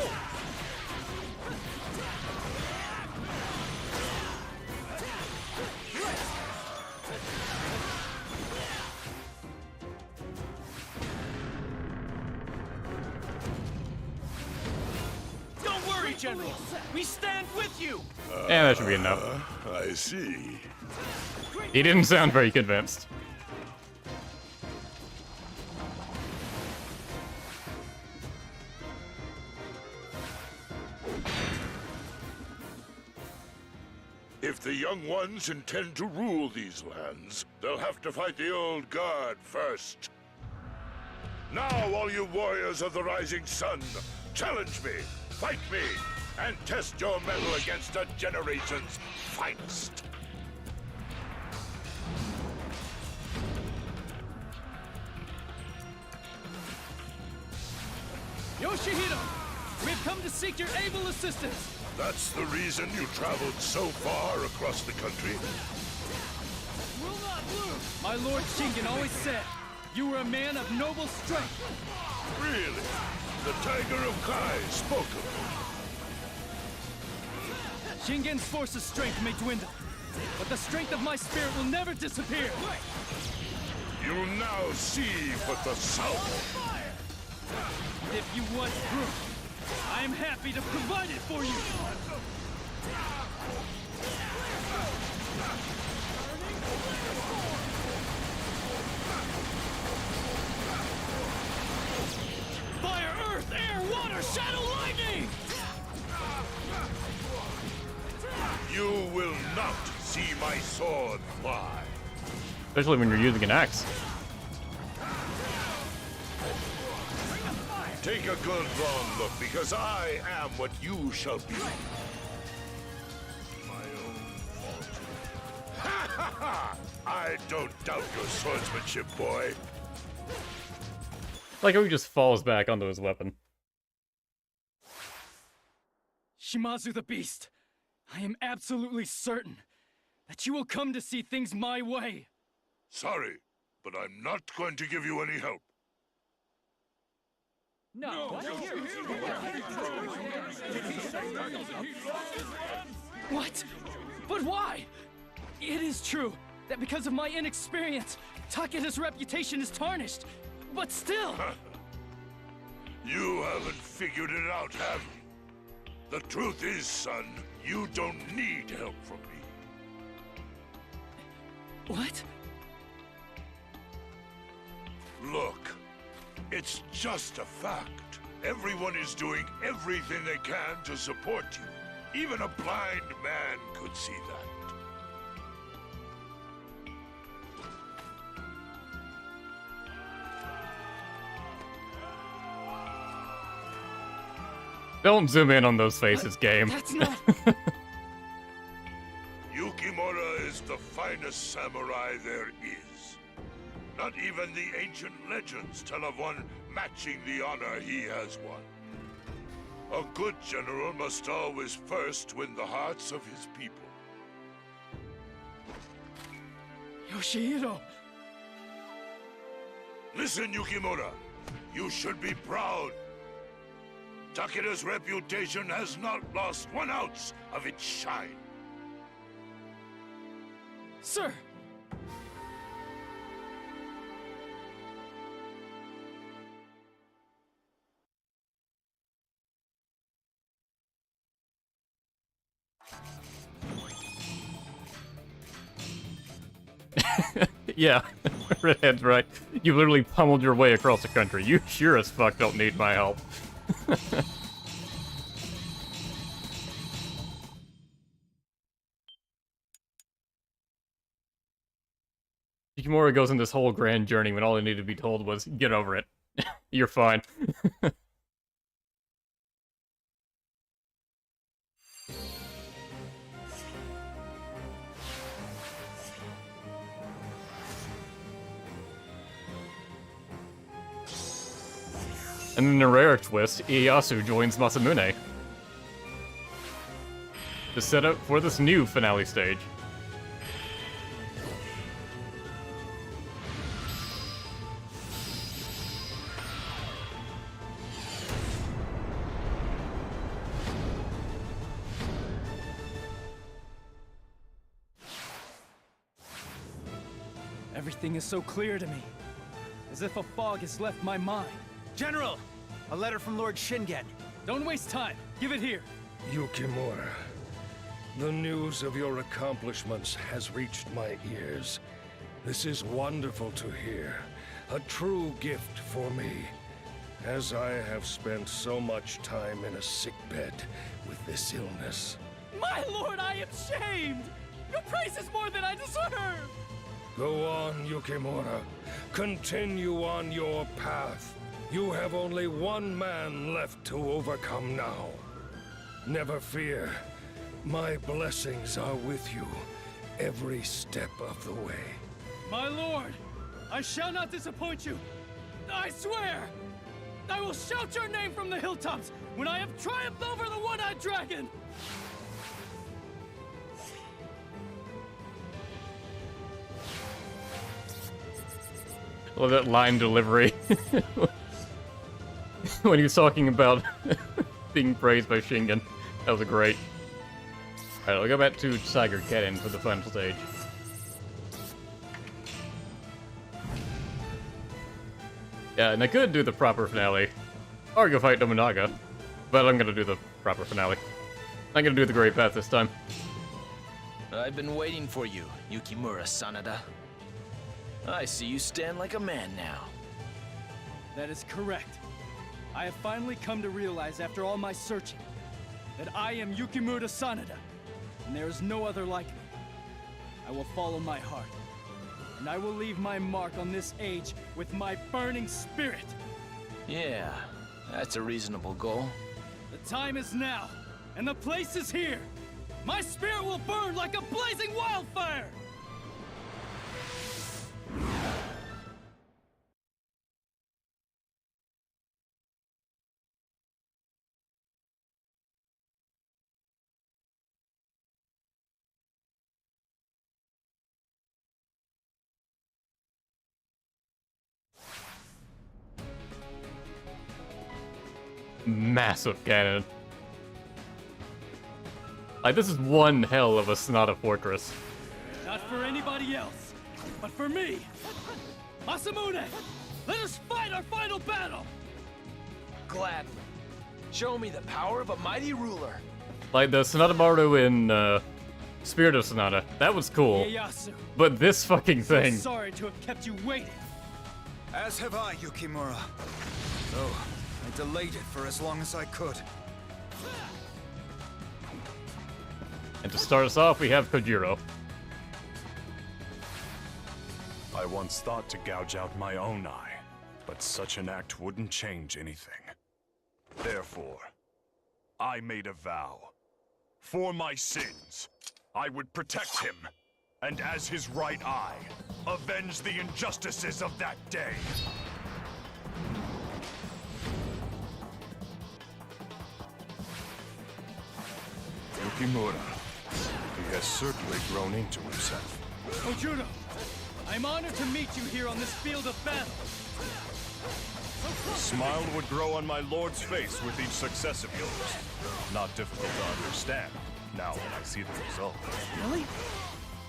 Don't worry, General. We stand with you. Yeah, that should be enough. I see. He didn't sound very convinced. If the young ones intend to rule these lands, they'll have to fight the old guard first. Now, all you warriors of the rising sun, challenge me, fight me, and test your mettle against a generation's finest. Yoshihiro, we've come to seek your able assistance. That's the reason you traveled so far across the country? Will not lose. My lord Shingen always said, you were a man of noble strength. Really? The Tiger of Kai spoke of me. Shingen's force's strength may dwindle, but the strength of my spirit will never disappear. You'll now see what the South. If you want proof, I am happy to provide it for you. Fire, earth, air, water, shadow, lightning! You will not see my sword fly. Especially when you're using an axe. Take a good long look, because I am what you shall be. My own fault. Ha ha ha! I don't doubt your swordsmanship, boy. Like how he just falls back onto his weapon. Shimazu the Beast, I am absolutely certain that you will come to see things my way. Sorry, but I'm not going to give you any help. No. What? But why? It is true that because of my inexperience, Takeda's reputation is tarnished. But still... You haven't figured it out, have you? The truth is, son, you don't need help from me. What? Look, it's just a fact. Everyone is doing everything they can to support you. Even a blind man could see that. Don't zoom in on those faces, game. That's not... Yukimura is the finest samurai there is. Not even the ancient legends tell of one matching the honor he has won. A good general must always first win the hearts of his people. Yoshihiro! Listen, Yukimura. You should be proud. Takeda's reputation has not lost 1 ounce of its shine. Sir! Yeah, Redhead's right. You literally pummeled your way across the country. You sure as fuck don't need my help. Yukimura goes on this whole grand journey when all he needed to be told was, get over it. You're fine. And in a rare twist, Ieyasu joins Masamune to set up for this new finale stage. Everything is so clear to me, as if a fog has left my mind. General! A letter from Lord Shingen. Don't waste time. Give it here. Yukimura, the news of your accomplishments has reached my ears. This is wonderful to hear. A true gift for me, as I have spent so much time in a sickbed with this illness. My lord, I am shamed! Your praise is more than I deserve! Go on, Yukimura. Continue on your path. You have only one man left to overcome now. Never fear. My blessings are with you every step of the way. My lord, I shall not disappoint you. I swear! I will shout your name from the hilltops when I have triumphed over the one-eyed dragon! Love that line delivery. When he was talking about being praised by Shingen. That was great. Alright, I'll go back to Tiger Kennen for the final stage. Yeah, and I could do the proper finale, or go fight Nobunaga, but I'm gonna do the proper finale. I'm gonna do the Great Path this time. I've been waiting for you, Yukimura Sanada. I see you stand like a man now. That is correct. I have finally come to realize after all my searching that I am Yukimura Sanada, and there is no other like me. I will follow my heart, and I will leave my mark on this age with my burning spirit. Yeah, that's a reasonable goal. The time is now, and the place is here. My spirit will burn like a blazing wildfire! Massive cannon. Like, this is one hell of a Sanada fortress. Not for anybody else, but for me! Masamune! Let us fight our final battle! Gladly. Show me the power of a mighty ruler. Like the Sanada Maru in Spirit of Sanada. That was cool. Ieyasu. But this fucking thing. So sorry to have kept you waiting. As have I, Yukimura. Though I delayed it for as long as I could. And to start us off, we have Kojiro. I once thought to gouge out my own eye, but such an act wouldn't change anything. Therefore, I made a vow. For my sins, I would protect him, and as his right eye, avenge the injustices of that day. Yukimura, he has certainly grown into himself. Kojiro, I'm honored to meet you here on this field of battle. A smile would grow on my lord's face with each success of yours. Not difficult to understand, now when I see the result. Really?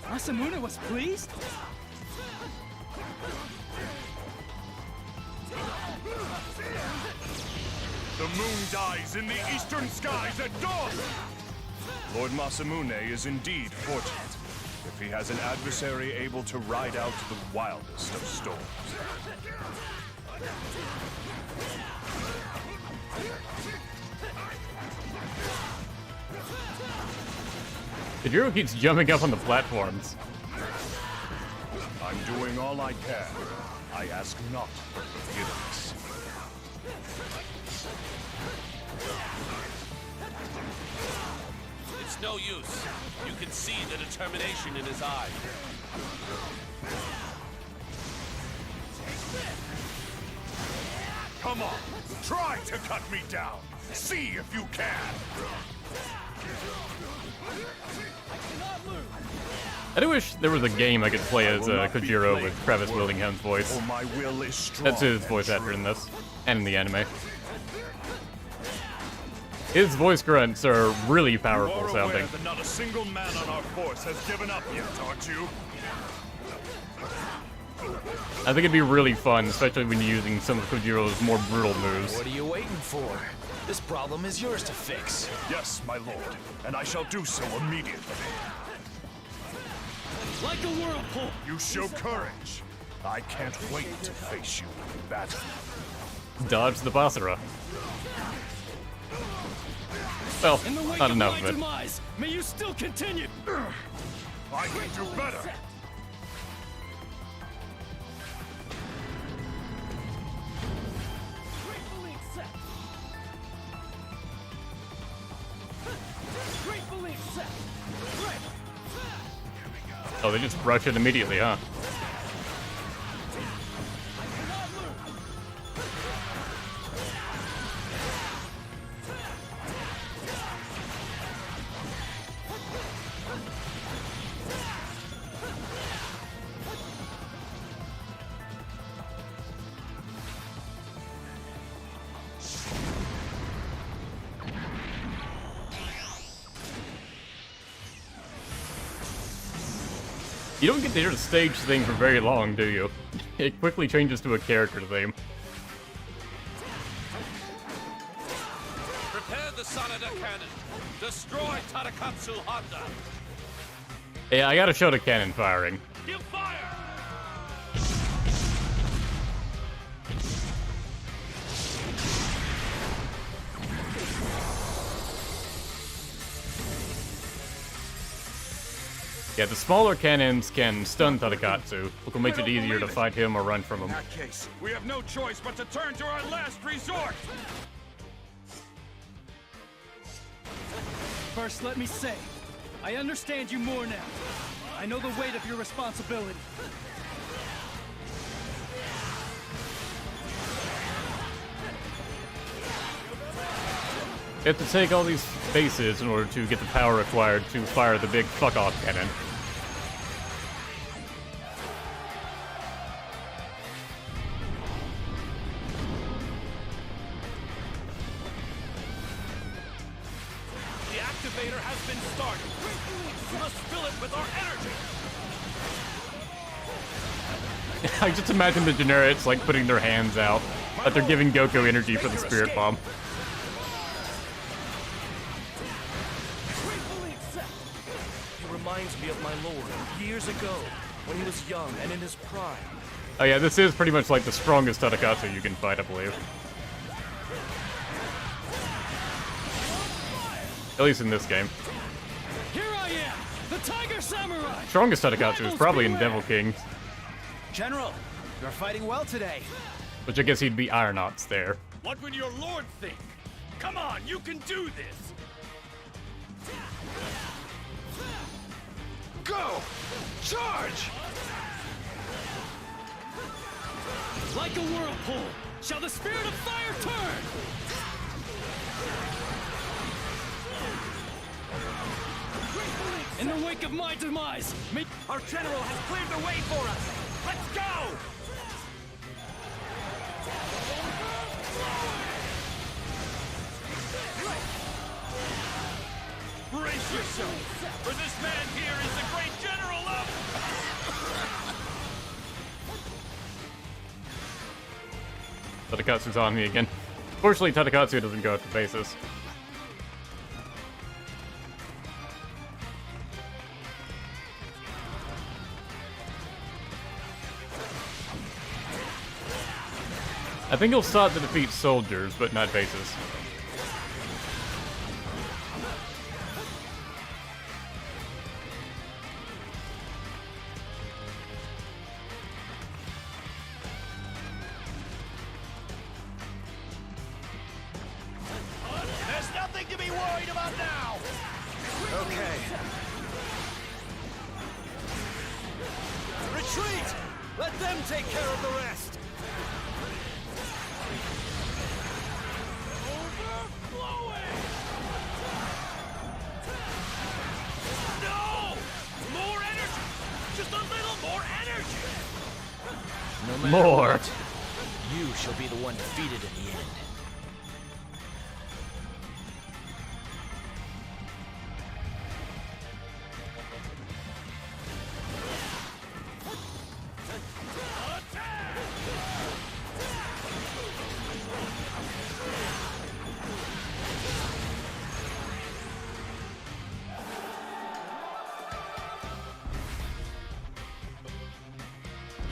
Masamune was pleased? The moon dies in the eastern skies at dawn! Lord Masamune is indeed fortunate, if he has an adversary able to ride out the wildest of storms. Kojiro keeps jumping up on the platforms. I'm doing all I can. I ask not for forgiveness. It's no use. You can see the determination in his eyes. Come on, try to cut me down. See if you can. I do wish there was a game I could play as Kojiro with Travis Willingham's voice. For my will is strong. That's his voice actor in this, and in the anime. His voice grunts are really powerful You are sounding. aware that not a single man on our force has given up yet, aren't you? I think it'd be really fun, especially when you're using some of Kojiro's more brutal moves. What are you waiting for? This problem is yours to fix. Yes, my lord, and I shall do so immediately. Like a whirlpool! You show courage. I can't wait to face you in battle. Dodge the Basara. Well, In the wake not of enough my of it. demise, may you still continue! I can do better! Oh, they just rush it immediately, huh? You don't get to hear the stage thing for very long, do you? It quickly changes to a character theme. Prepare the Sanada cannon. Destroy Tadakatsu Honda. Yeah, I gotta show the cannon firing. You fire! Yeah, the smaller cannons can stun Tadakatsu, which will make it easier to fight him or run from him. In that case, we have no choice but to turn to our last resort! First, let me say, I understand you more now. I know the weight of your responsibility. You have to take all these bases in order to get the power required to fire the big fuck-off cannon. The activator has been started. We must fill it with our energy. I just imagine the generics like putting their hands out, but they're giving Goku energy for the Spirit Bomb. He reminds me of my lord years ago, when he was young and in his prime. Oh yeah, this is pretty much like the strongest Tadakatsu you can fight, I believe. At least in this game. Here I am, the Tiger Samurai! Strongest Tadakatsu is probably in Devil King, General, you're fighting well today. which I guess he'd be Ironauts there. What would your lord think? Come on, you can do this! Go! Charge! Like a whirlpool, shall the spirit of fire turn! In the wake of my demise, may... Our general has cleared the way for us! Let's go! Brace yourself, for this man here is the great general of... Tadakatsu's on me again. Fortunately, Tadakatsu doesn't go after bases. I think he'll start to defeat soldiers, but not bases. worried about now? Okay. Retreat! Let them take care of the rest! Overflowing! No! More energy! Just a little more energy! No matter More. what, you shall be the one defeated in the end.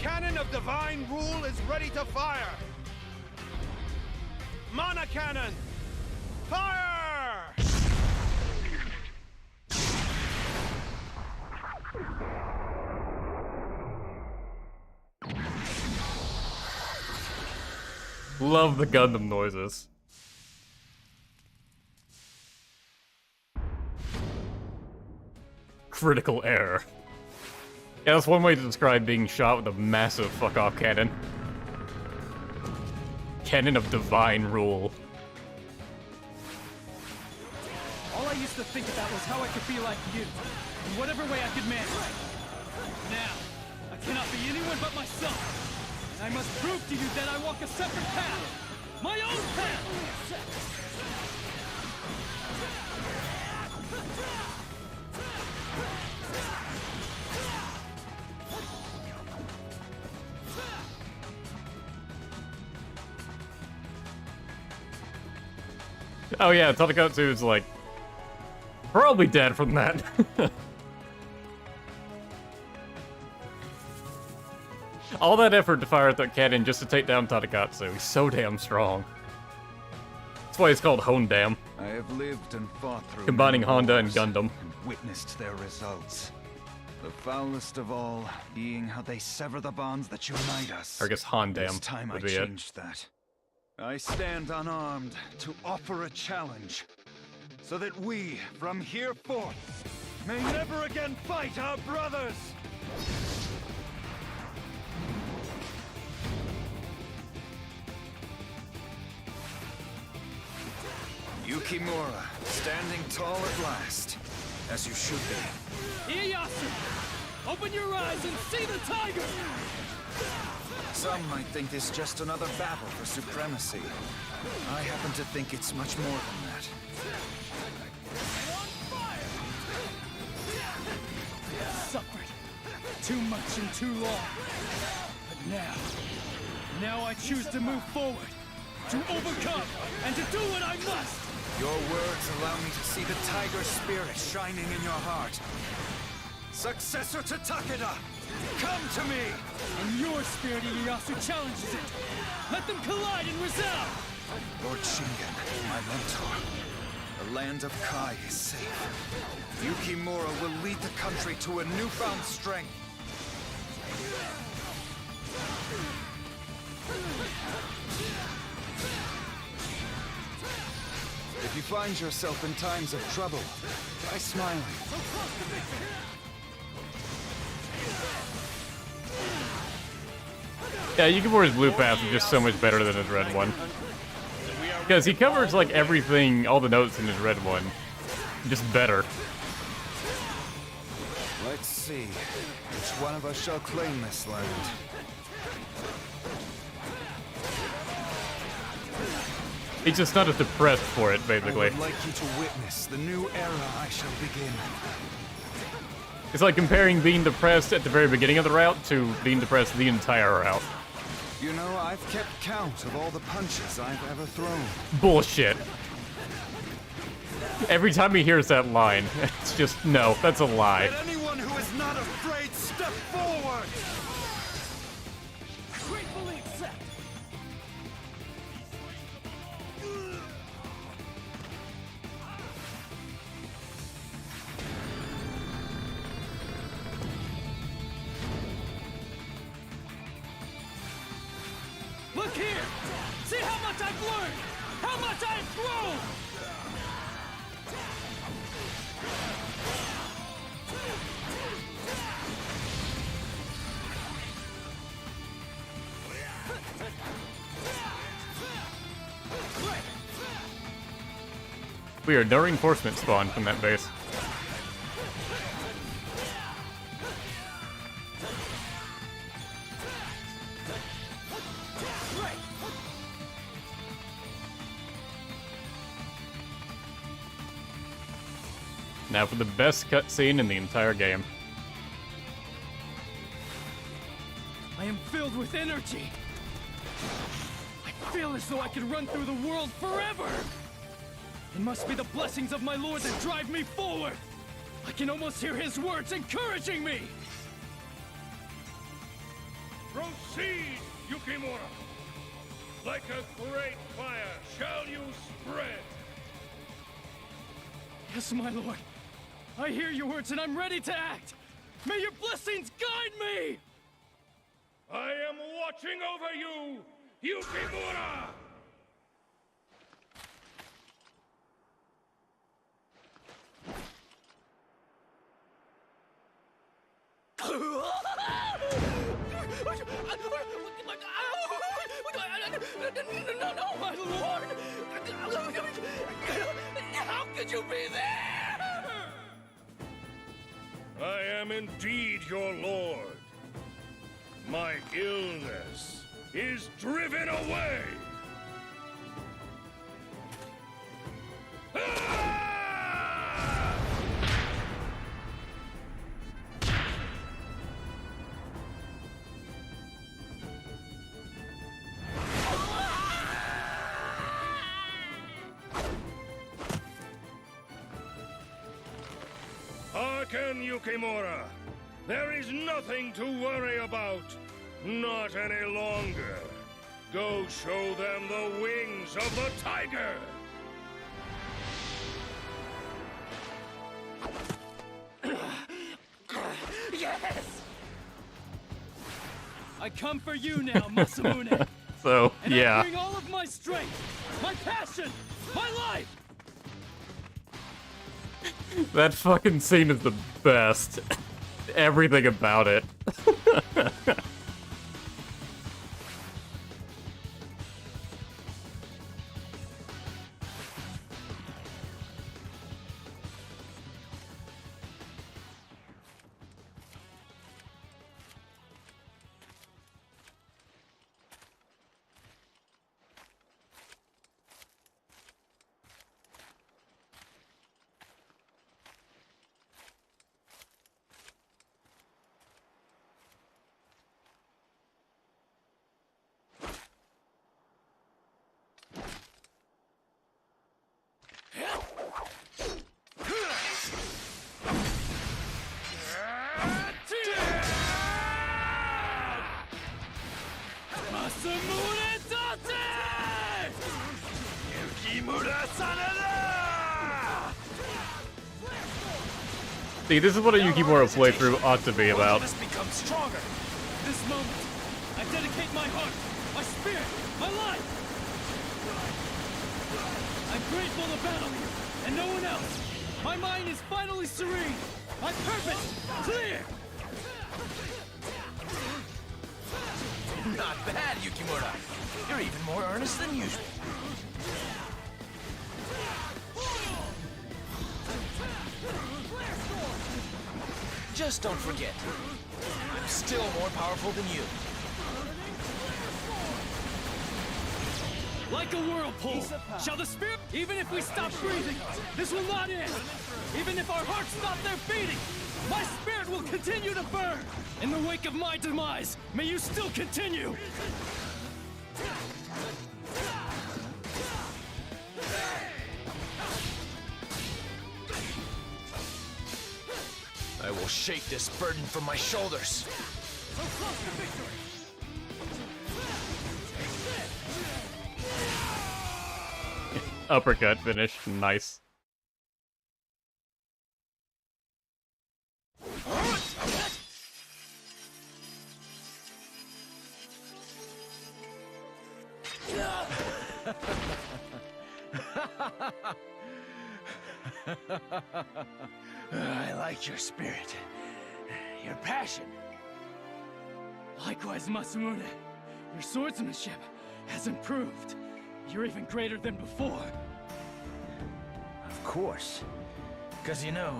Cannon of Divine Rule is ready to fire! Mana Cannon! Fire! Love the Gundam noises. Critical error. Yeah, that's one way to describe being shot with a massive fuck-off cannon. Cannon of Divine Rule. All I used to think about was how I could be like you, in whatever way I could manage. Now, I cannot be anyone but myself, and I must prove to you that I walk a separate path, my own path! Oh yeah, Tadakatsu is like probably dead from that. All that effort to fire at that cannon just to take down Tadakatsu. He's so damn strong. That's why it's called Hondam. I have lived and fought through Combining many Honda and wars Gundam. and witnessed their results. The foulest of all being how they sever the bonds that unite us. Or I guess Hondam This time I would be it. changed that. I stand unarmed to offer a challenge, so that we, from here forth, may never again fight our brothers! Yukimura, standing tall at last, as you should be. Ieyasu! Open your eyes and see the tiger! Some might think this just another battle for supremacy. I happen to think it's much more than that. Suffered too much and too long. But now I choose to move forward, to overcome, and to do what I must! Your words allow me to see the tiger spirit shining in your heart. Successor to Takeda, come to me! And your spirit, Ieyasu, challenges it! Let them collide and resound! Lord Shingen, my mentor, the land of Kai is safe. Yukimura will lead the country to a newfound strength. If you find yourself in times of trouble, try smiling. Yeah, Yukimura's blue path is just so much better than his red one. Because he covers like everything, all the notes in his red one. Just better. Let's see, which one of us shall claim this land? He's just not as depressed for it, basically. I would like you to witness the new era I shall begin. It's like comparing being depressed at the very beginning of the route to being depressed the entire route. You know, I've kept count of all the punches I've ever thrown. Bullshit. Every time he hears that line, it's just, no, that's a lie. Let anyone who is not afraid step forward! Gratefully accept! Look here! See how much I've learned! How much I've grown! Weird, no reinforcements spawned from that base. Now for the best cutscene in the entire game. I am filled with energy. I feel as though I could run through the world forever. It must be the blessings of my lord that drive me forward. I can almost hear his words encouraging me. Proceed, Yukimura! Like a great fire shall you spread! Yes, my lord. I hear your words and I'm ready to act. May your blessings guide me! I am watching over you, Yukimura! No, my lord! How could you be there? I am indeed your lord. My illness is driven away. Hearken, Yukimura. There is nothing to worry about. Not any longer. Go show them the wings of the tiger! Yes! I come for you now, Masamune. So, and yeah. I bring all of my strength, my passion, my life! That fucking scene is the best. Everything about it. Masamune Date! Yukimura Sanada! See, this is what a Yukimura playthrough ought to be about. Become stronger. This moment, I dedicate my heart, my spirit, my life. I'm grateful to battle you, and no one else. My mind is finally serene. My purpose clear. Not bad, Yukimura. You're even more earnest than usual. Just don't forget, I'm still more powerful than you. Like a whirlpool, shall the spirit, even if we stop breathing, this will not end. Even if our hearts stop their beating, my spirit will continue to burn. In the wake of my demise, may you still continue. I will shake this burden from my shoulders. So close to victory. Uppercut finish, nice. I like your spirit, your passion. Likewise, Masamune, your swordsmanship has improved. You're even greater than before. Of course. Because, you know,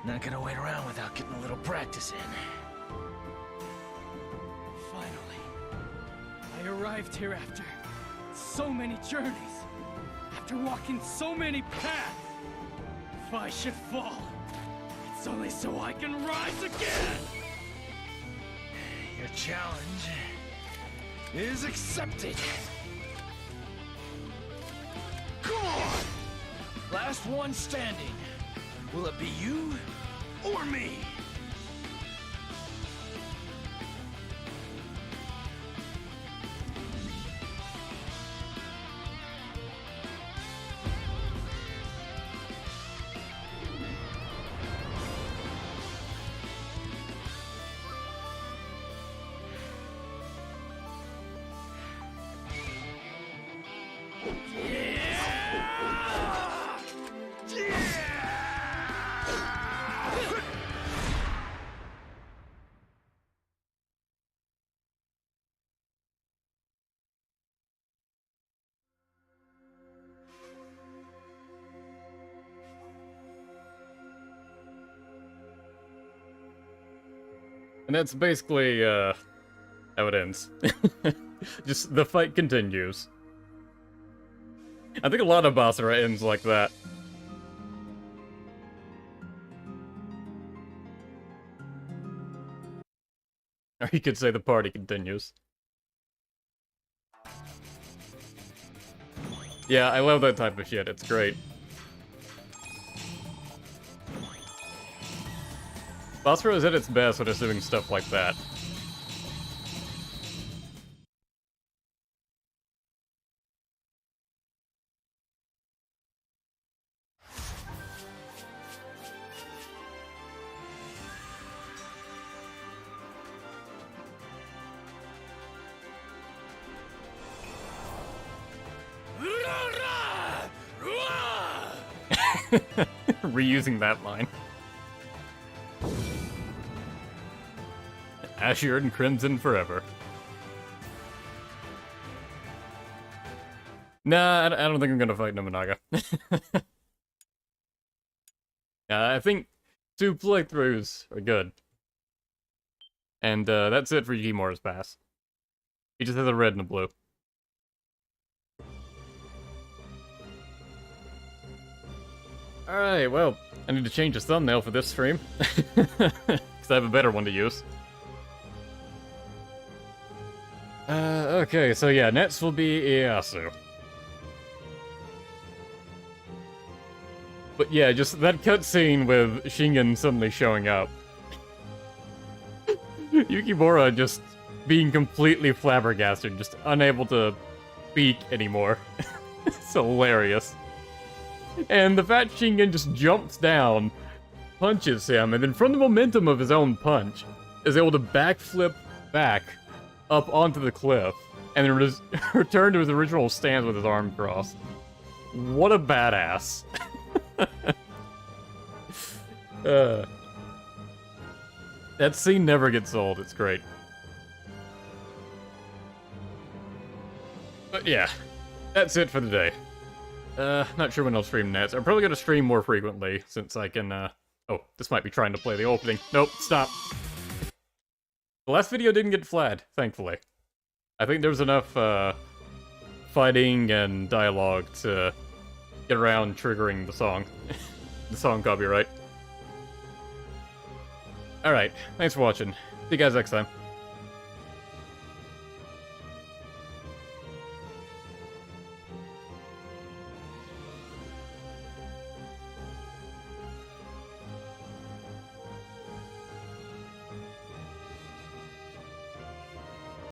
not gonna wait around without getting a little practice in. Finally, I arrived here after so many journeys, after walking so many paths. If I should fall, it's only so I can rise again! Your challenge is accepted. Come on! Last one standing. Will it be you or me? And that's basically, how it ends. Just, the fight continues. I think a lot of Basara ends like that. Or you could say the party continues. Yeah, I love that type of shit, it's great. Basara is at its best when it's doing stuff like that. Reusing that line. Azure and Crimson forever. Nah, I don't think I'm gonna fight Nobunaga. I think 2 playthroughs are good. And that's it for Yukimura's pass. He just has a red and a blue. Alright, well, I need to change the thumbnail for this stream. Because I have a better one to use. Okay, so yeah, next will be Ieyasu. But yeah, just that cutscene with Shingen suddenly showing up. Yukimura just being completely flabbergasted, just unable to speak anymore. It's hilarious. And the fact Shingen just jumps down, punches him, and then from the momentum of his own punch, is able to backflip back up onto the cliff, and then return to his original stance with his arm crossed. What a badass. That scene never gets old, it's great. But yeah, that's it for the day. Not sure when I'll stream next. I'm probably gonna stream more frequently, since I can, oh, this might be trying to play the opening. Nope, stop. The last video didn't get flagged, thankfully. I think there was enough, fighting and dialogue to get around triggering the song. The song copyright. Alright, thanks for watching. See you guys next time.